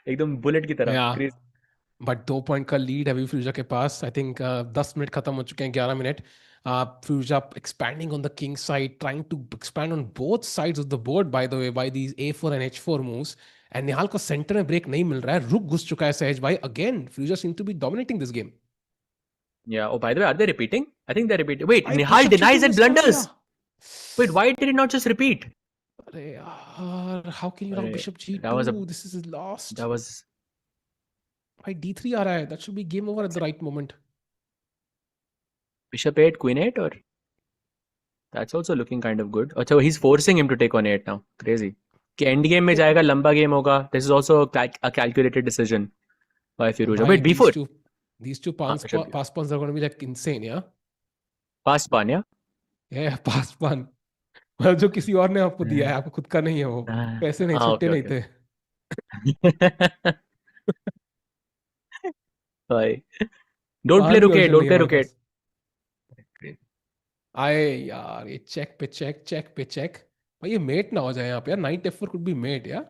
एकदम bullet की तरह. Yeah. Crazy. But 2 point का lead है अभी फिरोजा के पास. I think 10 minute खत्म हो चुके हैं. 11 minute. Firouzja expanding on the king side, trying to expand on both sides of the board by the way by these a4 and h4 moves. And Nihal को centre में break नहीं मिल रहा है. रुक घुस चुका है सहज भाई. Again Firouzja seem to be dominating this game. Yeah. Oh, by the way, are they repeating? I think they're repeating. Wait, Nihal denies and blunders. Wait, why did it not just repeat? अरे यार, how can you have bishop g2? This is lost. That was. भाई d3 आ रहा है. That should be game over at the right moment. Bishop 8, queen 8, or that's also looking kind of good. अच्छा, he's forcing him to take on 8 now. Crazy. कि end game में जाएगा, लंबा game होगा. This is also a calculated decision by Firouzja. Wait, b4. These two pass pawns are going to be like insane, yeah. Pass pawn, yeah. Yeah, pass pawn. मतलब जो किसी और ने आपको दिया है, आपको खुद का नहीं है वो. पैसे नहीं, छुट्टे नहीं थे. भाई don't play rook 8, don't play rook 8. आए यार, ये चेक पे चेक. भाई ये मेट ना हो जाए यहाँ पे यार. Night f4 could be mate, yeah.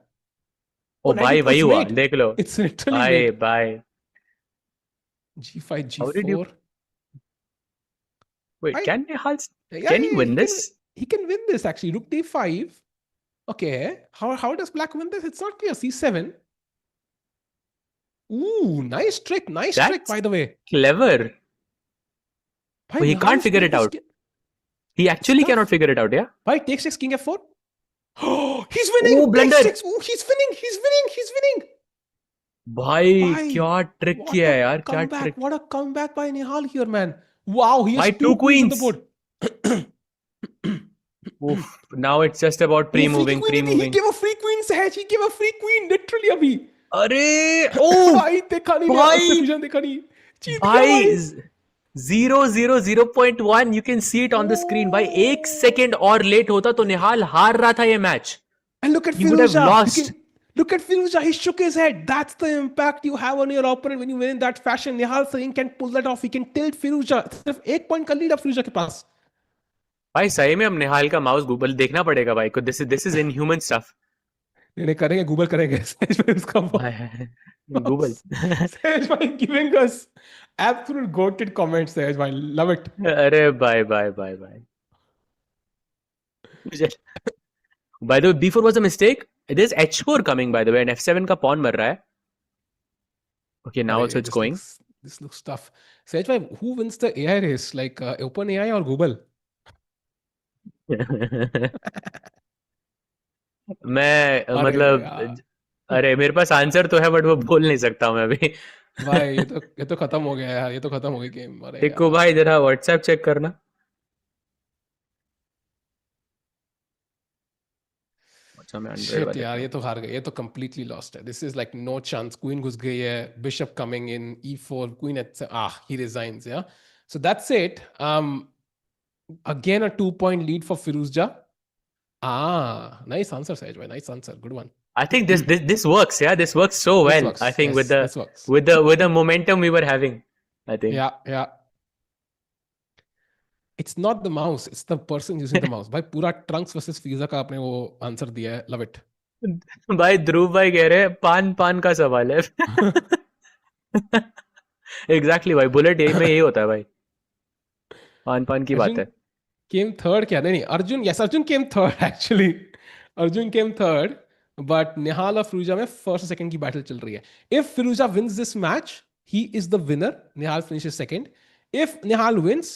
ओ भाई वही हुआ, देख लो. It's literally bye. g5 g4. Wait, can he win this? He can win this actually. Rook d5. Okay. How does black win this? It's not clear. c7. Ooh, nice trick. Nice trick, by the way. Clever. But he can't figure it out. He actually cannot figure it out, yeah? Why takes 6 king f4? Oh, he's winning. Oh, blunder. Oh, he's winning. भाई क्या trick किया है यार, क्या trick. What a comeback by Nihal here, man. Wow, he has two queens on the board. Oof, now it's just about pre-moving. He gave a free queen, Sahaj. He gave a free queen, literally अभी. अरे oh भाई देखा नहीं. भाई 0.1 you can see it on the screen. भाई 1 second और late होता तो निहाल हार रहा था ये match. And look at Firouzja. He would have lost. Look at Firouzja. He shook his head. That's the impact you have on your opponent when you win in that fashion. Nihal Sarin can pull that off. He can tilt Firouzja. सिर्फ 1 point का lead है Firouzja के पास. भाई सही में अब निहाल का mouse Google देखना पड़ेगा भाई को. This is inhuman stuff. नहीं करेंगे, गूगल करेंगे. Google. Sahaj bhai giving us absolute goated comments. Sahaj bhai, love it. अरे bye. By the way, b4 was a mistake. There's h4 coming, by the way, and f7 का pawn मर रहा है. Okay, now also it's going. This looks tough. Sahaj bhai, who wins the AI race? Like OpenAI or Google? मैं मतलब अरे मेरे पास answer तो है बट वो बोल नहीं सकता मैं अभी. भाई ये तो खत्म हो गया यार, ये तो खत्म हो गई गेम, अरे टिक्कू यार. भाई जरा व्हाट्सएप चेक करना. अच्छा मैं एंड्रॉइड शिट वाले यार, पे ये हूँ. तो हार गए, ये तो कंप्लीटली लॉस्ट है. This is like no chance. Queen घुस गई है, bishop coming in, e4, queen at, he resigns, yeah. So that's it. Again a 2 point lead for Firouzja. Nice answer, Sahej bhai. Nice answer. Good one. I think this works. Yeah, this works so This well. I works. think with Yes, the this works. with the with the momentum we were having. I think. Yeah, yeah. It's not the mouse. It's the person using the mouse. भाई पूरा Trunks versus Firouzja का आपने वो answer दिया है. Love it. भाई ध्रुव भाई कह रहे हैं पान पान का सवाल है. एग्जैक्टली भाई बुलेट यही में यही होता है भाई. पान पान की बात Arjun है. came third क्या? नहीं, Arjun. Yes, Arjun came third actually. Arjun came third. But Nihal और Firouzja में first और second की battle चल रही है. If Firouzja wins this match, he is the winner. Nihal finishes second. If Nihal wins,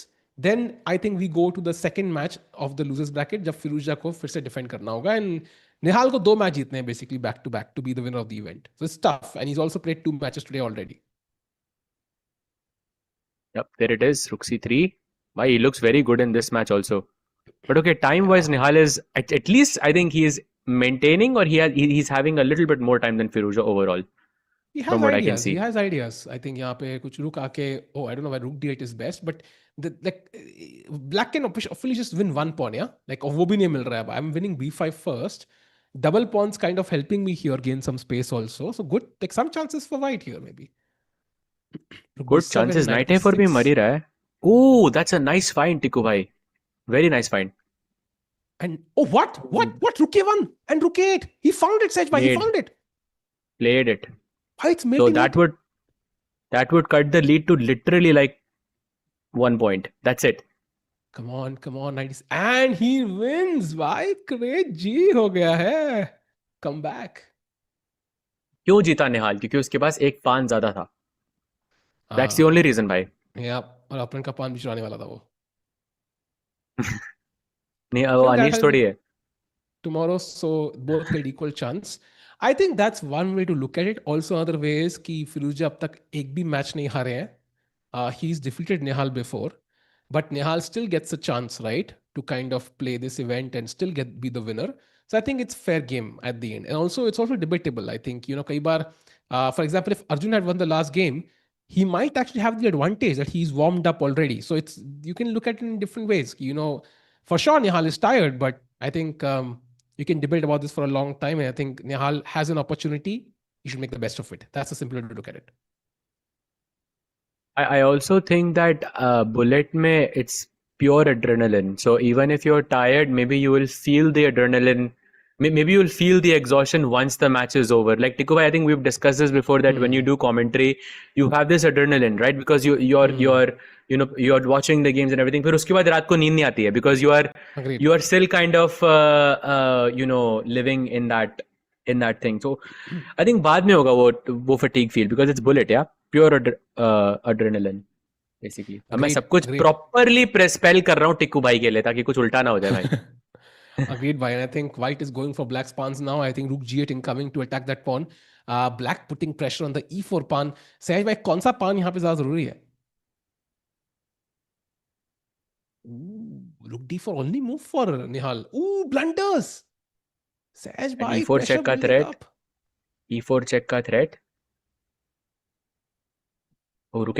then I think we go to the second match of the losers bracket जब Firouzja को फिर से defend करना होगा. And Nihal को 2 match जीतने हैं basically back to back to be the winner of the event. So it's tough. And he's also played 2 matches today already. Yep, there it is. Rook c3. Why he looks very good in this match also. But okay, time-wise, Yeah. Nihal is at least I think he is maintaining or he's having a little bit more time than Firouzja overall, He has from what I can ideas. He see. has ideas. I think यहाँ पे कुछ रुक आके, oh, I don't know why rook d8 is best, but black can officially just win 1 pawn, yeah? Like वो भी नहीं मिल रहा है. I'm winning b5 first. Double pawns kind of helping me here gain some space also. So good, like some chances for white here maybe. Rook Good b7, chances. knight Knight a4 भी मर ही b6. रहा है. Oh, that's a nice find, Tikku bhai. Very nice find. And oh, what? Rook a1 and rook a8. He found it, Sej bhai. He Made, found it. played it. Why it's So mating it. that would cut the lead to literally like 1 point. That's it. Come on, 90s. And he wins. भाई great G हो गया है. Come back. क्यों जीता निहाल? क्योंकि उसके पास एक पान ज्यादा था. That's the only reason, भाई. Yeah, और अपन का पान भी चुराने वाला था वो. नहीं वो अनीश थोड़ी है. Tomorrow, so both get equal chance. I think that's one way to look at it. Also, other ways कि फिरोजा अब तक एक भी मैच नहीं हारे हैं. He's defeated Nihal before, but Nihal still gets a chance, right, to kind of play this event and still be the winner. So I think it's fair game at the end. And also, it's also debatable. I think, कई बार, for example, if Arjun had won the last game, he might actually have the advantage that he's warmed up already. So you can look at it in different ways. For sure Nihal is tired, but I think you can debate about this for a long time. And I think Nihal has an opportunity. You should make the best of it. That's a simple way to look at it. I also think that bullet में it's pure adrenaline. So even if you're tired, maybe you will feel the adrenaline. Maybe you'll feel the exhaustion once the match is over. Like Tikku bhai, I think we've discussed this before that when you do commentary, you have this adrenaline, right? Because you're watching the games and everything. फिर उसके बाद रात को नींद नहीं आती है because Agreed. you are still kind of living in that thing. So I think बाद में होगा वो fatigue feel because it's bullet, yeah, pure adrenaline basically. अब मैं सब कुछ properly spell कर रहा हूँ टिक्कू भाई के लिए ताकि कुछ उल्टा ना हो जाए भाई. Agreed, bhai. And I think white is going for black's pawns now. I think rook g8 incoming to attack that pawn. Black putting pressure on the e4 pawn. सहज भाई कौन सा पान यहाँ पे ज्यादा जरूरी है? Rook d4 only move for Nihal. Ooh, blunders. सहज भाई e4 pressure check का building threat. up. e4 check का threat.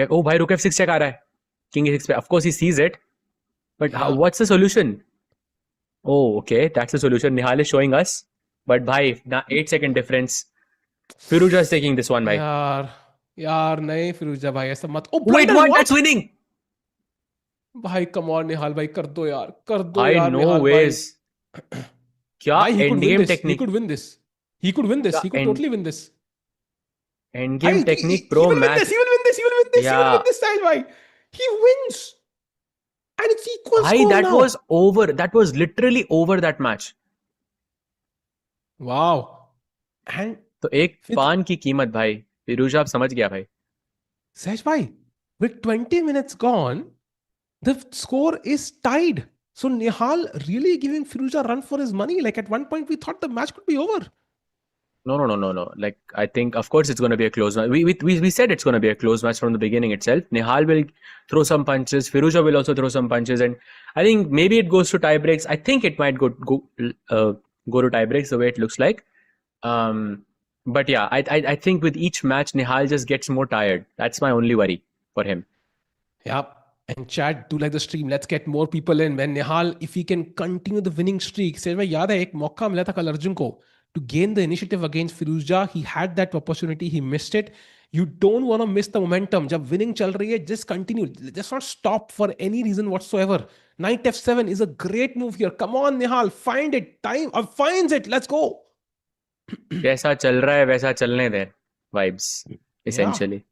Oh भाई rook f6 check आ रहा है. King e6 पे. Of course he sees it. But what's the solution? Oh, okay. That's the solution. Nihal is showing us. But bhai, 8-second difference. Firouzja is taking this one, bhai. यार नहीं फिरोजा भाई ऐसा मत. Oh, wait, what? That's winning. भाई come on Nihal भाई कर दो यार no Nihal ways. क्या end game technique? He could win this. He could totally win this. End game technique pro math. He will win this time, bhai. He wins. And it's equal score that now. was over. That was literally over that match. Wow. And तो एक पान की कीमत भाई फिरोजा आप समझ गया भाई. Sahej bhai, with 20 minutes gone, the score is tied. So Nihal really giving Firouzja a run for his money. Like at one point we thought the match could be over. No. Like, I think, of course, it's going to be a close match. We said it's going to be a close match from the beginning itself. Nihal will throw some punches. Firouzja will also throw some punches, and I think maybe it goes to tie breaks. I think it might go to tie breaks the way it looks like. But yeah, I think with each match, Nihal just gets more tired. That's my only worry for him. Yeah. And chat, do like the stream. Let's get more people in. When Nihal, if he can continue the winning streak, say, मैं याद है एक मौका मिला था कल अर्जुन को to gain the initiative against Firouzja. He had that opportunity. He missed it. You don't want to miss the momentum. जब winning चल रही है, just continue. Just not stop for any reason whatsoever. Knight F7 is a great move here. Come on, Nihal, find it. Time finds it. Let's go. जैसा चल रहा है वैसा चलने दें. Vibes, Yeah. essentially.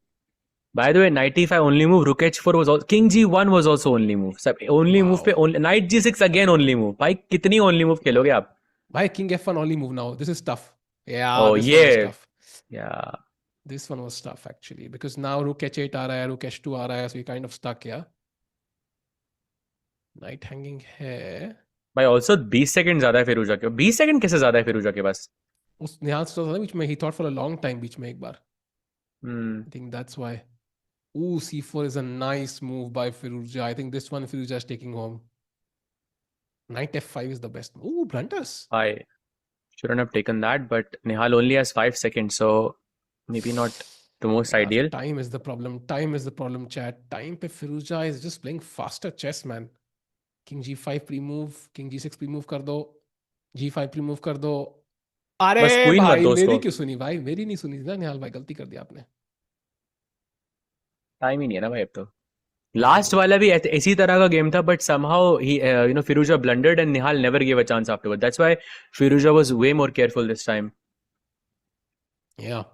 By the way, knight e5 only move. Rook h4 was also. King g1 was also only move. सब only move पे only. Knight g6 again only move. भाई कितनी only move खेलोगे आप? भाई King F1 only move now. This is tough. Yeah. Oh this yeah. one was tough. Yeah. This one was tough actually because now Rook H8 आ रहा है, Rook H2 आ रहा है, so you kind of stuck, yeah. Knight hanging है. भाई also 20 second ज्यादा है फिरोजा के. 20 second कैसे ज्यादा है फिरोजा के पास? उस निहाल से था बीच में, he thought for a long time बीच में एक बार. I think that's why. Ooh, C4 is a nice move by Firouzja. I think this one Firouzja is taking home. Knight F5 is the best move. Ooh, blunders. I shouldn't have taken that, but Nihal only has 5 seconds, so maybe not the most ideal. Time is the problem. Time is the problem, chat. Time pe Firouzja is just playing faster chess, man. King G5 pre-move, King G6 pre-move कर दो, G5 pre-move कर दो. अरे बस queen मत भाई दो मेरी उसको. क्यों सुनी भाई? मेरी नहीं सुनी ना निहाल भाई, गलती कर दिया आपने. टाइम ही नहीं है ना भाई अब तो. लास्ट वाला भी इसी तरह का गेम था, but somehow he Firouzja blundered and Nihal never gave a chance afterward. That's why Firouzja was way more careful this time. Yeah.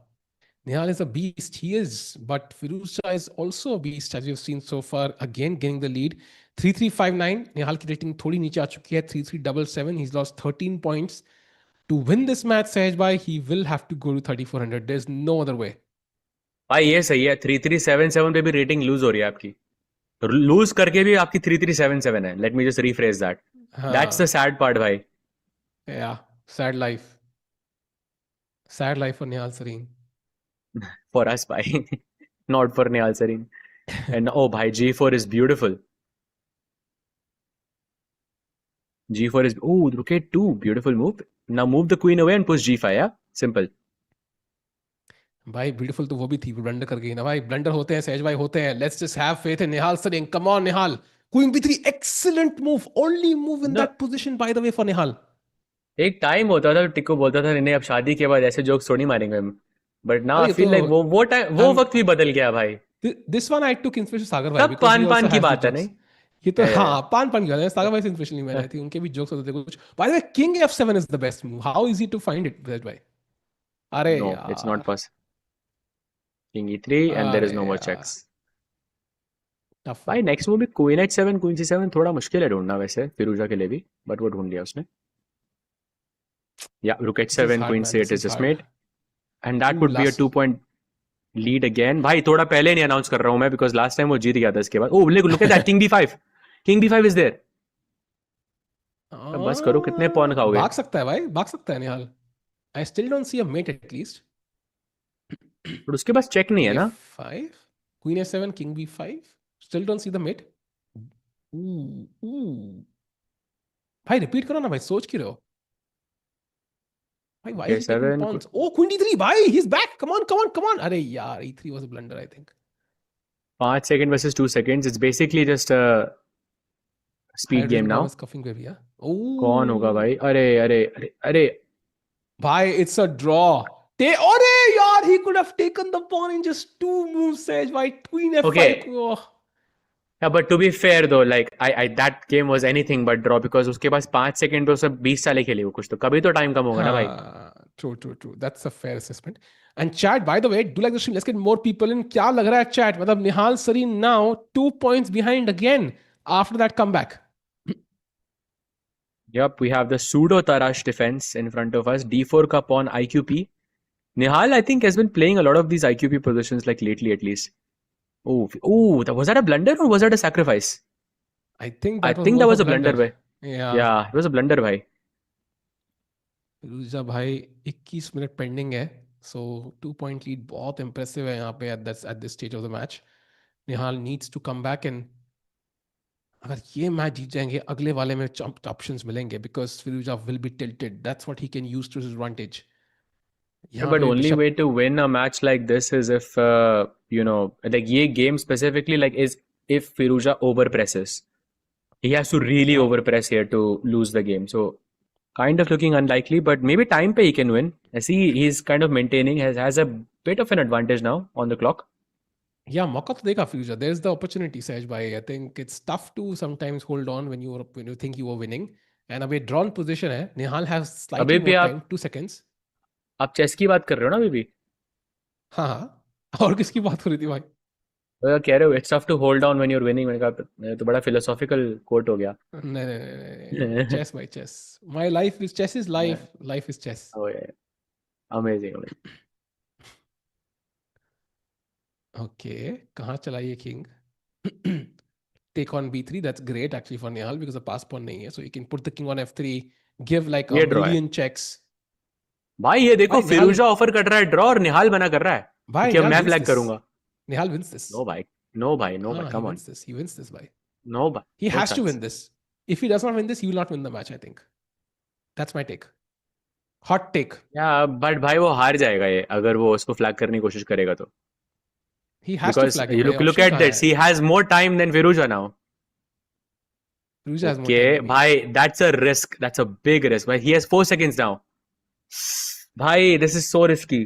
Nihal is a beast. He is. But Firouzja is also a beast, as we've seen so far. Again, getting the lead. 3-3-5-9. Nihal की rating थोड़ी नीचे आ चुकी है. 3-3-7-7. He's lost 13 points. To win this match, Sahej bhai, he will have to go to 3400. There's no other way. भाई ये सही है. 3-3-7-7 पे भी रेटिंग लूज हो रही है आपकी. लूज करके भी आपकी 3-3-7-7 है. Let me just rephrase that. That's the sad part, भाई. Yeah. Sad life. Sad life for Nihal Sareen. For us, bhai. Not for Nihal Sareen. And oh, bhai, G4 is beautiful. G4 is. Oh, look at 2. Beautiful move. Now move the queen away and push G5, yeah? Simple. भाई beautiful तो वो भी थी, blunder कर गई ना भाई. Blunder होते हैं सहज भाई, होते हैं. Let's just have faith in Nihal Sarin. Come on Nihal. Queen B3, excellent move. Only move in that position by the way for Nihal. एक टाइम होता था टिको बोलता था नहीं अब शादी के बाद ऐसे जोक्स थोड़ी मारेंगे हम. But now I feel like वो टाइम वो वक्त भी बदल गया भाई. This one I took inspiration Sagar भाई. तब पान की बात है नहीं. ये तो हाँ पान की बात है. सागर भाई से इंस्पिरेशन नहीं मिली थी. उनके भी जोक्स होते थे कुछ. By the way king F7 is the best move. How easy to find it that भाई? अरे No, it's not possible. King E3 and there is no more checks. भाई नेक्स्ट मूव भी क्वीन H7 क्वीन C7 थोड़ा मुश्किल है ढूंढना वैसे फिरोजा के लिए भी, बट वो ढूंढ लिया उसने. Yeah, Rook H7 Queen C8 is just made, and that would be a 2-point lead again. भाई थोड़ा पहले नहीं अनाउंस कर रहा हूँ मैं because last time वो जीत गया था इसके बाद. Oh look at that, King B5. King B5 is there. अब बस करो, कितने पॉन खाओगे? भाग सकता है भाई, भाग सकता है निहाल. I still don't see a mate at least. पर उसके पास चेक नहीं है ना. 5 Queen A7 King B5. Still don't see the mate. भाई रिपीट करो ना भाई, सोच क्यों रहे हो भाई? Why is he taking pawns? Oh, Queen D3 भाई, he's back. Come on. अरे यार E3 was a blunder I think. 5 seconds versus 2 seconds. It's basically just a speed game now. कौन होगा भाई? अरे भाई it's a draw. अरे यार, he could have taken the pawn in just 2 moves. Sage भाई, Queen F5. Okay. Oh. Yeah, but to be fair though, like I that game was anything but draw because उसके पास 5 second पे उसने 20 साले खेली वो कुछ, तो कभी तो टाइम कम होगा ना भाई. True. That's a fair assessment. And chat, by the way, do like the stream. Let's get more people in. क्या लग रहा है chat? मतलब Nihal Sareen now 2 points behind again after that comeback. Yep, we have the pseudo Tarash defense in front of us. D4 का pawn IQP. Nihal, I think, has been playing a lot of these IQP positions like lately at least. Oh, was that a blunder or was that a sacrifice? I think that was a blunder. Yeah, it was a blunder, bhai. फिरोजा भाई 21 minute pending है, so 2 point lead बहुत impressive है यहाँ पे at this stage of the match. Nihal needs to come back and अगर ये match जीत जाएंगे अगले वाले में ऑप्शंस मिलेंगे because Firouzja will be tilted. That's what he can use to his advantage. यहाँ But पे only bishop. way to win a match like this is if like ये game specifically like is if Firouzja over presses. He has to really हाँ overpress here to lose the game. So kind of looking unlikely, but maybe time pe he can win. I see he's kind of maintaining, has a bit of an advantage now on the clock. या मौका तो देगा future. There is the opportunity Sahaj भाई. I think it's tough to sometimes hold on when you think you are winning. And अब ये drawn position है. निहाल have अभी slightly भी मोर टाइम, आप 2 seconds. आप चेस की बात कर रहे हो ना अभी भी? हाँ हाँ. और किसकी बात हो रही थी भाई? तो कह रहे हो it's tough to hold on when you are winning. मैंने कहा तो बड़ा फिलोसॉफिकल कोट हो गया. नहीं नहीं नहीं. चेस भाई chess. My life is chess. Is life. Life is chess. Oh yeah, amazing, amazing. Okay. कहाँ चला ये king? Take on b3. That's great actually for Nihal because the pass pawn नहीं है, so you can put the king on f3. Give like a ये draw है million checks. भाई. ये देखो भाई निहाल. फिरोजा ऑफर कर रहा है ड्रॉ और निहाल मना कर रहा है भाई कि अब निहाल मैं विंस फ्लैग दिस. करूंगा. Nihal wins this. नो भाई, नो भाई, नो भाई, Ah, he come on. wins this. He wins this by. No भाई, He no has to chance. win this. If he does not win this, he will not win the match, I think. That's my take. Hot take. या but भाई वो हार जाएगा ये अगर वो उसको फ्लैग करने की कोशिश करेगा तो. He has to Because flag it you भाई. look Option at कहाँ this, है? he has more time than Firouzja now. Firouzja has more time Okay, maybe. भाई, that's a risk. That's a big risk. But he has 4 seconds now. भाई, this is so risky.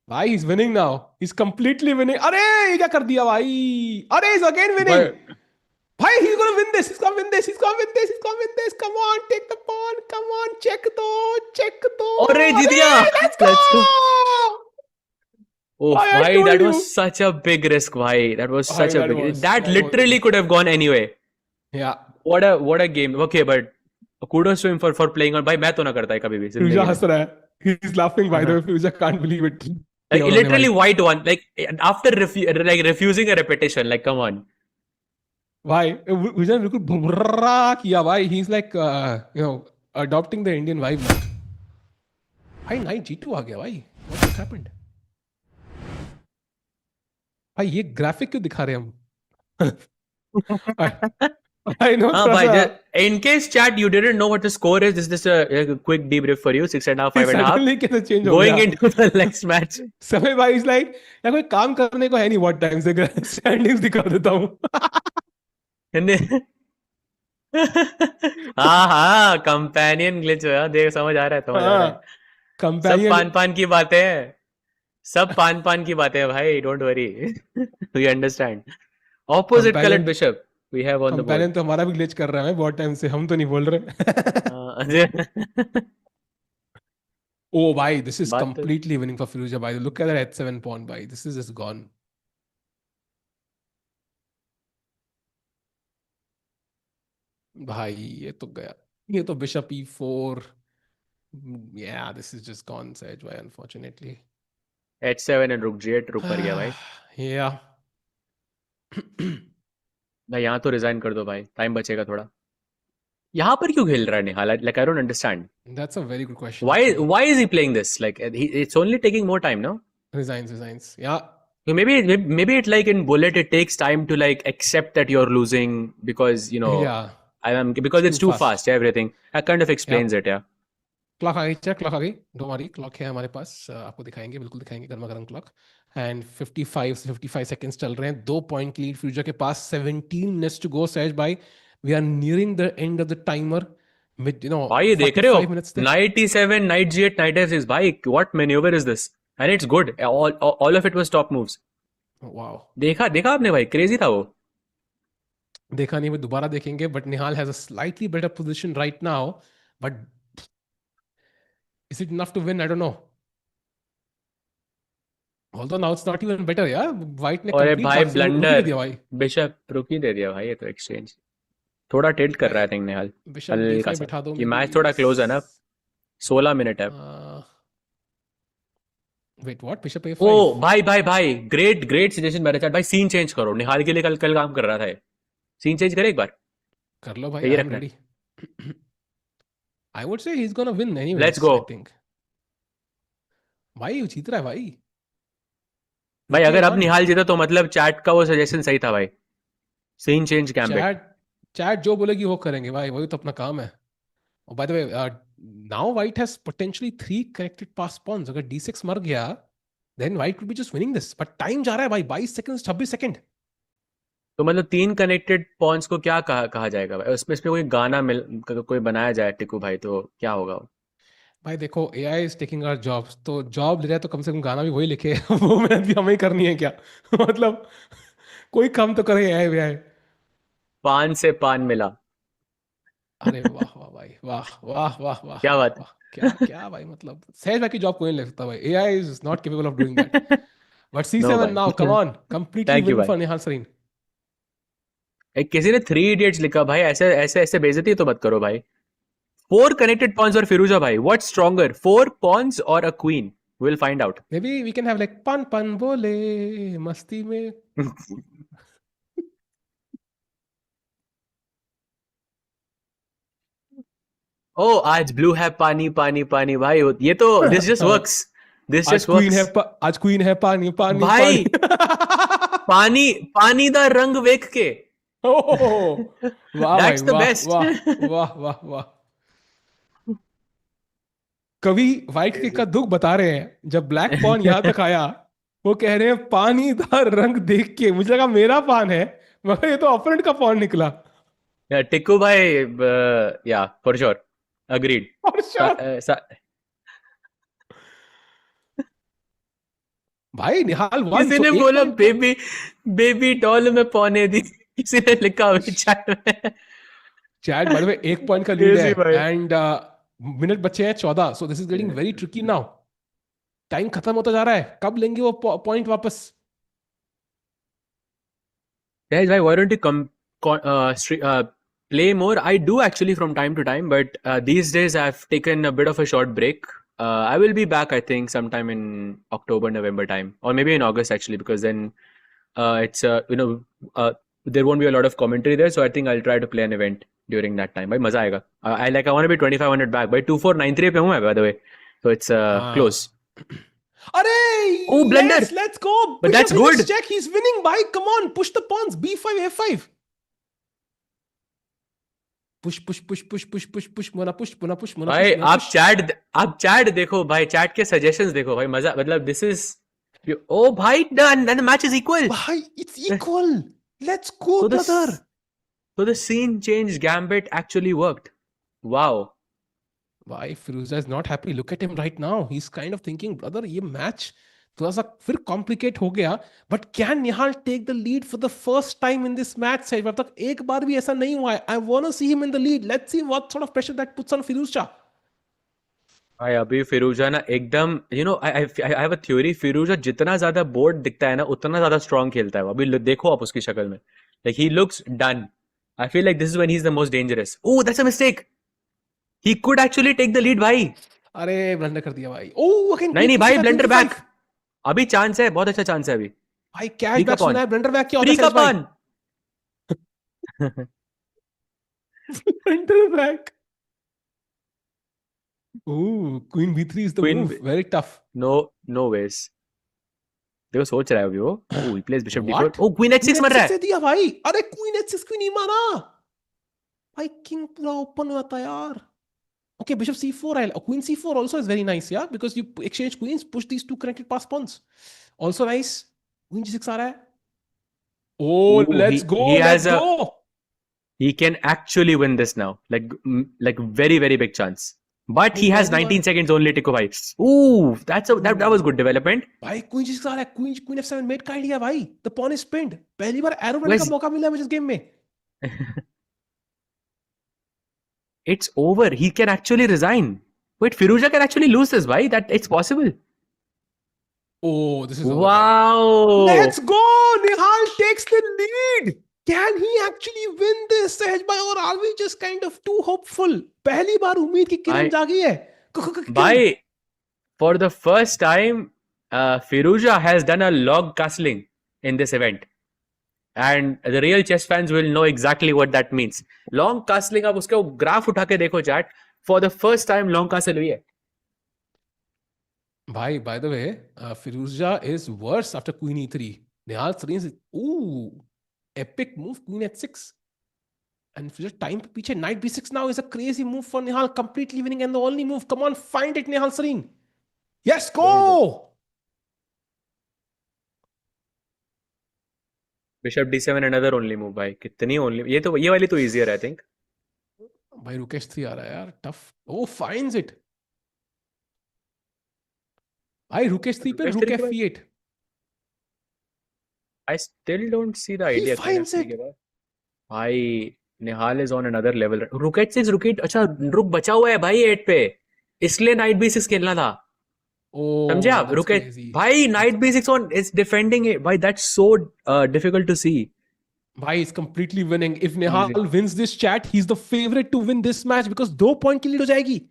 भाई he's winning now. He's completely winning. अरे ये क्या कर दिया भाई? अरे he's again winning. But भाई he's gonna win this. He's gonna win this. He's gonna win this. He's gonna win this. Come on, take the pawn. Come on, check दो. Check दो. अरे जीत अरे गया. let's go. Let's go. Oh, I भाई, told that you. was such a big risk, भाई. That was भाई such a that big. was. That That was. literally could have gone anyway. Yeah. What a game. Okay, but kudos to him for playing on. भाई मैं तो ना करता है कभी भी Firouzja जिंदगी में. हंस रहा है. He's laughing by the way. Firouzja can't believe it. Like क्या होने literally भाई? white one. Like after like refusing a repetition. Like come on. भाई विजय बिल्कुल भुर्रा किया भाई. He's like adopting the Indian vibe now. भाई नाइट G2 आ गया भाई. What just happened? भाई ये ग्राफिक क्यों दिखा रहे हैं हम? I know हाँ थोड़ा भाई, सा. in case chat you didn't know what the score is, this is a quick debrief for you. 6.5, 5.5. Suddenly कैसे चेंज हो Going गया? into the next match. समय भाई इज लाइक या कोई काम करने को है नहीं. व्हाट टाइम से स्टैंडिंग्स दिखा देता हूँ. हाँ हाँ, कंपेनियन ग्लिच है. देख समझ आ रहा है, समझ आ रहा है. सब कंपेनियन. पान पान की बातें हैं. सब पान पान की बातें हैं भाई. Don't worry. We understand. Opposite coloured companion. Bishop we have on the board. Companion तो हमारा भी ग्लिच कर रहा है बहुत टाइम से. हम तो नहीं बोल रहे. Oh, bhai, this is बात तो completely winning for Firouzja, bhai. Look at that h7 pawn, bhai. This is just gone. भाई ये तो गया. ये तो bishop e4. Yeah, this is just gone, Saj, bhai, unfortunately. h7 and rook g8. रुक पर गया भाई. Yeah. भाई यहाँ तो रिजाइन कर दो भाई. टाइम बचेगा थोड़ा. यहाँ पर क्यों खेल रहा है निहाल? Like I don't understand. That's a very good question. Why actually. why is he playing this? Like it's only taking more time, no? Resigns. Yeah. So maybe it like in bullet it takes time to like accept that you're losing because Yeah. because it's too too fast. fast. Everything that kind of explains it. Yeah. Clock आ गई. Check clock आ गई. Don't worry, clock है हमारे पास. आपको दिखाएंगे, बिल्कुल दिखाएंगे गर्मा गर्म क्लॉक. एंड 55 से 55 सेकंड्स चल रहे हैं. 2 पॉइंट लीड फ्यूचर के पास. 17 मिनट्स टू गो. सहज भाई, we are nearing the end of the timer. With भाई ये देख रहे 45 हो? minutes there. Knight e7, knight g8, knight f6. भाई what maneuver is this? And it's good. All of it was top moves. Wow. देखा आपने भाई? Crazy था वो. देखा नहीं, मैं दोबारा देखेंगे. But Nihal has a slightly better position right now. But is it enough to win? I don't know. Although now it's not even better, yeah. White ने अरे complete भाई bounce रुक ही ब्लंडर. दिया भाई. बिशप रुक ही दे दिया भाई. ये तो एक्सचेंज थोड़ा टिल्ट कर रहा है थिंक निहाल. बिशप हल्का d5 सा. बिठा दो. ये maybe. मैच थोड़ा क्लोज है ना. 16 मिनट है. Wait, what? Bishop O a5. भाई ग्रेट सजेशन मेरे साथ. भाई सीन चेंज करो. निहाल के लिए कल कल काम कर रहा था. सीन चेंज करे एक बार. कर लो भाई. सही I am रखना है. ready. I would say he's gonna win Let's anyways, I go. think. भाई वो जीत रहा है भाई. भाई Look अगर going अब on. निहाल जीता तो मतलब चैट का वो सजेशन सही था भाई. Scene change gambit. Chat chat जो बोलेगी वो करेंगे भाई, वही तो अपना काम है. Oh, by the way, now White has potentially 3 corrected pass pawns. अगर D6 मर गया, then White could be just winning this. But time जा रहा है भाई, 22 seconds, 26 सेकंड. तो मतलब 3 कनेक्टेड पॉन्स को क्या कहा जाएगा भाई? उसमें कोई गाना कोई बनाया जाए टिकू भाई तो क्या होगा? भाई देखो, AI is taking our jobs. तो जॉब ले रहा है तो कम से कम गाना भी वही लिखे. वो मेहनत भी हमें ही करनी है क्या? मतलब कोई काम तो करे AI AI. पान से पान मिला. अरे वाह वाह भाई, वाह वाह वाह वाह क्या वाह बात वाह. क्या क्या भाई, मतलब सहज भाई की जॉब कोई नहीं ले सकता भाई. AI is not capable of doing that. But no C7 भाई. now, come on, completely thank you win भाई. for Nihal Sareen. एक किसी ने 3 इडियट्स लिखा भाई. ऐसे ऐसे ऐसे बेइज्जती तो मत करो भाई. 4 कनेक्टेड पॉन्स और फिरोजा भाई. व्हाट स्ट्रॉन्गर, 4 पॉन्स और a queen? Will find out. Maybe we can have like pan pan bole masti mein. ओ आज ब्लू है पानी पानी पानी भाई. ये तो दिस जस्ट वर्क्स. दिस आज जस्ट क्वीन है वर्क्स. आज क्वीन है पानी पानी भाई पानी. पानी पानी दा रंग वेख के. ओह, वाह भाई, दैट्स द वाह बेस्ट. वाह वाह वाह वाह. कवि व्हाइट किंग का दुख बता रहे हैं. जब ब्लैक पॉन यहाँ तक आया, वो कह रहे हैं पानीदार रंग देख के मुझे लगा मेरा पान है, मगर ये तो ऑपोनेंट का पॉन निकला. टिक्कू भाई. या फॉर श्योर. अग्रीड. और श्योर. भाई निहाल वन, किसी सो ने एक बोला पॉइंट. बेबी बेबी डॉल में पौने दी. किसी ने लिखा हुआ चैट में. Chat bye the way 1 point का लीड है. क्रेजी भाई. एंड मिनट बचे हैं 14. So this is getting very tricky now. Time खत्म होता जा रहा है. कब लेंगे वो पॉइंट वापस? Guys, why don't you play more? I do actually from time to time, but these days I've taken a bit of a short break. I will be back, I think, sometime in October, November time, or maybe in August actually, because then it's there won't be a lot of commentary there. So I think I'll try to play an event during that time. Bhai, maza aayega. I want to be 2500 back. By 2493 पे हूँ मैं, by the way. So it's close. अरे Oh, blunder. let's go. But that's Bishop good. E6 check, he's winning by. Come on, push the pawns. B5 A5. Push push push push push push push. Mona push mona push mona भाई push. आप chat देखो भाई. Chat के suggestions देखो भाई. मजा मतलब this is. Oh भाई done. The match is equal. भाई it's equal. Let's go, So brother. so the scene change gambit actually worked. Wow. Why Firouzja is not happy? Look at him right now. He's kind of thinking, brother, ये match थोड़ा सा फिर complicate हो गया. But can Nihal take the lead for the first time in this match? अब तक एक बार भी ऐसा नहीं हुआ है. I want to see him in the lead. Let's see what sort of pressure that puts on Firouzja. भाई अभी फिरोजा ना एकदम आई हैव अ थ्योरी. फिरोजा जितना ज्यादा बोर्ड दिखता है ना उतना ज्यादा स्ट्रांग खेलता है. अभी देखो आप उसकी शक्ल में. Like he looks done. I feel like this is when he is the most dangerous. Oh that's a mistake. He could actually take the lead भाई. अरे ब्लंडर कर दिया भाई. ओह अगेन नहीं भाई ब्लंडर बैक. अभी चांस है. बहुत अच्छा चांस है अभी. भाई कैश बैक सुना है. ब्लंडर बैक क्या होता फ्री है का भाई? Pawn. Blunder back. Oh queen B3 is the move. Very tough. No ways. देखो सोच रहा है अभी वो. Oh he place bishop D4. What? Oh queen H6 मर रहा है. से दिया भाई. अरे क्वीन H6 क्वीन नहीं मारा भाई. किंग पूरा ओपन हुआ था यार. Okay, bishop c4. Queen c4 also is very nice, yeah, because you exchange queens, push these two connected pass pawns. Also nice. Queen g6 आ रहा है. Oh, Ooh, let's go. he Let's has go. he can actually win this now. Like very very big chance. But he has 19 seconds only to go by. Ooh, that was good development. भाई queen g6 आ रहा है. Queen f7 mate का idea भाई. The pawn is pinned. पहली बार arrow running का मौका मिला है मुझे इस गेम में. It's over. He can actually resign. Wait, Firouzja can actually lose this, why? That it's possible. Oh, this is over. Wow. Let's go. Nihal takes the lead. Can he actually win this, Sahaj bhai, or are we just kind of too hopeful? पहली बार उम्मीद की किरण जागी है. Bhai, for the first time, Firouzja has done a log castling in this event. And the real chess fans will know exactly what that means. Long castling, आप उसका graph उठा के देखो chat. for the first time long कहाँ से ली है? Bhai, by the way, Firouzja is worse after queen e3. Nihal Sareen is, ooh, epic move, queen h6. And Firouzja time pe piche, knight b6 now is a crazy move for Nihal, completely winning and the only move. Come on, find it, Nihal Sareen. Yes, go! Bishop d7 another only move भाई. कितनी only? ये वाली तो easier I think. भाई रुकेश 3 आ रहा है यार, tough. Oh, finds it. भाई रुकेश 3 पे रुक f8. I still don't see the He idea. finds it. भाई निहाल is on another level. Rook h6 अच्छा रुक बचा हुआ है भाई 8 पे. इसलिए knight b6 खेलना था. Oh, समझे आप? that's रुक crazy. भाई knight b6 on is defending it. भाई that's so difficult to see. भाई is completely winning. If Nihal Easy. wins this chat, he's the favorite to win this match because 2 point की lead हो जाएगी.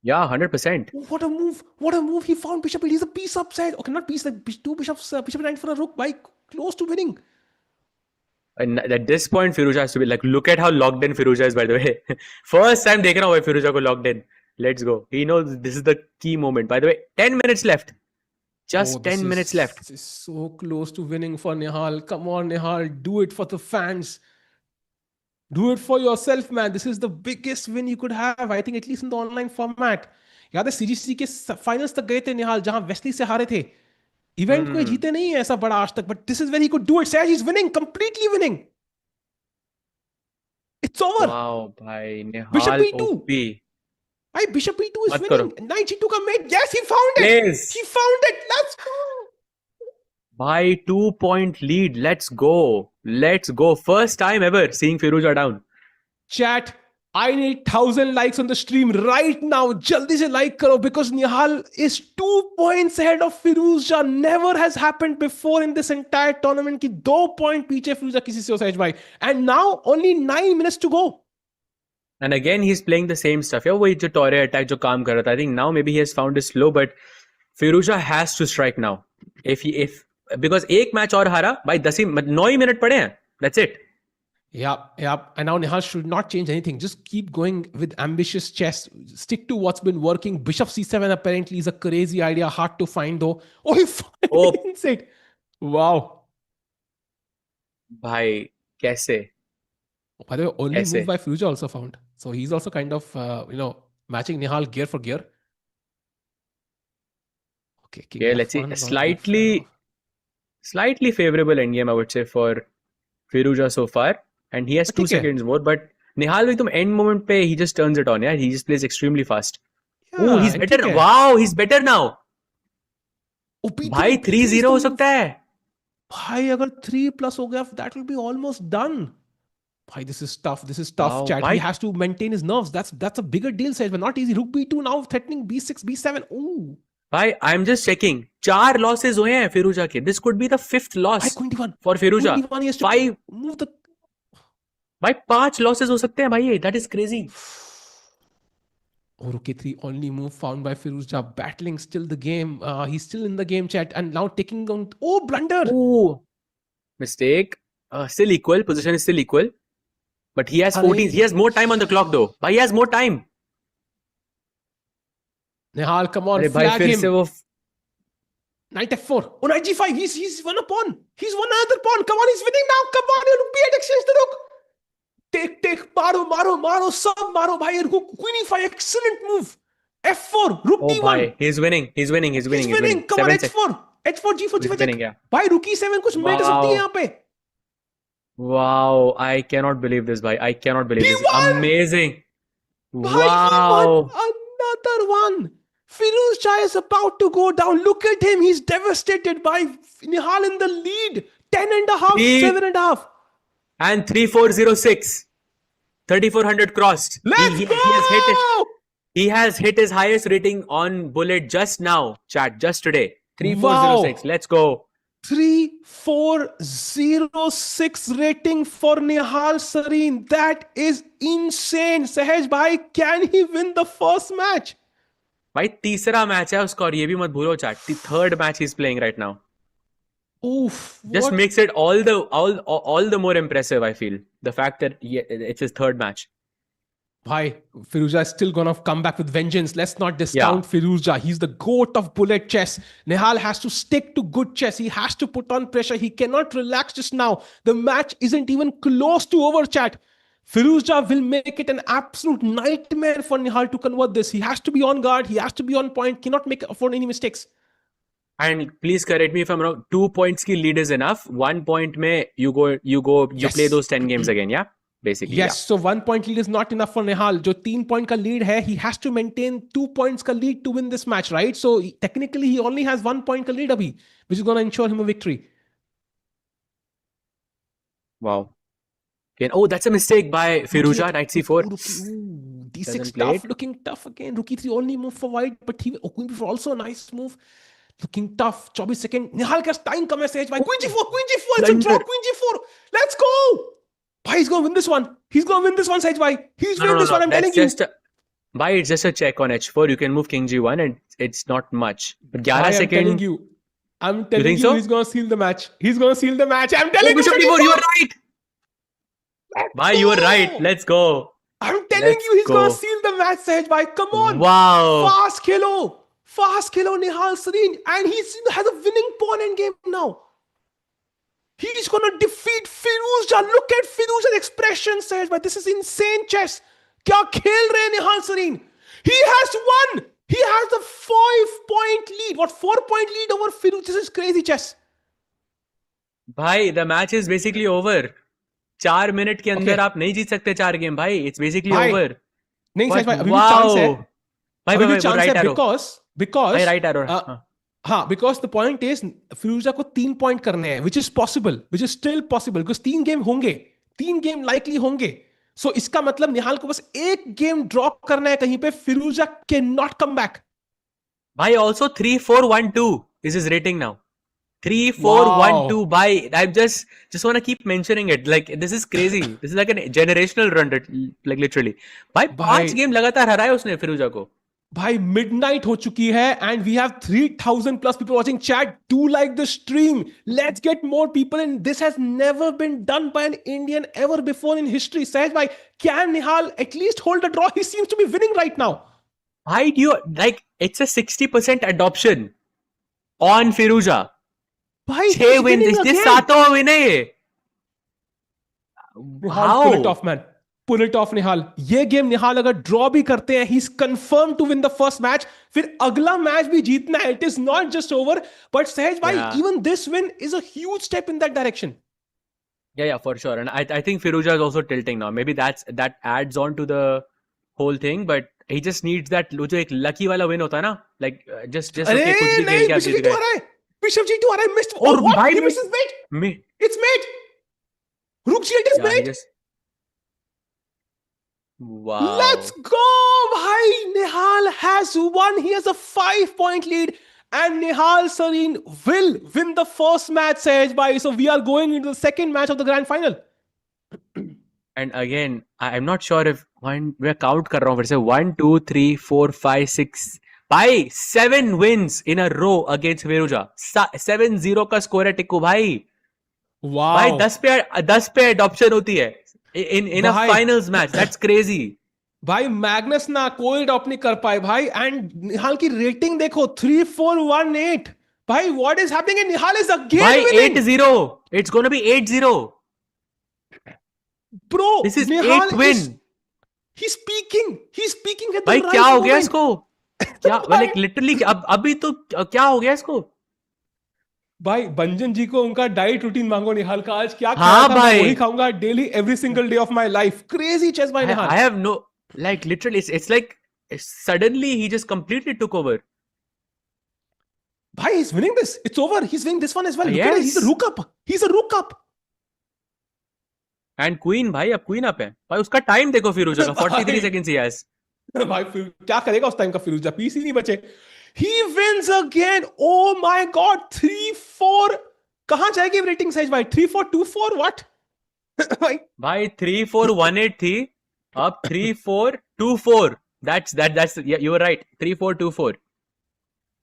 Yeah, 100%. What a move! What a move! He found bishop 8. He's a piece upside. Okay, not piece. Like two bishops. Bishop 9 for a rook. By close to winning. And at this point, Firouzja has to be like, look at how locked in Firouzja is, by the way. First time देख रहा हूँ Firouzja को locked in. Let's go. He knows this is the key moment. By the way, 10 minutes left. Just 10 minutes left. This is so close to winning for Nihal. Come on, Nihal. Do it for the fans. Do it for yourself, man. This is the biggest win you could have. I think at least in the online format. याद है CGC के finals तक गए थे निहाल जहां Wesley से हारे थे. इवेंट को जीते नहीं है ऐसा बड़ा आज तक. But this is where he could do it. Saj is winning, completely winning. It's over. Wow, भाई निहाल Bishop e2. OP. Bhai, Bishop e2 is मत winning. करो. Knight g2 का mate. Yes, he found it. Yes. He found it. Let's go. Bhai, 2-point lead. Let's go. Let's go. First time ever seeing Firouzja down. Chat, I need 1,000 likes on the stream right now. Jaldi se like karo because Nihal is 2 points ahead of Firouzja. Never has happened before in this entire tournament ki 2 point पीछे Firouzja किसी से हो सहज भाई. And now only 9 minutes to go. And again, he's playing the same stuff. Yeah, वही जो Torre attack जो काम कर रहा था. I think now maybe he has found his flow, but Firouzja has to strike now. Because एक match और हारा भाई 9 ही मिनट पड़े हैं. That's it. Yeah. And now Nihal should not change anything. Just keep going with ambitious chess. Stick to what's been working. Bishop c7 apparently is a crazy idea. Hard to find though. Oh, he finds it. Wow. भाई कैसे? By the way, only move by Firouzja also found. So he's also kind of, matching Nihal gear for gear. Okay, yeah, let's see. Slightly favorable endgame, I would say, for Firouzja so far. And he has 2 seconds more. But Nihal, with the end moment, he just turns it on. Yeah, he just plays extremely fast. Yeah, oh, he's better. Wow, he's better now. भाई 3-0 हो सकता है. भाई अगर 3+ हो गया, that will be almost done. Bhai, this is tough. Wow, chat. Bhai. He has to maintain his nerves. That's a bigger deal, Saj, but not easy. Rook b2 now threatening b6, b7. Ooh. Bhai, I'm just checking. 4 losses हुए हैं Firouzja के. This could be the 5th loss for Firouzja. 5. Move the. भाई 5 losses हो सकते हैं भाई. That is crazy. Oh, Rook a3 only move found by Firouzja. Battling still the game. He's still in the game, chat, and now taking on. Oh, blunder. Oh, mistake. Still equal. Position is still equal. But he has 14. He has more time on the clock though. But he has more time. Nihal, come on, flag him. Knight f4. Oh, knight g5. He's won a pawn. He's won another pawn. Come on, he's winning now. Come on, rook b8 exchange the rook. Take. Maro. Sub maro, bhai. Queen e5. Excellent move. f4. Rook d1. Bhai. He's winning. He's winning. Come on, h4. h4, g4, g5. Winning, yeah. Bhai, rook e7 कुछ मिल सकती है यहाँ पे. Wow, I cannot believe this, bhai. I cannot believe this. Amazing. Bhai, wow. Another one. Firouzja is about to go down. Look at him. He's devastated by Nihal in the lead. 10.5, 7.5. And 3406. 3400 crossed. Let's go! He has hit his highest rating on Bullet just now, chat, just today. 3406. Wow. Let's go. 3406 rating for Nihal Sareen. That is insane. Sahaj bhai, can he win the first match? भाई तीसरा match है उसका और ये भी मत भूलो chat. The third match he's playing right now. Oof. Just makes it all the more impressive, I feel. The fact that it's his third match. Bhai, Firouzja is still gonna come back with vengeance. Let's not Yeah. discount Firouzja. He's the goat of bullet chess. Nihal has to stick to good chess. He has to put on pressure. He cannot relax just now. The match isn't even close to over, chat. Firouzja will make it an absolute nightmare for Nihal to convert this. He has to be on guard. He has to be on point. Cannot make afford any mistakes. And please correct me if I'm wrong. 2 points ki lead is enough. 1 point mein you play Yes. those 10 games again. Yeah, basically. Yes, so 1 point lead is not enough for Nihal. जो 3 point का lead है, he has to maintain 2 points का lead to win this match, right? So technically he only has 1 point का lead अभी, which is going to ensure him a victory. Wow. Again, oh, that's a mistake by Firouzja. Knight c4. D6 Doesn't play tough, it. looking tough again. Rook e3 only move for white, but Queen b4 also a nice move. Looking tough. 24 seconds. Nihal का time कम है सहज भाई. Queen g4, Queen g4. It's a draw. Blunder. Queen g4. Let's go. Bhai, he's going to win this one. He's going to win this one, Sahej bhai. He's winning this one, I'm telling That's you. it's just a check on h4. You can move king g1 and it's not much. But 11 Bhai, I'm second. telling you. I'm telling think you, so? he's going to seal the match. He's going to seal the match. I'm Oh, telling bishop you. d4, you are right. Bhai, you were right. Let's go. I'm telling Let's you, he's going go. to seal the match, Sahej bhai. Come on. Wow. Fast khelo. Fast khelo, Nihal Sareen. And he has a winning pawn end game now. He's going to defeat Firouzja. Look at Firouzja's expression, Sahej bhai. This is insane chess. Kya khel rahe hain Nihal Sareen? He has won. He has a 5 point lead. What, 4 point lead over Firouzja? This is crazy chess. Bhai, the match is basically over. 4 minute के अंदर आप नहीं जीत सकते 4 game भाई. It's basically भाई, over. नहीं But सहज भाई, अभी भी चांस है. भाई अभी भी भाई चांस right है arrow. because भाई right arrow. हाँ, because the point is फिरोजा को 3 पॉइंट करने हैं, which is possible, which is still possible, because 3 game होंगे, 3 गेम likely होंगे. So इसका मतलब निहाल को बस एक गेम ड्रॉ करना है कहीं पे. फिरोजा cannot come back. भाई also 3-4-1-2 is his rating now. 3-4-1-2. Bhai, I just want to keep mentioning it. Like, this is crazy. This is like a generational run, like literally. भाई 5 गेम लगातार हराया उसने फिरोजा को. भाई midnight हो चुकी है and we have 3,000 plus people watching. Chat, do like the stream. Let's get more people in. This has never been done by an Indian ever before in history. Sahej bhai, can Nihal at least hold a draw? He seems to be winning right now. Why do you like? It's a 60% adoption on Firouzja. Bhai, 6 wins. This 7वां win है ये. Nihal, pull it off, man. Pull it off, Nihal. ये game निहाल अगर draw भी करते हैं, he's confirmed to win the first match. फिर अगला match भी जीतना है. It is not just over. But सहज भाई, even this win is a huge step in that direction. Yeah, for sure. And I think Firouzja is also tilting now. Maybe that adds on to the whole thing. But he just needs that जो एक lucky वाला win होता है ना, like just अरे okay, कुछ भी नहीं, खेल के आप Bishop जीत G2 गए. आ रहा है. Bishop G2 आ रहा है. Missed. और Oh, what? भाई He misses mate. Me. It's mate. Rook G8 is mate. Wow. Let's go, bhai. Nihal has won. He has a 5 point lead. And Nihal Sareen will win the first match, Sahej bhai. So we are going into the second match of the grand final. And again, I'm not sure if we're count कर रहा हूँ फिर से 1, 2, 3, 4, 5, 6. भाई 7 wins in a row against Firouzja. 7-0 का score है टिक्कू भाई. Wow. भाई 10 पे adoption होती है in a finals match. That's crazy. भाई मैग्नस ना कोई अडॉप्ट नहीं कर पाए भाई. एंड निहाल की रेटिंग देखो 3418. भाई what is happening in Nihal is again भाई winning. 8-0. It's gonna be 8-0. Bro, This is Nihal 8th win. He's speaking at the भाई right क्या हो गया moment. इसको? क्या like literally अभी तो क्या हो गया इसको? भाई बंजन जी को उनका डाइट रूटीन मांगो निहाल का. आज क्या हाँ खाया था, भाई. मैं वही खाऊंगा daily every single day of my life. Crazy chess by Nihal. I have no like literally it's like suddenly he just completely took over. भाई he's winning this. It's over. He's winning this one as well. Look at it. He's a Yes. rook up. He's a rook up. And Queen भाई अब Queen up है. भाई उसका time देखो फिरोजा का 43 seconds ही है. भाई फिर क्या करेगा उस टाइम का फिरोजा. पीस ही नहीं बचे. He wins again. Oh my god. 3-4. कहां जाएगी रेटिंग साइज भाई? 3-4-2-4 what? भाई 3-4-1-8 थी. अब 3-4-2-4. That's yeah, you were right. 3-4-2-4.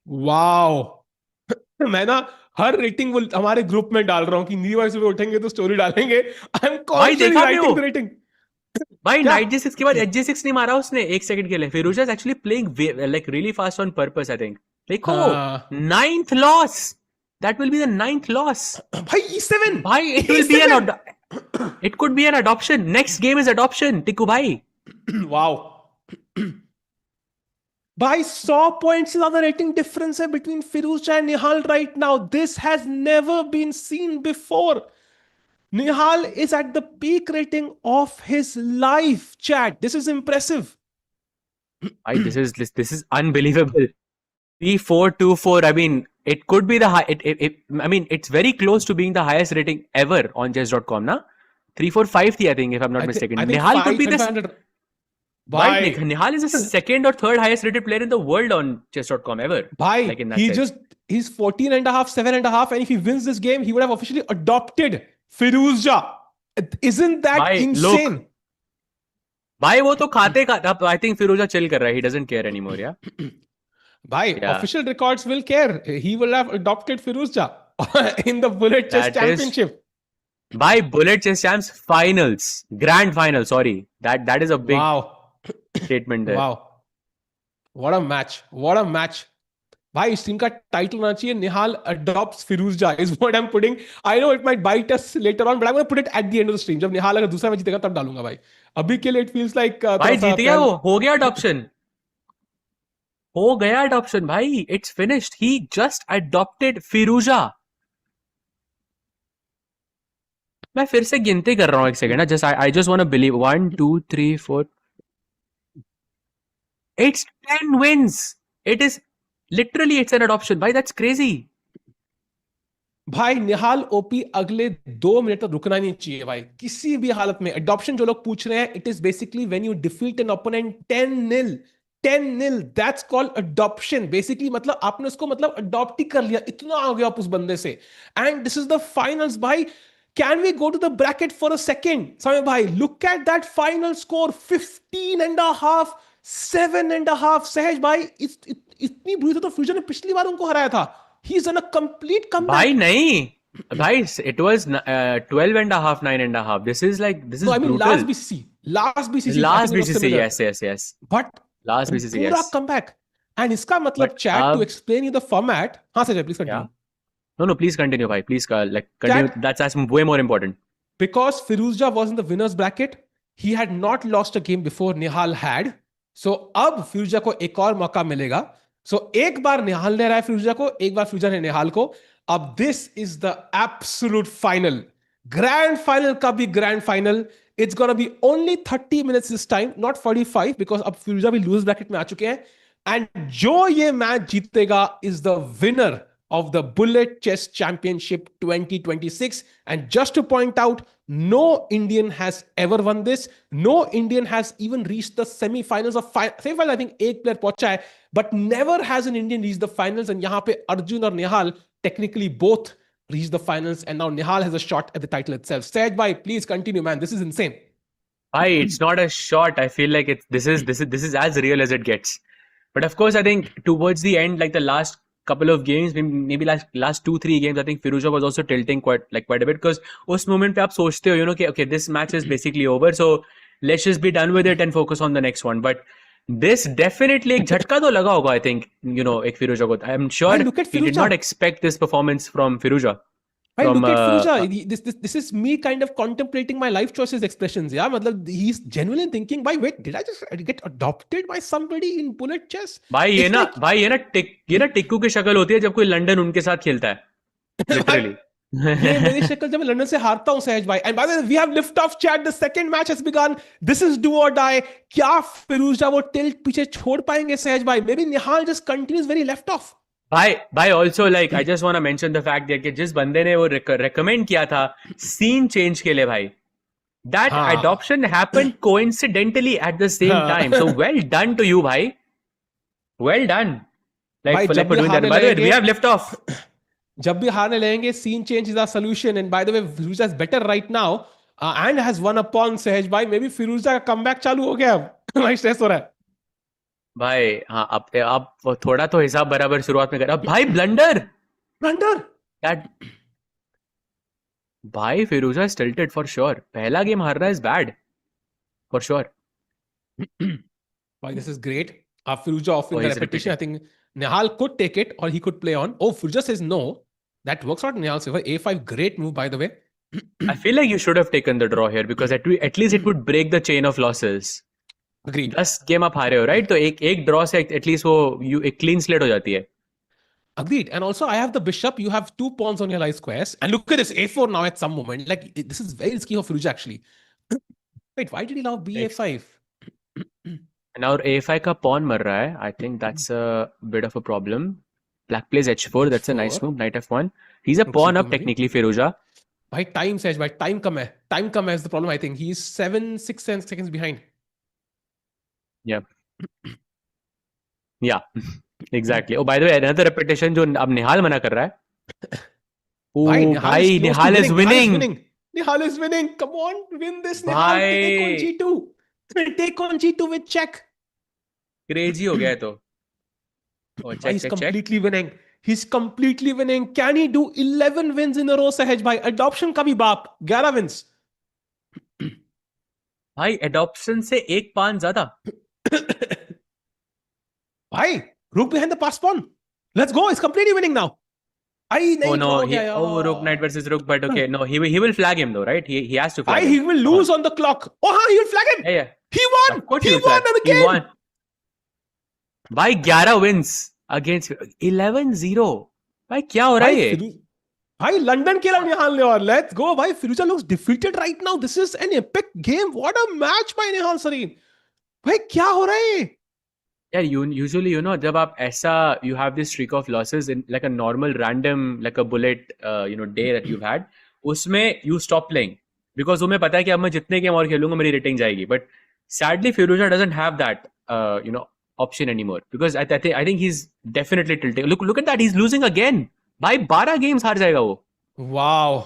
Wow. मैं ना हर रेटिंग वो हमारे ग्रुप में डाल रहा हूं कि न्यू वर्ष पे उठेंगे तो स्टोरी डालेंगे. I am constantly writing the rating. भाई क्या नाइट J6 के बाद H6 नहीं मारा उसने एक सेकंड के लिए. Firouzja is actually playing like really fast on purpose I think. देखो हाँ 9th loss. That will be the 9th loss. भाई E7 भाई it will be E7 it could be an adoption. Next game is adoption. टिकू भाई. Wow भाई 100 point से ज्यादा rating difference है between Firouzja and Nihal right now. This has never been seen before. Nihal is at the peak rating of his life, chat. This is impressive. भाई this is unbelievable. 3424. I mean, it could be the high. I mean, it's very close to being the highest rating ever on chess.com. Na 345 thi, I think, if I'm not mistaken. I think Nihal could be the 500. right. Nihal is the second or third highest rated player in the world on chess.com ever. Bhai, Like in that sense. he's 14 and a half, 7 and a half, and if he wins this game, he would have officially adopted Firouzja. Isn't that Bhai, insane? look. भाई वो तो खाते I think Firouzja chill कर रहा है. He doesn't care anymore, yeah. Bhai, Yeah. official records will care. He will have adopted Firouzja in the Bullet Chess That is- Championship. By Bullet Chess Champs finals, grand final. Sorry, that is a big Wow. statement there. Wow. What a match. What a match. भाई इस team का title होना चाहिए निहाल adopts Firouzja is what I'm putting. I know it might bite us later on, but I'm going to put it at the end of the stream. जब निहाल अगर दूसरा match जीतेगा तब डालूंगा भाई. अभी के लिए it feels like भाई जीत गया वो, हो गया adoption. हो गया adoption भाई. It's finished. He just adopted Firouzja. मैं फिर से गिनती कर रहा हूँ एक सेकंड ना. Just I just want to believe 1 2 3 4. It's 10 wins. It is literally it's an adoption. भाई that's crazy. भाई निहाल ओपी अगले 2 मिनट तक रुकना नहीं चाहिए भाई किसी भी हालत में. अडॉप्शन जो लोग पूछ रहे हैं it is basically when you defeat an opponent 10-0 that's called adoption. Basically मतलब आपने उसको मतलब अडॉप्ट ही कर लिया, इतना आ गया आप उस बंदे से. And this is the finals भाई. Can we go to the bracket for a second? Samay bhai, look at that final score. 15 and a half, 7 and a half. Sahaj bhai, इतनी बुरी तो फ्यूजन ने पिछली बार उनको हराया था. He's done a complete comeback. भाई नहीं. भाई it was 12 and a half, 9 and a half. This is No, I mean brutal. last BCC. Last BCC. Last I think it was BCC, similar. yes. But Last BCC, पूरा yes. comeback. And इसका मतलब But, chat to explain you the format. हाँ Sahaj, please continue. Yeah. No, please continue, bhai. Please, continue. That's way more important. Because Firouzja was in the winner's bracket, he had not lost a game before Nihal had. So अब Firouzja को एक और मौका मिलेगा. So एक बार निहाल ने हराया Firouzja को, एक बार Firouzja ने निहाल को. अब this is the absolute final. Grand final का भी grand final. It's gonna be only 30 minutes this time, not 45, because अब Firouzja भी lose bracket में आ चुके हैं. And जो ये मैच जीतेगा is the winner of the Bullet Chess Championship 2026. And just to point out, no Indian has ever won this. No Indian has even reached the semi-finals of semi-final. I think एक player पहुंचा है, but never has an Indian reached the finals. And यहाँ पे Arjun और Nihal technically both reached the finals, and now Nihal has a shot at the title itself. Sahaj bhai, please continue, man. This is insane. Bhai, it's not a shot. I feel like this is as real as it gets. But of course, I think towards the end, like the last couple of games, maybe last 2-3 games, I think Firouzja was also tilting quite a bit, because उस moment पे आप सोचते हो, you know, कि okay, this match is basically over, so let's just be done with it and focus on the next one. But this definitely एक झटका तो लगा होगा, I think, you know, एक Firouzja को. I'm sure he did not expect this performance from Firouzja. Right, look at Firouzja. This is me kind of contemplating my life choices expressions. Yeah, matlab, he's genuinely thinking, "Bhai, wait, did I just get adopted by somebody in bullet chess?" भाई ये ना टिक्कू की शक्ल होती है जब कोई London उनके साथ खेलता है. Literally. ये मेरी शक्ल जब मैं लंदन से हारता हूँ सहज भाई. And by the way, we have lift off chat. The second match has begun. This is do or die. क्या Firouzja वो tilt पीछे छोड़ पाएंगे सहज भाई? Maybe Nihal just continues very left off. भाई also like I just want to mention the fact that कि जिस बंदे ने वो recommend किया था scene change के लिए भाई, that adoption happened coincidentally at the same time. So well done to you भाई. Well done. Like for doing that. By the way, we have lift off. जब भी हारने लगेंगे, scene change is our solution. And by the way, Firouzja is better right now and has won upon Sahaj bhai. Maybe Firouzja का comeback चालू हो गया अब. भाई स्ट्रेस हो रहा है. भाई हाँ, अब थोड़ा तो हिसाब बराबर शुरुआत में करा. भाई ब्लंडर भाई Firouzja is tilted for sure. पहला गेम हार रहा है is bad. for sure. Why, this is great. Firouzja offering Oh, the he's repetition. I repeating. think Nihal could take it or he could play on. Oh, Firouzja says no. That works out in Nihal's favor. A5, great move, by the way. I feel like you should have taken the draw here because at least it would break the chain of losses. Agreed. 10 game आप हारे हो, right? तो एक draw से at least वो एक clean slate हो जाती है. Agreed. And also, I have the bishop. You have 2 pawns on your live squares. And look at this A4 now at some moment. Like, this is very risky for Firouzja, actually. Wait, why did he allow BA5? And our A5 का pawn मर रहा है. I think that's a bit of a problem. Black plays H4. That's a nice move. Knight F1. He's a pawn up technically, Firouzja. By time, Saj, by time come hai. Time come hai is the problem, I think. He's 7, 6 seconds behind. Yeah. Yeah. Exactly. Oh, by the way, another repetition जो अब निहाल मना कर रहा है. Oh, भाई, Nihal is winning. Nihal is winning. Come on, win this. Nihal, take on G2. Take on G2 with check. Crazy हो गया है तो. Oh, check, He's check, completely winning. He's completely winning. Can he do 11 wins in a row, Sahaj bhai? Adoption का भी बाप. 11 wins. भाई, adoption से एक पान ज़्यादा. भाई, rook behind the pass pawn. Let's go. He's completely winning now. Oh no, rook knight versus rook, but okay, no, he will flag him though, right? He has to flag him. He will lose on the clock. Oh, he will flag him. Yeah. He won. He won again. He won. By 11 wins against 11-0. भाई क्या हो रहा है ये? भाई London के लिए निहाल ने और let's go भाई. Firouzja looks defeated right now. This is an epic game. What a match by Nihal Sareen. भाई क्या हो रहा है? Yeah, usually जब आप ऐसा you have this streak of losses in like a normal random like a bullet day that you've had, उसमें you stop playing because तुम्हें पता है कि अब मैं जितने गेम और खेलूंगा मेरी रेटिंग जाएगी. But sadly Firouzja doesn't have that option anymore because I think he's definitely tilting. Look at that, he's losing again. भाई 12 games हार जाएगा वो. Wow.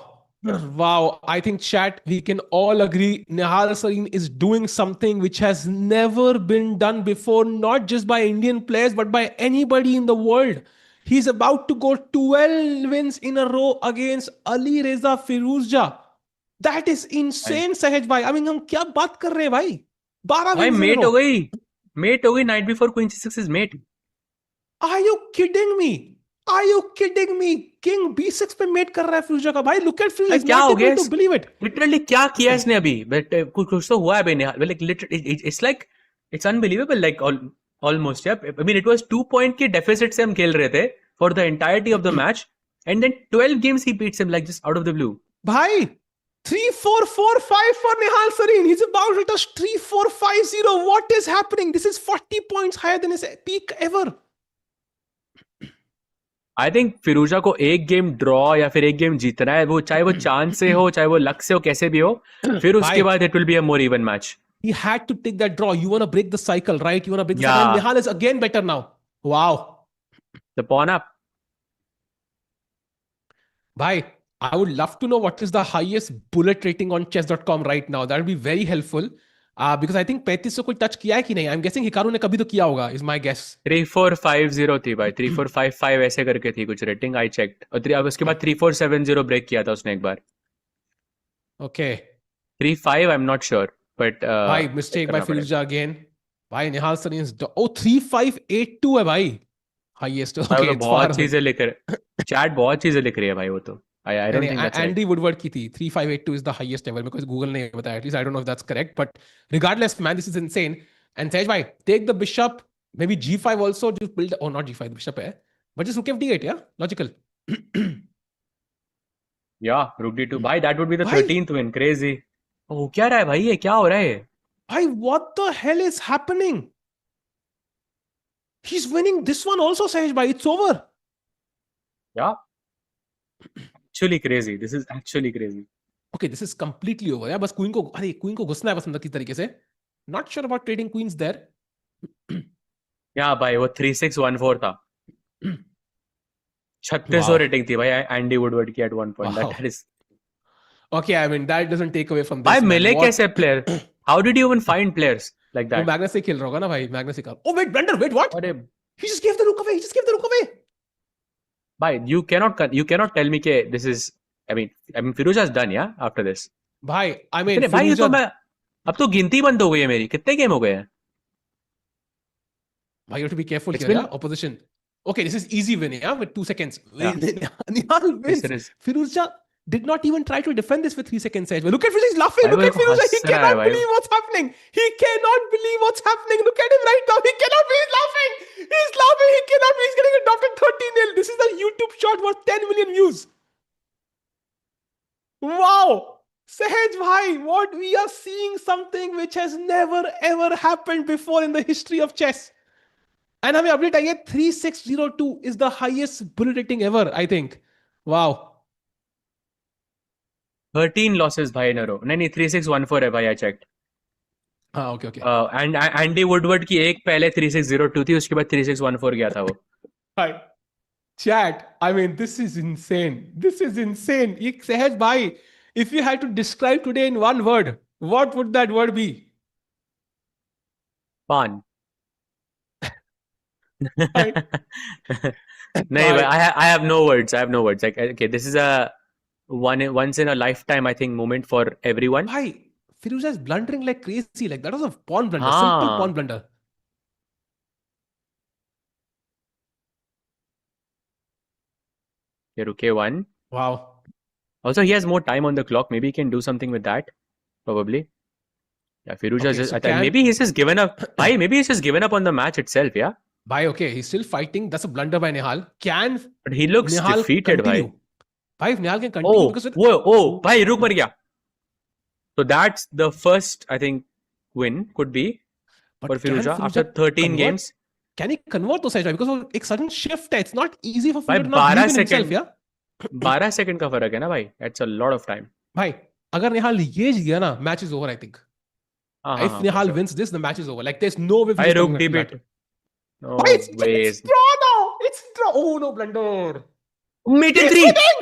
I think chat, we can all agree Nihal Sareen is doing something which has never been done before, not just by Indian players, but by anybody in the world. He's about to go 12 wins in a row against Ali Reza Firouzja. That is insane, Sahaj bhai. I mean, हम क्या बात कर रहे हैं भाई? 12 भाई wins mate हो गई. Night before Queen C6 is mate. Are you kidding me? King B6 पे मेट कर रहा है Firouzja का. भाई look at Firouzja. He's not able to believe it. Literally क्या किया इसने अभी? But कुछ तो हुआ है भाई. Like literally, it's unbelievable. Like almost, yeah. I mean, it was 2 point के deficit से हम खेल रहे थे for the entirety of the match, and then 12 games he beats him like just out of the blue. भाई 3-4-4-5 for Nihal Sareen. He's about to touch 3-4-5-0. What is happening? This is 40 points higher than his peak ever. I think Firouzja को एक game draw या फिर एक game जीतना है, वो चाहे वो चांस से हो चाहे वो लक से हो, कैसे भी हो, फिर उसके बाद it will be a more even match. He had to take that draw. You want to break the cycle, right? You want to break the cycle. And Nihal is again better now. Wow. The pawn up. Bhai, I would love to know what is the highest bullet rating on chess.com right now. That would be very helpful. Because I think 3500 कोई touch किया है कि नहीं. I'm guessing Hikaru ने कभी तो किया होगा, is my guess. 3450 थी भाई, 3455 ऐसे करके थी कुछ रेटिंग. I checked. और उसके बाद 3470 ब्रेक किया था उसने एक बार. Okay. 35 I'm not sure, but भाई mistake by Firouzja again. भाई Nihal Sareen is 3582 है भाई. Highest. Okay, बहुत चीजें लिख रहे. चैट बहुत चीजें लिख रही है भाई वो तो. I don't think that's Andy Woodward की थी 3582 is the highest ever because Google ने बताया. At least I don't know if that's correct, but regardless, man, this is insane. And Sahaj bhai, take the bishop, maybe G5 also, just build. Oh, not G5, the bishop है, but just rook F8, yeah, logical. Yeah, rook D2. Bhai, that would be the 13th win. Crazy. Oh, क्या रहा है भाई ये? क्या हो रहा है? Bhai, what the hell is happening? He's winning this one also, Sahaj bhai. It's over. Yeah. Actually crazy. This is actually crazy. Okay, this is completely over. Yeah, बस queen को घुसना है बस अंदर की तरीके से. Not sure about trading queens there. Yeah, भाई वो 3614 था. 3600 रेटिंग थी भाई एंडी वुडवर्ड की at one point. That is. Okay, I mean that doesn't take away from this. भाई मिले कैसे player? How did you even find players like that? वो मैग्नस से खेल रहा होगा ना भाई, मैग्नस से. Oh wait, Blender, wait, what? अरे he just gave the rook away. Bhai, you cannot tell me that this is. I mean, Firouzja is done, yeah. After this, Bhai, I mean, भाई ये तो मैं अब तो गिनती बंद हो गई है मेरी, कितने गेम हो गए हैं? Why you have to be careful it's here, been yeah? Opposition. Okay, this is easy win, yeah, with 2 seconds. या Nihal इस wins. तरह से Firouzja did not even try to defend this with 3 seconds edge. Look at Firouzja, he's laughing. भाई Look वो at Firouzja, he हंस रहा है cannot भाई। believe what's happening. He cannot believe what's happening. Look at him right now. He cannot believe he's laughing. He's laughing. He cannot believe he's getting adopted 30-0. This is a YouTube shot worth 10 million views. Wow. Sahaj bhai, what we are seeing something which has never ever happened before in the history of chess. And हमें update आई है 3602 is the highest bull rating ever, I think. Wow. 13 losses भाई इन a रो। नहीं नहीं 3614 है भाई, I checked. हाँ okay okay and Andy Woodward की एक पहले 3602 थी, उसके बाद 3614 गया था वो। भाई chat, I mean this is insane. This is insane. ये सहज भाई, if you had to describe today in one word, what would that word be? पान। भाई नहीं भाई, I have no words. I have no words. Like, okay, this is a once in a lifetime, I think, moment for everyone. भाई Firouzja is blundering like crazy. Like that was a pawn blunder, simple हाँ pawn blunder. ये रुके one. Wow. Also, he has more time on the clock. Maybe he can do something with that. Probably. Yeah, Firouzja Okay, just. so Maybe he's just given up. Bhai, maybe he's just given up on the match itself. Yeah. Bhai, okay, he's still fighting. That's a blunder by Nihal. Can But he looks Nihal defeated, continue? bhai. Bhai, if Nihal can continue Oh, because whoa, bhai, रुक मर गया. So that's the first, I think, win could be but for can Firouzja after Firouzja 13 convert? games. Can he convert those edge? Because एक sudden shift है. It's not easy for भाई Firouzja to not 12 believe in himself, second yeah? 12 second का फर्क है ना भाई. That's a lot of time. भाई अगर निहाल ये जीत गया ना, match is over, I think. हाँ If हाँ for Nihal sure. wins this, the match is over. Like there's no way भाई Firouzja रुक coming D back to bit. that. No Bhai, it's ways. draw now. It's draw. Oh no, blunder. Mate in He's 3. winning.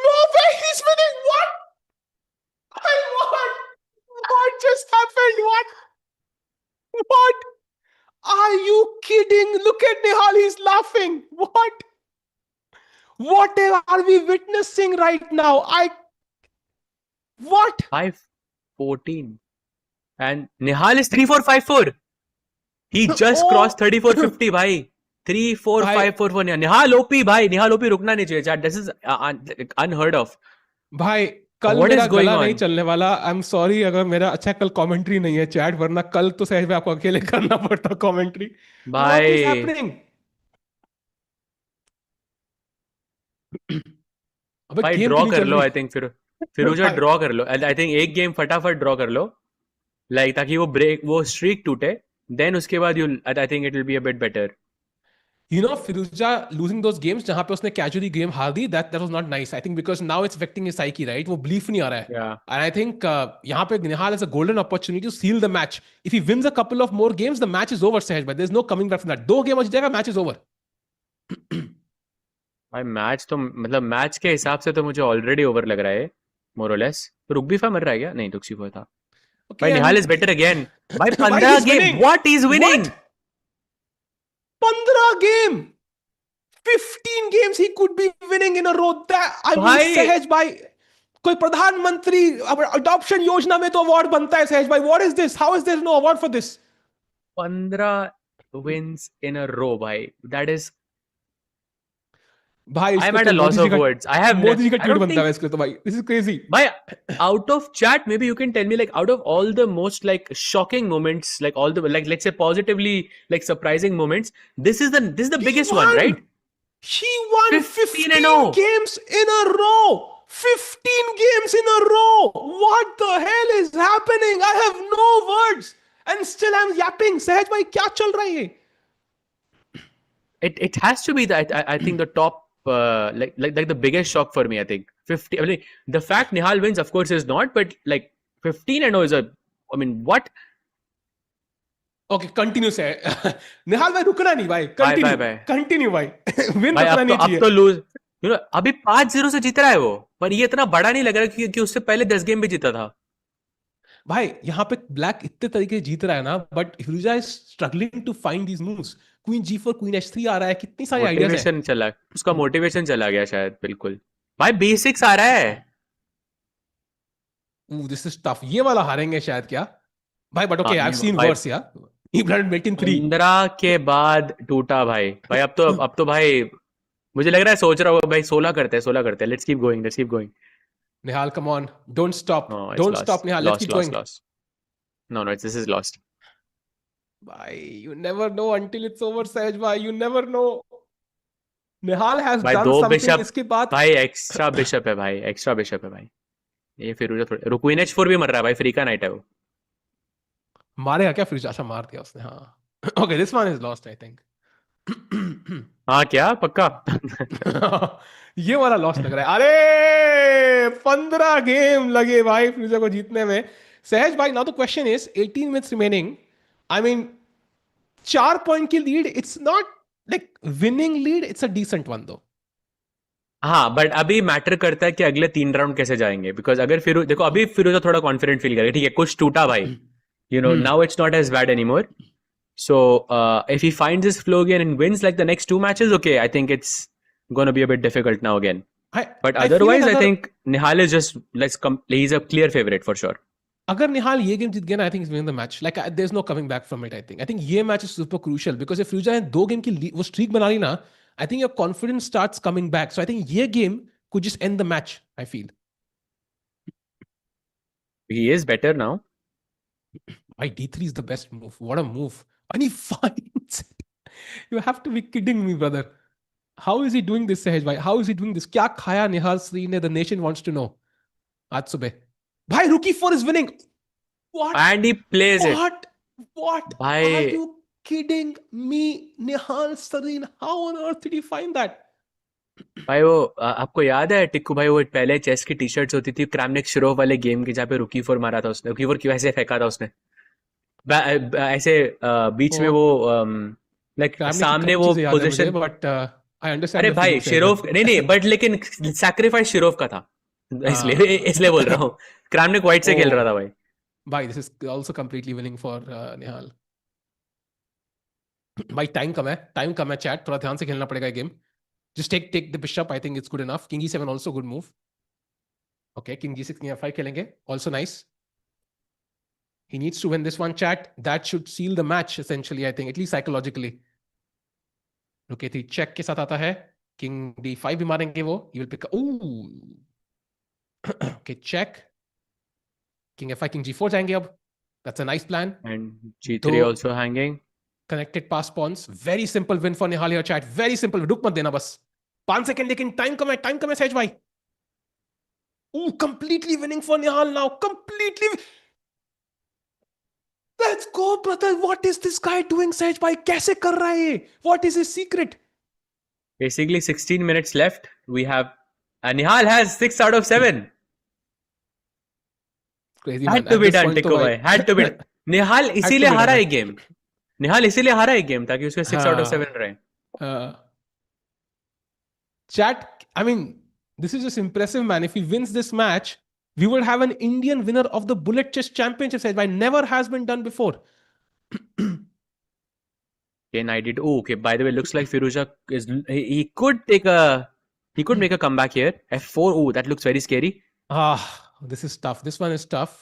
No way, he's winning. What? Bhai, what? What just happened? What? What? Are you kidding? Look at Nihal. He's laughing. What? What are we witnessing right now? What? 5-14. And Nihal is 3-4-5-4. He just Oh. crossed 34-50 भाई. 3-4-5-4 for Nihal. Nihal OP भाई. Nihal OP रुकना नहीं चाहिए. Chat. This is unheard of. भाई कल What मेरा is going गला on? नहीं चलने वाला. आई एम सॉरी अगर मेरा अच्छा कल कमेंट्री नहीं है चैट, वरना कल तो सहज में आपको अकेले करना पड़ता कमेंट्री. व्हाट इज भाई हैपनिंग? अबे भाई गेम ड्रॉ क्यों नहीं कर चल लो. रही? आई थिंक फिरोजा भाई ड्रॉ कर लो. आई थिंक एक गेम फटाफट ड्रॉ कर लो, लाइक ताकि वो स्ट्रीक टूटे. देन उसके बाद you I think it will be a bit better. you know Firouzja losing those games जहां पे उसने casually गेम हार दी, that was not nice. I think because now it's affecting his psyche, right? वो belief नहीं आ रहा है. या And I think यहाँ पे Nihal has a golden opportunity to seal the match. If he wins a couple of more games, the match is over, Sahaj. But there's no coming back from that. 2 game जीतेगा, match is over. भाई match तो मतलब match के हिसाब से तो मुझे already over लग रहा है मोर और लेस. तो रुकबीफा मर रहा है क्या? नहीं रुकसीफा था. Okay, भाई I Nihal mean, is better again. भाई Bhai, 15 he's game. winning. What is winning? What? 15 game. 15 games he could be winning in a row. That I mean, भाई Sahaj bhai, कोई प्रधानमंत्री अडॉप्शन योजना में तो अवार्ड बनता है सहज भाई. What is this? How is there no award for this? 15 wins in a row भाई. That is भाई I am इसको at तो a loss Modi ji of का words. I have Modi ji का I ट्वीट don't बनता है think इसके तो भाई. This is crazy. भाई out of chat maybe you can tell me like out of all the most like shocking moments, like all the like let's say positively like surprising moments, this is the He biggest one, won. right? He won 15 15 and 0. games in a row. 15 games in a row. What the hell is happening? I have no words. And still I'm yapping. सहज भाई क्या चल रहा है? It has to be that I think the top like the biggest shock for me. I think 50. I mean, the fact Nihal wins, of course, is not, but like 15 and 0 is a. I mean, what? Okay, continue से. निहाल भाई रुकना नहीं भाई. Bye, Continue. bye, bye. Continue भाई. Win भाई रुकना नहीं अब चाहिए. तो लूज अभी 5-0 से जीत रहा है वो. पर ये इतना बड़ा नहीं लग रहा क्योंकि उससे पहले 10 गेम भी जीता था. भाई यहाँ पे ब्लैक इतने तरीके से जीत रहा है ना, but Firouzja is struggling to find these moves. Queen G4, queen H3 आ रहा है, कितनी सारी आइडियाज है. मोटिवेशन चला, उसका मोटिवेशन चला गया शायद. बिल्कुल भाई बेसिक्स आ रहा है. This is tough. ये वाला हारेंगे शायद क्या? भाई but हाँ okay, I've seen भाई worse, yeah. He blinded Mate in 3. 15 के बाद टूटा भाई भाई अब तो भाई मुझे लग रहा है सोच रहा होगा भाई 16 करते हैं let's keep going Nihal, come on. Don't stop. No it's Don't stop, Nihal. Let's keep going. Lost no this is lost Bhai, you never know until it's over, Sahaj bhai. You never know. Nihal has भाई done दो something. Bishop इसके बाद भाई extra bishop है भाई ये फिरोजा थोड़े queen एच4 भी मर रहा है भाई फ्री का नाइट है वो मारेगा क्या फिरोजा? अच्छा, मार दिया उसने, हाँ. Okay, this one is lost, I think. हाँ क्या पक्का ये वाला लॉस लग रहा है. अरे 15 गेम लगे भाई फिरोजा को जीतने में. सहज भाई, now the question is 18 minutes remaining. I mean 4 point की lead, it's not like winning lead, it's a decent one दो. हाँ बट अभी मैटर करता है कि अगले 3 राउंड कैसे जाएंगे बिकॉज अगर फिर देखो अभी फिरोजा थोड़ा कॉन्फिडेंट फील करेगा ठीक है कुछ टूटा भाई now it's not as bad anymore so if he finds his flow again and wins like the next 2 matches okay I think it's going to be a bit difficult now again but I feel otherwise like I think Nihal is just he's a clear favorite for sure अगर निहाल ये game जीत गया ना, I think winning the match. Like there is no coming back from it. I think ये match is super crucial because if Firouzja ने 2 game की वो streak बना ली ना, I think your confidence starts coming back. So I think ये game could just end the match, I feel. he is better now Why D3 is the best move? What a move. And he finds it. You have to be kidding me, brother. How is he doing this, Sahej bhai? How is he doing this? क्या खाया निहाल श्री ने? The nation wants to know. आज सुबह. Bhai, Rookie 4 is winning. What? and he plays it What? Bhai. Are you kidding me? Nihal Sareen, how on earth did he find that? भाई वो आपको याद है टिक्कू भाई वो पहले चेस की टी शर्ट्स होती थी क्रैमनिक शिरोव वाले गेम की जहाँ पे रुकी 4 मारा था उसने रुकी 4 क्यों ऐसे फेंका था उसने ऐसे बीच में वो लाइक सामने वो पोजीशन बट आई अंडरस्टैंड. अरे भाई शिरोव नहीं बट लेकिन सैक्रिफाइस शिरोव का था इसलिए बोल रहा हूँ क्रैमनिक व्हाइट से खेल रहा था भाई भाई this is also completely winning for Nihal. भाई टाइम कम है चैट. थोड़ा ध्यान से खेलना पड़ेगा ये game. Just take the bishop. I think it's good enough. King e7 also good move. Okay, king g6, king f5 खेलेंगे. Also nice. He needs to win this one, chat. That should seal the match essentially, I think, at least psychologically. Rook a3 check के साथ आता है. King d5 भी मारेंगे वो. He will pick up. Ooh. Okay, check. King f5, king g4 जाएंगे अब. That's a nice plan. and g3 also hanging Connected pass pawns. Very simple win for Nihal here, chat. Very simple. रुक मत देना बस. 5 second लेकिन time कम है सहज भाई. Ooh, completely winning for Nihal now. Completely. Let's go, brother. What is this guy doing, सहज भाई? कैसे कर रहा है ये? What is his secret? basically 16 minutes left we have Nihal has 6 out of 7 Crazy had man. to At be this done point Tikko तो भाई had to be done. निहाल इसीलिए be हारा done. है गेम निहाल इसीलिए हारा है गेम ताकि उसके 6 out of 7 रहे Chat, I mean, this is just impressive, man. If he wins this match, we would have an Indian winner of the Bullet Chess Championship. Said by never has been done before. okay knight d2 oh, okay by the way looks like Firouzja is he could make a comeback here f4 oh that looks very scary This is tough. This one is tough.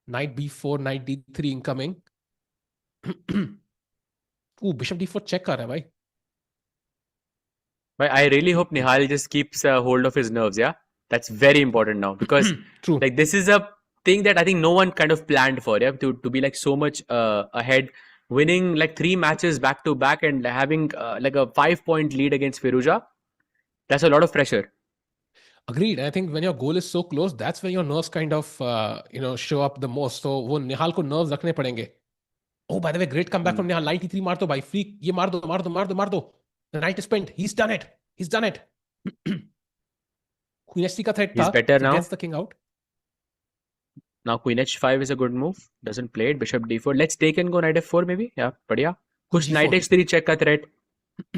Knight b4, knight d3 incoming. Bishop d4 check कर रहा है भाई. but I really hope Nihal just keeps hold of his nerves yeah that's very important now because True. like this is a thing that I think no one kind of planned for yeah to be like so much ahead winning like 3 matches back to back and having like a 5-point lead against Firouzja that's a lot of pressure Agreed. I think when your goal is so close, that's when your nerves kind of show up the most. So वो निहाल को nerves रखने पड़ेंगे. Oh, by the way, great comeback from Nihal. 93 मार दो भाई. Free. ये मार दो. The knight is pinned. He's done it. Queen h3 का threat He's था. better So now. gets the king out. now queen h5 is a good move doesn't play it bishop d4 let's take and go knight f4 maybe yeah बढ़िया कुछ G4. knight h3 check का threat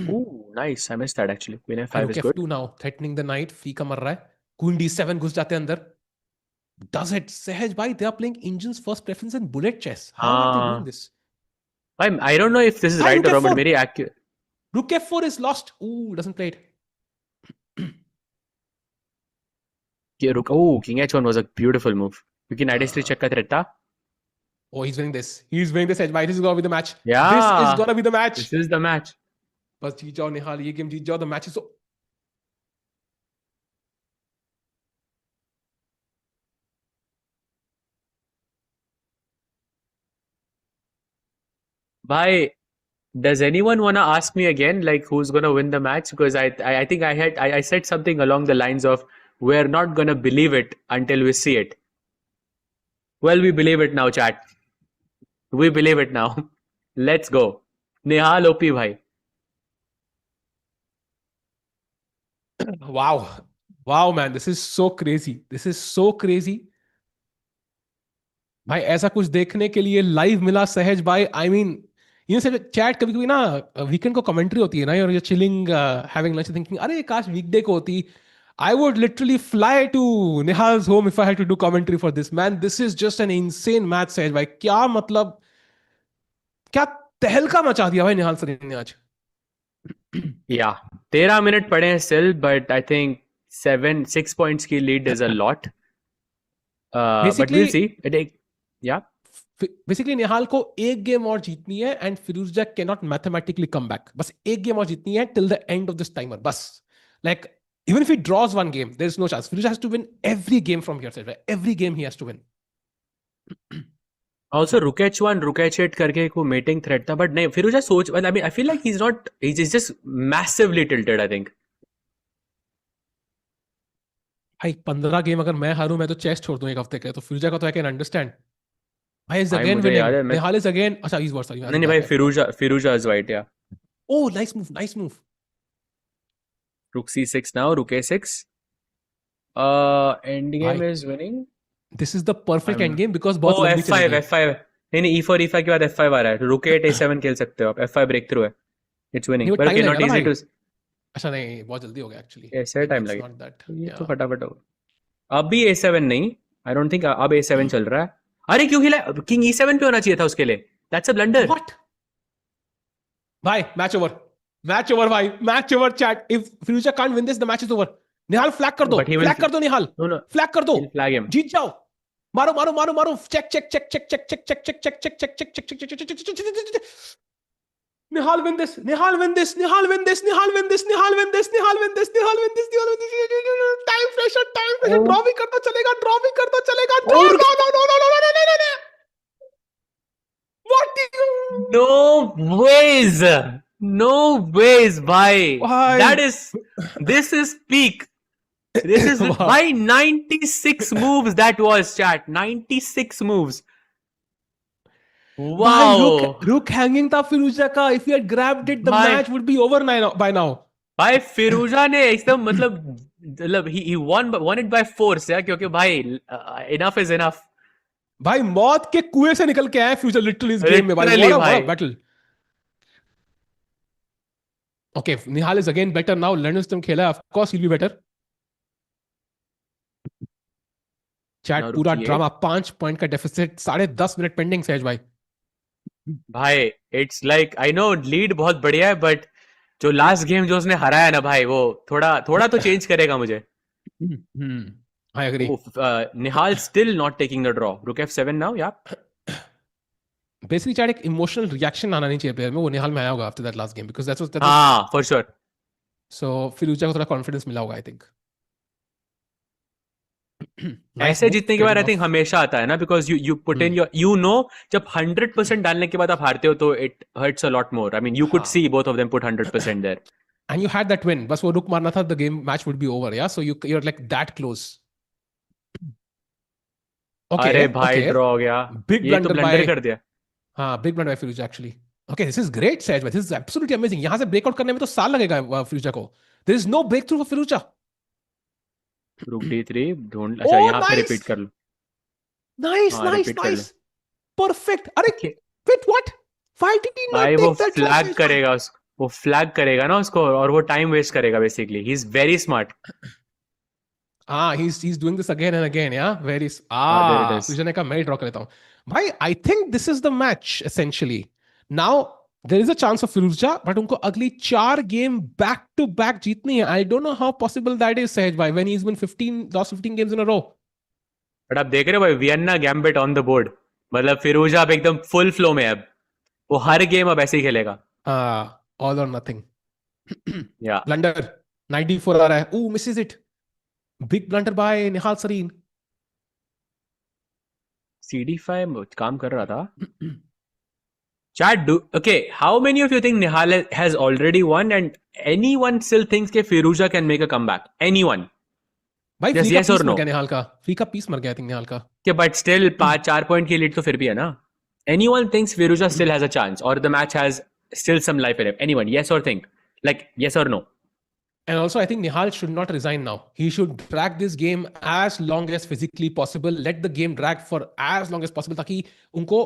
ooh nice I missed that actually queen f5 is Rook good f2 now. Threatening the knight. Free का मर रहा है. Queen d7 घुस जाते हैं अंदर. Does it? Sehaj bhai, they are playing Indians first preference in bullet chess. How are they doing this? I don't know if this is Hi, right Rook or wrong but F4. very accurate Rook f4 is lost. Ooh, doesn't play it. king h1 was a beautiful move क्योंकि knight h3 check का threat था Oh, he's winning this. He's winning this, Edge. This is gonna be the match. Yeah. This is gonna be the match. This is the match. बस जीत जाओ निहाल, ये game जीत जाओ. The match is so. Bhai, does anyone want to ask me again, like who's gonna win the match? Because I think I said something along the lines of we're not gonna believe it until we see it. Well, we believe it now, chat. We believe it now. Let's go. Nihal OP bhai. Wow. Wow, man. This is so crazy. This is so crazy. भाई ऐसा कुछ देखने के लिए live मिला सहज भाई. I mean ये सब चैट कभी कभी ना वीकेंड को कमेंट्री होती है ना, और चिलिंग हैविंग लंच थिंकिंग अरे काश वीकडे को होती. I would literally fly to Nihal's home if I had to do commentary for this. Man, this is just an insane match, सहज भाई. क्या मतलब, क्या तहलका मचा दिया भाई निहाल सरीन ने आज. Yeah, 13 मिनट पड़े हैं still, but I think 6 points की lead is a lot. But we'll see. Yeah. Basically Nihal को एक गेम और जीतनी है and Firouzja can not mathematically come back. बस एक गेम और जीतनी है till the end of this timer. बस like even if he draws one game there is no chance. Firouzja has to win every game from here side. Every game he has to win. Also Rukesh 1, Rukesh 8 करके एक वो mating thread था, but नहीं फिरोजा सोच, I mean I feel like he's just massively tilted I think. भाई 15 game अगर मैं हारूं मैं तो चेस्ट छोड़ दूं एक हफ्ते के. तो फिरोजा का तो आई कैन अंडरस्टैंड. भाई is again winning. Nihal is again. अच्छा ही इज वर्स. नहीं भाई, फिरोजा is white. Yeah oh nice move, nice move. Rook C6 now, Rook A6. End game is winning. This is the perfect end game because बहुत लंबी चलेगी. F5. नहीं E4 E5 के बाद F5 आ रहा है. Rook A8 A7 खेल सकते हो आप. F5 ब्रेक थ्रू है. It's winning. But okay, not easy to. अच्छा नहीं, बहुत जल्दी हो गया एक्चुअली. ऐसे टाइम लगेगा. ये तो फटाफट हो. अब भी A7 नहीं. I don't think अब A7 चल रहा है. अरे क्यों हिला? किंग E7 पे होना चाहिए था उसके लिए. That's a blunder. What? भाई मैच ओवर. मैच ओवर भाई. Match over chat. If Firouzja can't win this, the match is over. Nihal flag कर दो. फ्लैग कर दो निहाल. फ्लैग कर दो. जीत जाओ. मारो मारो मारो मारो. Check check check check check check check check check check check check check check. Nihal win this. Nihal win this. Nihal win this. Nihal win this. Nihal win this. Nihal win this. Nihal win this. Nihal win this. Time pressure. Time pressure. Draw भी करता चलेगा. Draw भी करता चलेगा. Draw. No no no no no no no no no. What do you? No ways. No ways, bhai. That is. This is peak. This is by 96 moves. That was chat. 96 moves. Wow. Rook hanging था फिरोजा का. If he had grabbed it, the match would be over by now. भाई फिरोजा ने एकदम मतलब he won it by force यार, क्योंकि भाई enough is enough. भाई मौत के कुएं से निकल के आए फिरोजा लिटरली इस गेम में भाई. Battle. Okay, Nihal is again better now. Learning system खेला है. Of course he'll be better. Chat पूरा ड्रामा. 5 पॉइंट का डेफिसिट. 10.5 मिनट पेंडिंग सहज भाई. भाई it's like I know lead बहुत बढ़िया है, बट जो लास्ट गेम जो उसने हराया ना भाई, वो थोड़ा तो चेंज करेगा मुझे. I agree. Nihal still not taking the draw. Rook F7 now. या बेसिकली चैट एक इमोशनल रिएक्शन आना नहीं चाहिए प्लेयर में. वो निहाल में आया होगा after that last game because that's हां फॉर श्योर. सो फिरोजा को थोड़ा कॉन्फिडेंस मिला होगा आई थिंक. ऐसे जीतने के बाद आई थिंक हमेशा आता है ना, because you put in your जब 100% डालने के बाद आप हारते हो तो it hurts a lot more. I mean you could see both of them put 100% there and you had that win. बस वो रुक मारना था. The game match would be over. Yeah so you are like that close. Okay अरे भाई draw हो गया. Big ये तो ब्लंडर कर दिया. हां big blunder by Firouzja actually. Okay this is great Sahaj. This is absolutely amazing. यहां से ब्रेकआउट करने में तो साल लगेगा फिरोजा को. There is no breakthrough for Firouzja. Rook D3 ढूंढ. अच्छा यहाँ पे रिपीट कर लो. Nice perfect. अरे wait what? Why did he not भाई take वो that फ्लैग shot? करेगा उसको. वो फ्लैग करेगा ना उसको, और वो टाइम वेस्ट करेगा basically. He is very smart. He's doing this again and again. Yeah, very. there it is. फिरोजा का मैं ड्रॉ कर लेता हूँ भाई. I think this is the match essentially. Now there is a chance of Firouzja, but उनको अगली 4 game back to back जीतनी है. I don't know how possible that is सहज भाई when he's been lost 15 games in a row. But आप देख रहे हो भाई, वियन्ना गैम्बिट ऑन द बोर्ड. मतलब फिरोजा अब एकदम फुल फ्लो में है अब, वो हर गेम अब ऐसे ही खेलेगा. ऑल और नथिंग. या ब्लंडर 94 आ रहा है. Misses it. Big blunder by Nihal Sarin. CD5 काम कर रहा था. Chat, okay, how many of you think Nihal has already won and anyone still thinks that Firouzja can make a comeback? Anyone? भाई Just फ्री का yes or piece मर no? गया निहाल का. Free का पीस मर गया आई थिंक निहाल का. Okay, but still 4 point की lead तो फिर भी है ना? Anyone thinks Firouzja still has a chance or the match has still some life in it? Anyone? Yes or think? Like yes or no? And also, I think Nihal should not resign now. He should drag this game as long as physically possible. Let the game drag for as long as possible ताकि उनको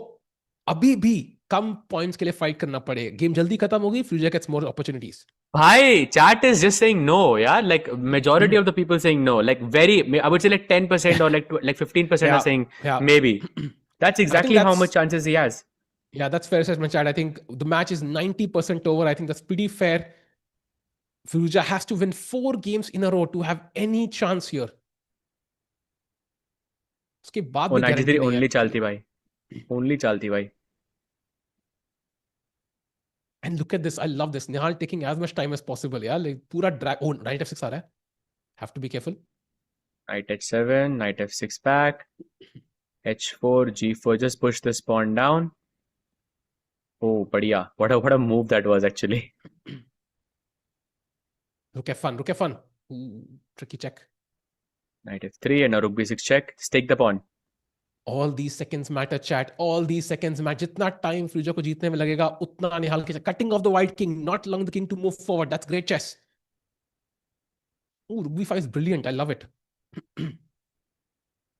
अभी भी कम points के लिए fight करना पड़े. Game जल्दी खत्म होगी. Firouzja gets more opportunities. Bhai, chat is just saying no, yeah. Like majority of the people saying no. Like very, I would say like 10% or like 15% are saying Yeah. maybe. That's I think exactly how much chances he has. Yeah, that's fair assessment, Chad. I think the match is 90% over. I think that's pretty fair. Firouzja has to win 4 games in a row to have any chance here. उसके बाद वो भी 93 guarantee नहीं only है. चलती भाई, only चलती भाई. And look at this. I love this. Nihal taking as much time as possible. Yeah, like पूरा drag. Knight f6 आ रहा है. Have to be careful. Knight h7, knight f6 back, h4, g4, just push this pawn down. Oh, बढ़िया. What a move that was actually. Rook f1. Rook f1. Tricky check. Knight f3 and a rook b6 check. Just take the pawn. All these seconds matter, chat. All these seconds matter. जितना time Firouzja को जीतने में लगेगा, उतना निहाल के cutting off the white king, not allowing the king to move forward. That's great chess. Rook b5 is brilliant. I love it.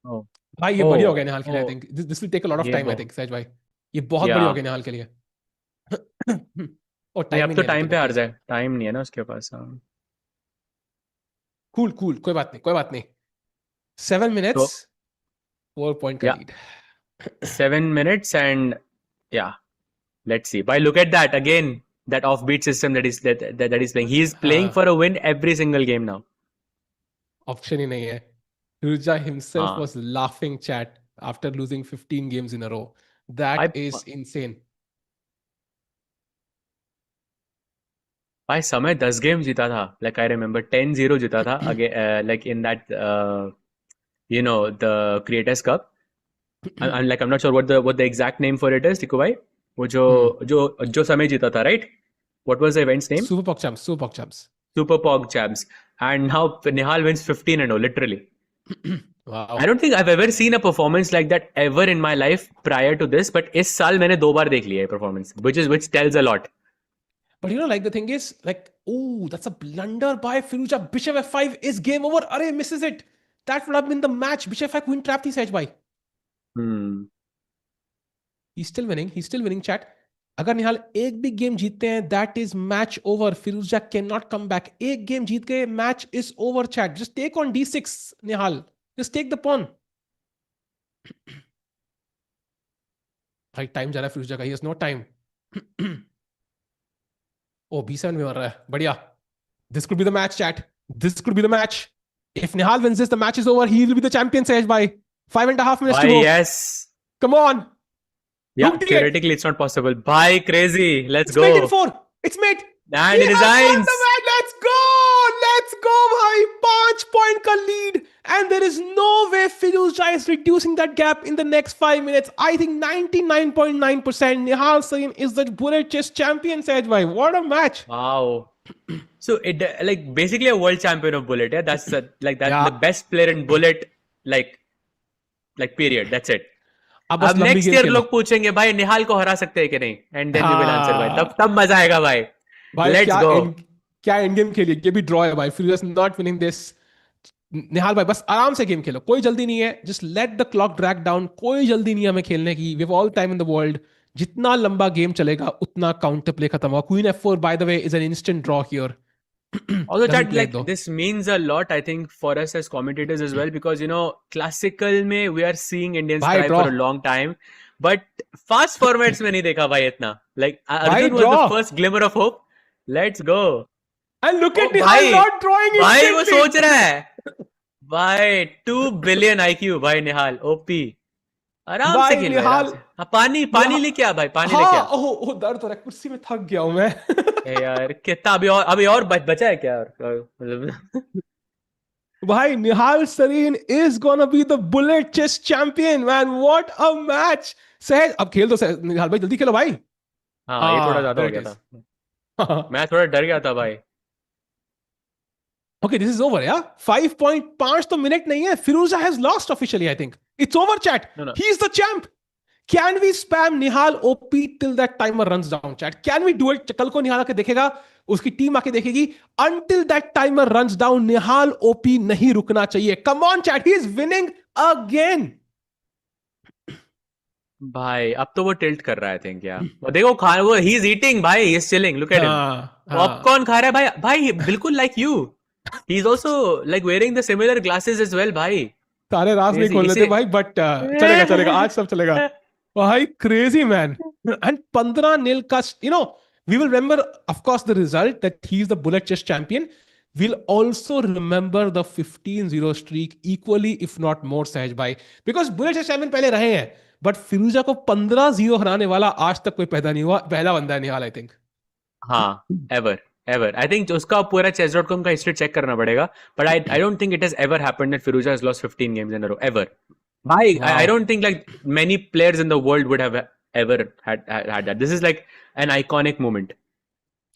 Oh, भाई ये बढ़िया हो गया निहाल के लिए. I oh, think this will take a lot of ये time. I बहुत think सहज भाई ये बहुत बढ़िया हो गया निहाल के लिए. और नहीं, टाइम अब ही तो नहीं है टाइम लेकिन पे हार please. जाए. टाइम नहीं है ना उसके पास. हाँ. Cool, cool. कोई बात नहीं, कोई बात नहीं. 7 minutes, तो 4 point का yeah, lead. 7 minutes and yeah, let's see. But look at that again. That offbeat system that is that is playing. He is playing for a win every single game now. Option ही नहीं है. Firouzja himself हाँ. was laughing, chat, after losing 15 games in a row. That is insane. भाई समय 10 game जीता था. Like I remember 10-0 जीता था again, like in that the Creators Cup. I'm not sure what the exact name for it is. Tiku bhai, वो जो समय जीता था, right? What was the event's name? Super Pog Champs. Super Pog Champs. Super Pog Champs. And now Nihal wins 15-0 literally. Wow. I don't think I've ever seen a performance like that ever in my life prior to this, but इस साल मैंने 2 बार देख लिया है performance, which tells a lot. But like the thing is, like, that's a blunder by Firouzja. Bishop f5 is game over. Arey, misses it. That would have been the match. Bishop f5 queen trap थी सहज भाई. He's still winning. He's still winning, chat. अगर निहाल एक भी game जीतते हैं, that is match over. Firouzja cannot come back. एक game जीत गए, match is over, chat. Just take on d6, Nihal. Just take the pawn. भाई टाइम जा रहा है Firouzja का. He has no time. B7 में मर रहा है. बढ़िया. This could be the match, chat. This could be the match. If Nihal wins this, the match is over. He will be the champion, Sahej bhai. 5.5 minutes to go. Yes. Come on. Yeah, theoretically it's not possible. Bye, crazy. Let's go. It's mate in 4. It's mate. And it resigns. Let's go. Let's go, bhai. 5 point ka lead. And there is no way Firouzja is reducing that gap in the next 5 minutes. I think 99.9% Nihal Sarin is the bullet chess champion, Sahej bhai. What a match. Wow. So it like basically a world champion of bullet. Yeah, that's the best player in bullet. Like period. That's it. अब next year लोग पूछेंगे भाई निहाल को हरा सकते हैं कि नहीं, and then we will answer भाई. तब मजा आएगा भाई. Let's go. क्या एंड गेम खेलिए, ये भी ड्रॉ है भाई. Firouzja is not winning this. निहाल भाई बस आराम से गेम खेलो, कोई जल्दी नहीं है. Just let the clock drag down. कोई जल्दी नहीं है हमें खेलने की. We have all time in the world. जितना लंबा गेम चलेगा उतना काउंटर प्ले खत्म होगा. Queen f4 by the way is an instant draw here. Also, that like this means a lot, I think, for us as commentators as well, because classical में we are seeing Indians try for a long time, but fast formats में नहीं देखा भाई इतना. Like Arjun was the first glimmer of hope. Let's go. And look at Nihal not drawing it. भाई वो सोच रहा है. भाई 2 billion IQ भाई Nihal. OP. आराम से भाई खेल भाई, आराम निहाल से। हाँ, पानी पानी निहाल लेके आ भाई, पानी लेके हाँ आ। ओह दर्द हो रहा है, कुर्सी में थक गया हूं मैं। ए यार कितना अभी और बचा है क्या मतलब। भाई Nihal Sarin is gonna be the bullet chess champion man, what a match. Sahaj अब खेल दो निहाल भाई, जल्दी खेलो भाई। हाँ ये थोड़ा हाँ ज्यादा देयर हो इट गया इज। था। मैं थोड़ा डर गया था भाई। ओके दिस इज ओवर या 5.5 तो मिनट नहीं है, Firouzja has lost officially, I think it's over chat, no no. He is the champ. Can we spam Nihal OP till that timer runs down chat, can we do it. कल को निहाल आके देखेगा, उसकी team आके देखेगी, until that timer runs down Nihal OP नहीं रुकना चाहिए। Come on chat, he is winning again. भाई अब तो वो टिल्ट कर रहा है, आई थिंक। या वो देखो खा, वो ही इज ईटिंग भाई, he is chilling, look at him. हाँ हाँ पॉपकॉर्न खा रहा है भाई, भाई बिल्कुल like you. He is also like wearing the similar glasses as well भाई। सारे राज नहीं क्रेजी खोल लेते इसे। भाई, बट चलेगा चलेगा, आज सब चलेगा। भाई क्रेजी मैन। एंड 15-0 का, you know, we will remember of course the result that he is the bullet chess champion, we'll also remember the 15-0 streak equally if not more सहज भाई, because बुलेट चेस चैंपियन पहले रहे हैं, but फिरोजा को 15-0 हराने वाला आज तक कोई पैदा नहीं हुआ, पहला बंदा है निहाल आई थिंक। हाँ, एवर एवर आई थिंक उसका पूरा chess.com का हिस्ट्री चेक करना पड़ेगा, but I don't think it has ever happened that Firouzja has lost 15 games in a row ever. भाई I wow don't think like many players in the world would have ever had that. This is like an iconic moment.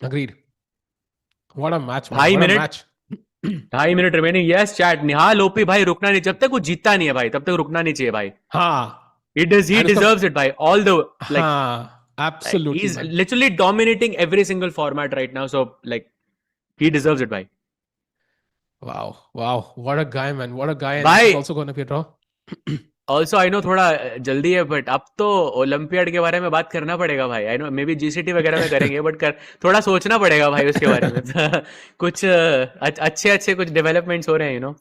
Agreed, what a match man, ढाई what a minute match. 2.5 minute remaining. Yes chat, Nihal OP भाई, रुकना नहीं, जब तक वो जीतता नहीं है भाई तब तक रुकना नहीं चाहिए भाई। हाँ He एंड उसका, deserves it भाई, all the हाँ absolutely he's man. literally dominating every single format right now, so like he deserves it भाई। Wow, wow, what a guy, man! What a guy! And this is भाई also going to be a draw. Also I know थोड़ा जल्दी है, but अब तो olympiad के बारे में बात करना पड़ेगा भाई। I know may be GCT वगैरह में करेंगे, बट थोड़ा सोचना पड़ेगा भाई उसके बारे में। कुछ अच्छे अच्छे कुछ डेवलपमेंट्स हो रहे हैं, यू नो।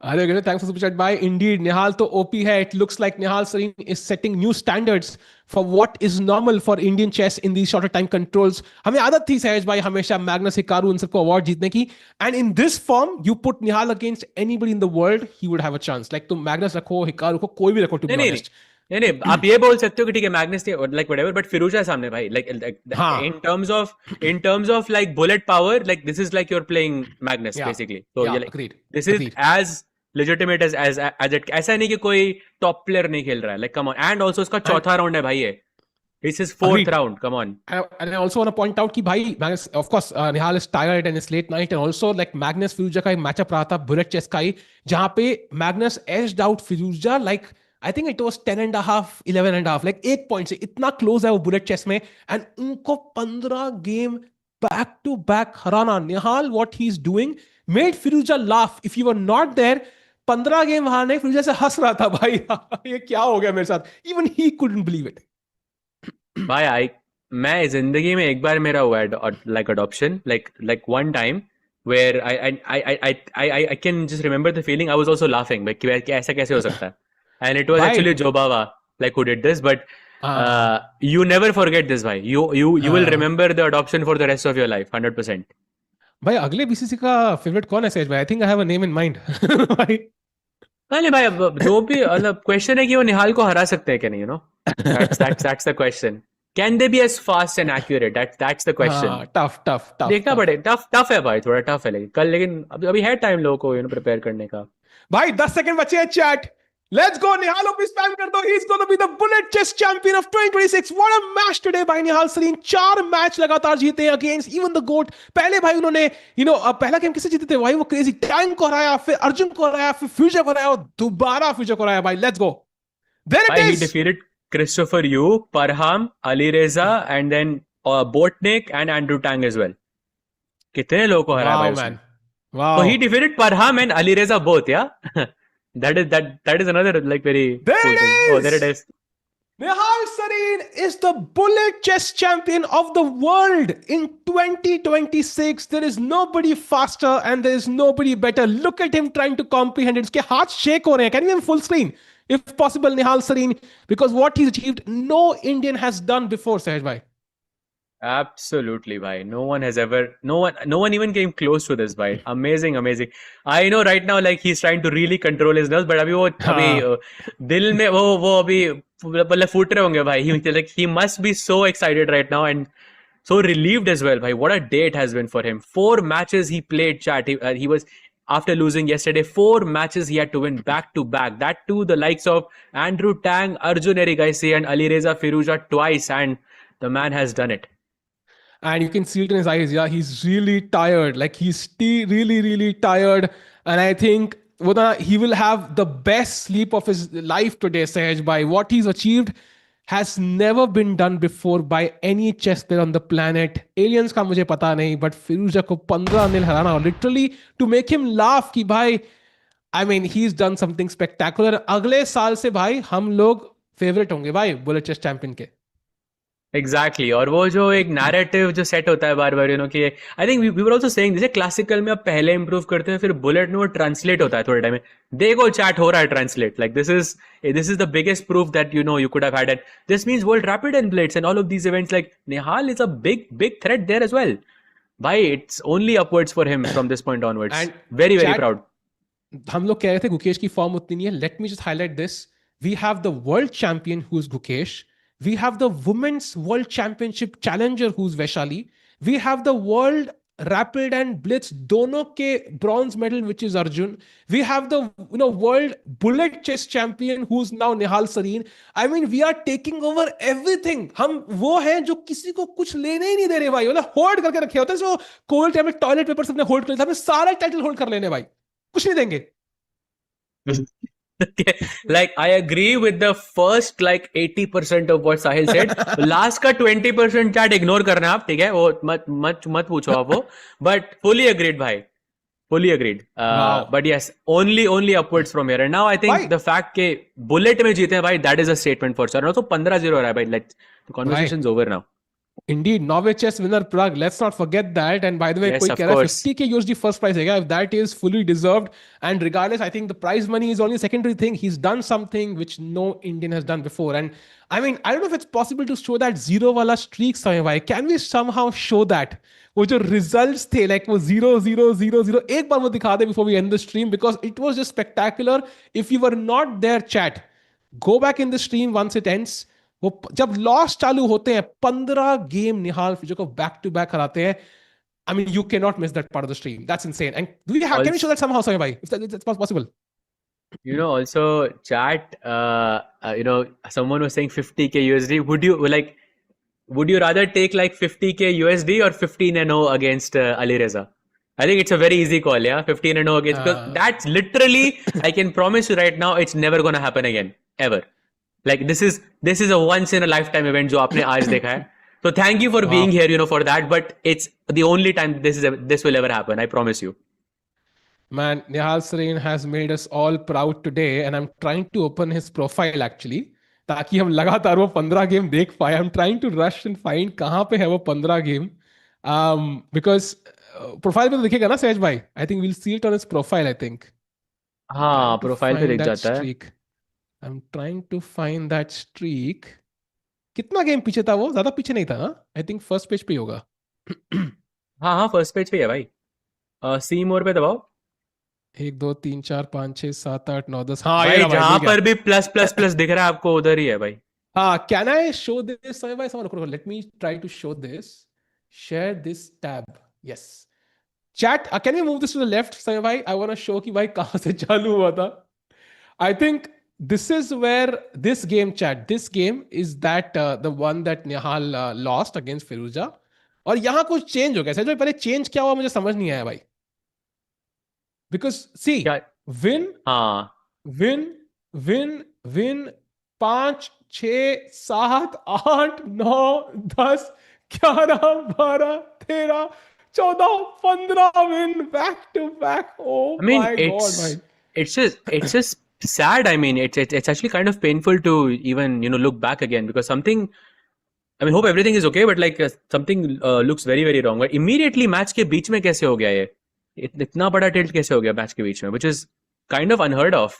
अरे अरे thanks for super chat. By indeed, Nihal तो OP है. It looks like Nihal Sareen is setting new standards for what is normal for Indian chess in these shorter time controls. हमें आदत थी सहज भाई हमेशा मैग्नस हिकारू इन सबको award जीतने की. And in this form, you put Nihal against anybody in the world, he would have a chance. Like तुम मैग्नस रखो, हिकारू को, कोई भी रखो, to नहीं be नहीं honest. नहीं नहीं, आप ये बोल सकते हो कि ठीक है Magnus like whatever, but Firouzja है सामने भाई, लाइक हाँ, in terms of like bullet power, like this is like you are playing Magnus yeah, बेसिकली। तो ये yeah, like agreed, this is agreed. As legitimate as it, ऐसा नहीं कि कोई टॉप प्लेयर नहीं खेल रहा है, like come on. And also उसका And चौथा राउंड है भाई, ये this is fourth agreed. Round, come on. And I also want to point out कि भाई Magnus, of course, Nihal is tired and it's late night, and also like Magnus Firouzja का एक matchup रहा था bullet chess का ही, जहां पे Magnus edged out Firouzja like I think it was 10.5, 11.5, like 8 points से इतना क्लोज है वो बुलेट चेस में, एंड उनको 15 game back to back Hariana. Nihal what he's doing made Firouzja laugh. If you were not there, 15 game हारने फिरोजा से हंस रहा था भाई। ये क्या हो गया मेरे साथ, even he couldn't believe it. भाई आई मैं जिंदगी में एक बार मेरा हुआ है like adoption, like one time where I can just remember the feeling. I was also laughing भाई कि ऐसा कैसे हो सकता है, एंड इट वाज भाई actually Jobava like who did this, but हाँ you never forget this भाई, you will हाँ remember the adoption for the rest of your life 100%। भाई अगले बीसीसी का फेवरेट कौन है सहज भाई? I think I have a name in mind भाई। नहीं भाई, अब जो भी मतलब क्वेश्चन है कि वो निहाल को हरा सकते हैं कि नहीं, you know, that's the question। Can they be as fast and accurate? That's the question। हाँ टफ टफ टफ देखना टफ पड़े, टफ है भाई, थोड़ा टफ है, लेकिन अभी है टाइम लोगों को, यू नो, प्रिपेयर करने का। भाई 10 सेकंड बचे हैं chat. Let's go Nihal OP spam कर दो, he is gonna be the bullet chess champion of 2026। What a match today by Nihal Sarin, 4 match लगातार जीते अगेंस्ट इवन द गोट। पहले भाई उन्होंने पहला गेम किससे जीते थे भाई? वो क्रेजी टैंक को हराया, फिर अर्जुन को हराया, फिर फ्यूचर को हराया, और दोबारा फ्यूचर को हराया भाई। लेट्स गो, देयर इट भाई he is. defeated Christopher Yu, Parham, Ali Reza, and then Botnik and Andrew Tang as well। कितने लोगों को हराया भाई वाओ उसने। Man, So wow, he defeated Parham and Ali Reza both, yeah। that is another like very there cool thing। It Oh, there is. it is। Nihal Sareen is the bullet chess champion of the world in 2026. There is nobody faster and there is nobody better. Look at him trying to comprehend it. His heart shake ho rahe hain. Can you have full screen? If possible, Nihal Sareen, because what he's achieved, no Indian has done before, Sahaj bhai. Absolutely, bhai. No one even came close to this, bhai. Amazing, amazing. I know right now, like he's trying to really control his nerves, but अभी दिल में वो अभी मतलब फूट रहे होंगे, भाई. He must be so excited right now and so relieved as well, bhai. What a day it has been for him. 4 matches he played, chat. He was after losing yesterday. 4 matches he had to win back to back. That too, the likes of Andrew Tang, Arjun Erigaisi, and Alireza Firouzja twice, and the man has done it. And you can see it in his eyes. Yeah, he's really tired. Like he's really, really tired. And I think he will have the best sleep of his life today, Sahaj, by what he's achieved has never been done before by any chess player on the planet. Aliens का मुझे पता नहीं, but फिरोजा को 15-0 हराना, literally to make him laugh कि भाई, I mean, he's done something spectacular. अगले साल से भाई हम लोग फेवरेट होंगे भाई बुलेट चेस चैंपियन के. एग्जैक्टली और वो जो एक नैरेटिव जो सेट होता है बार बार कि I think we were also saying जैसे क्लासिकल में आप पहले इंप्रूव करते हैं फिर बुलेट में वो ट्रांसलेट होता है थोड़े टाइम में देखो चैट हो रहा है translate like this is the biggest proof that you could have had and this means world rapid and blitz and all of these events like Nihal is a big threat there as well भाई it's only upwards for him from this point onwards very proud हम लोग कह रहे थे गुकेश की form उतनी नहीं है let me just highlight this we have the world champion who is Gukesh. We have the women's world championship challenger who's Vaishali. We have the world rapid and blitz dono ke bronze medal which is Arjun. We have the world bullet chess champion who's now Nihal Sareen. I mean we are taking over everything. हम वो हैं जो किसी को कुछ लेने ही नहीं दे रहे भाई. मतलब होल्ड करके रखे होते हैं जो कोविड टाइम में टॉयलेट पेपर सबने होल्ड कर लिया था. हमने सारा टाइटल होल्ड कर लेने भाई. कुछ नहीं देंगे. Like I agree with the first like 80% of what Sahil said. Last का 20% chat ignore करना आप ठीक है वो मत पूछो आप वो but fully agreed भाई fully agreed wow. But yes only upwards from here and now I think the fact के bullet में जीते हैं भाई that is a statement for sure. Also 15-0 हो रहा है भाई like the conversation's over now. Indeed, Norway chess winner Prague. Let's not forget that. And by the way, yes, कोई कह रहा है 50k USD first prize है क्या? If that is fully deserved, and regardless, I think the prize money is only a secondary thing. He's done something which no Indian has done before. And I mean, I don't know if it's possible to show that zero wala streak somewhere. Can we somehow show that? वो जो results थे, like वो 0-0-0-0, एक बार वो दिखा दे before we end the stream because it was just spectacular. If you were not there, chat, go back in the stream once it ends. वो जब loss चालू होते हैं 15 गेम निहाल फिजो को बैक टू बैक हराते हैं. I mean, you cannot miss that part of the stream. That's insane. And can we show that somehow, Sonia bhai, if that's possible? You know, also chat. Someone was saying 50k USD. Would you rather take like 50k USD or 15-0 against Alireza? I think it's a very easy call, yeah. 15-0 against because that's literally I can promise you right now, it's never gonna happen again, ever. Like this is a once in a lifetime event जो आपने आज देखा है. So thank you for being here, for that. But it's the only time this will ever happen. I promise you. Man, Nihal Sareen has made us all proud today, and I'm trying to open his profile actually, ताकि हम लगातार वो 15 game देख पाए. I'm trying to rush and find कहाँ पे है वो 15 गेम. Because profile पे तो दिखेगा ना सहज भाई. I think we'll see it on his profile. I think. हाँ, profile पे दिख जाता है. I'm trying to find that streak. कितना गेम पीछे था वो? ज्यादा पीछे नहीं था ना? I think first page पे होगा. हाँ first page पे है भाई. See more पे दबाओ. 1 2 3 4 5 6 7 8 9 10. हाँ भाई जहाँ पर भी प्लस दिख रहा है आपको उधर ही है भाई. हाँ, can I show this? Let me try to show this. Share this tab. Yes. Chat. Can we move this to the left, Samay bhai? I want to show कि भाई कहाँ से चालू हुआ था. I think this is where this game is that the one that Nihal lost against Firouzja. और यहाँ कुछ चेंज हो गया. सच में पहले चेंज क्या हुआ मुझे समझ नहीं आया भाई. Because see, win 5 6 7 8 9 10 11 12 13 14 15 win back to back. Oh my God, man. It's just sad. I mean, it's actually kind of painful to even look back again because something. I mean, hope everything is okay, but like something looks very very wrong. But immediately match के बीच में कैसे हो गया ये? इतना बड़ा tilt कैसे हो गया match के बीच में? Which is kind of unheard of.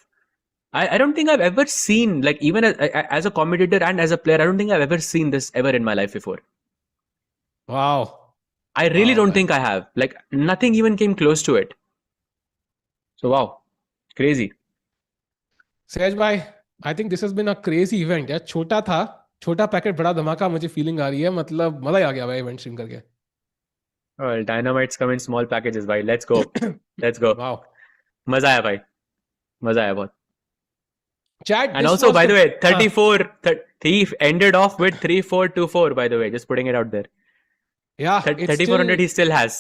I don't think I've ever seen like even as a commentator and as a player, I don't think I've ever seen this ever in my life before. Wow. I really Wow, don't man. think I have. Like nothing even came close to it. So wow, crazy. सहज भाई, I think this has been a crazy event यार. छोटा था, छोटा packet बड़ा धमाका, मुझे feeling आ रही है. मतलब मजा ही आ गया भाई इवेंट स्ट्रीम करके. Well, dynamites come in small packages, भाई. Let's go. Let's go. Wow. मजा आया भाई. मजा आया बहुत. Chat, And this also, was by the the way, 34 Thief ended off with 3424, by the way. Just putting it out there. या it's still. 3400 he still has.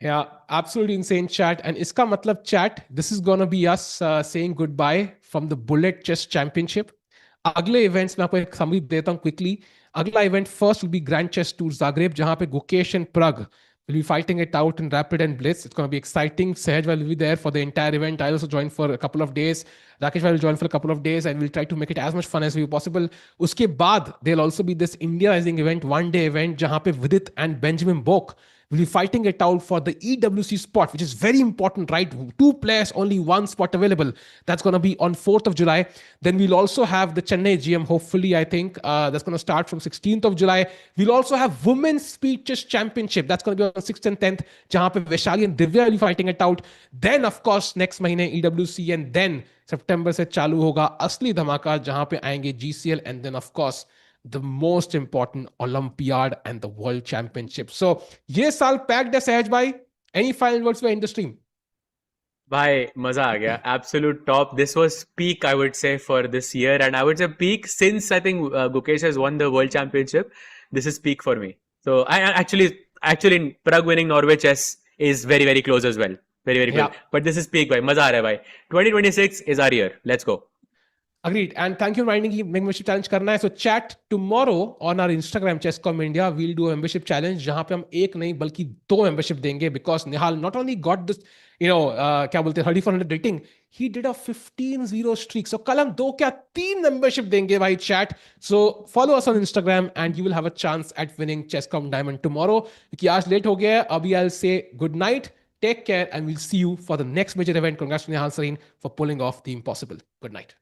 Yeah, absolutely insane chat. And iska matlab chat, this is gonna be us saying goodbye from the Bullet Chess Championship. अगले events में आपको एक summary देता हूँ quickly. अगला event first will be grand chess tour Zagreb, जहां पे Gukesh and Pragg will be fighting it out in Rapid and Blitz. It's going to be exciting. Sehaj will be there for the entire event. I'll also join for a couple of days. Rakesh will join for a couple of days, and we'll try to make it as much fun as possible. Uske baad, there'll also be this India Rising event, one-day event, jahan pe Vidit and Benjamin Bok will be fighting it out for the EWC spot, which is very important, right? Two players, only one spot available. That's going to be on 4th of July. Then we'll also have the Chennai GM, hopefully, I think. That's going to start from 16th of July. We'll also have Women's Speed Chess Championship. That's going to be on 6th and 10th, jahan pe Vaishali and Divya will be fighting it out. Then, of course, next mahine EWC, and then September से चालू होगा असली धमाका, जहां पे आएंगे GCL, and then of course the most important Olympiad and the World Championship. So ये साल packed है सहज भाई. Any final words for industry? Bhai, maza aa gaya. Absolute top. This was peak, I would say, for this year. And I would say peak since I think Gukesh has won the World Championship. This is peak for me. So actually, Prague winning Norway chess is very, very close as well. Very, very close. Yeah. But this is peak, bhai. Maza aa raha hai, bhai. 2026 is our year. Let's go. Agreed. And thank you for reminding me membership challenge करना है. So chat tomorrow on our Instagram Chesscom India. We'll do a membership challenge जहाँ पे हम एक नहीं बल्कि दो membership देंगे, because Nihal not only got this, क्या बोलते हैं 3400 rating, he did a 15-0 streak. So कल हम दो क्या तीन membership देंगे भाई chat. So follow us on Instagram and you will have a chance at winning Chesscom Diamond tomorrow. क्योंकि आज late हो गया है. अभी I'll say good night. Take care, and we'll see you for the next major event. Congrats to Nihal Sareen for pulling off the impossible. Good night.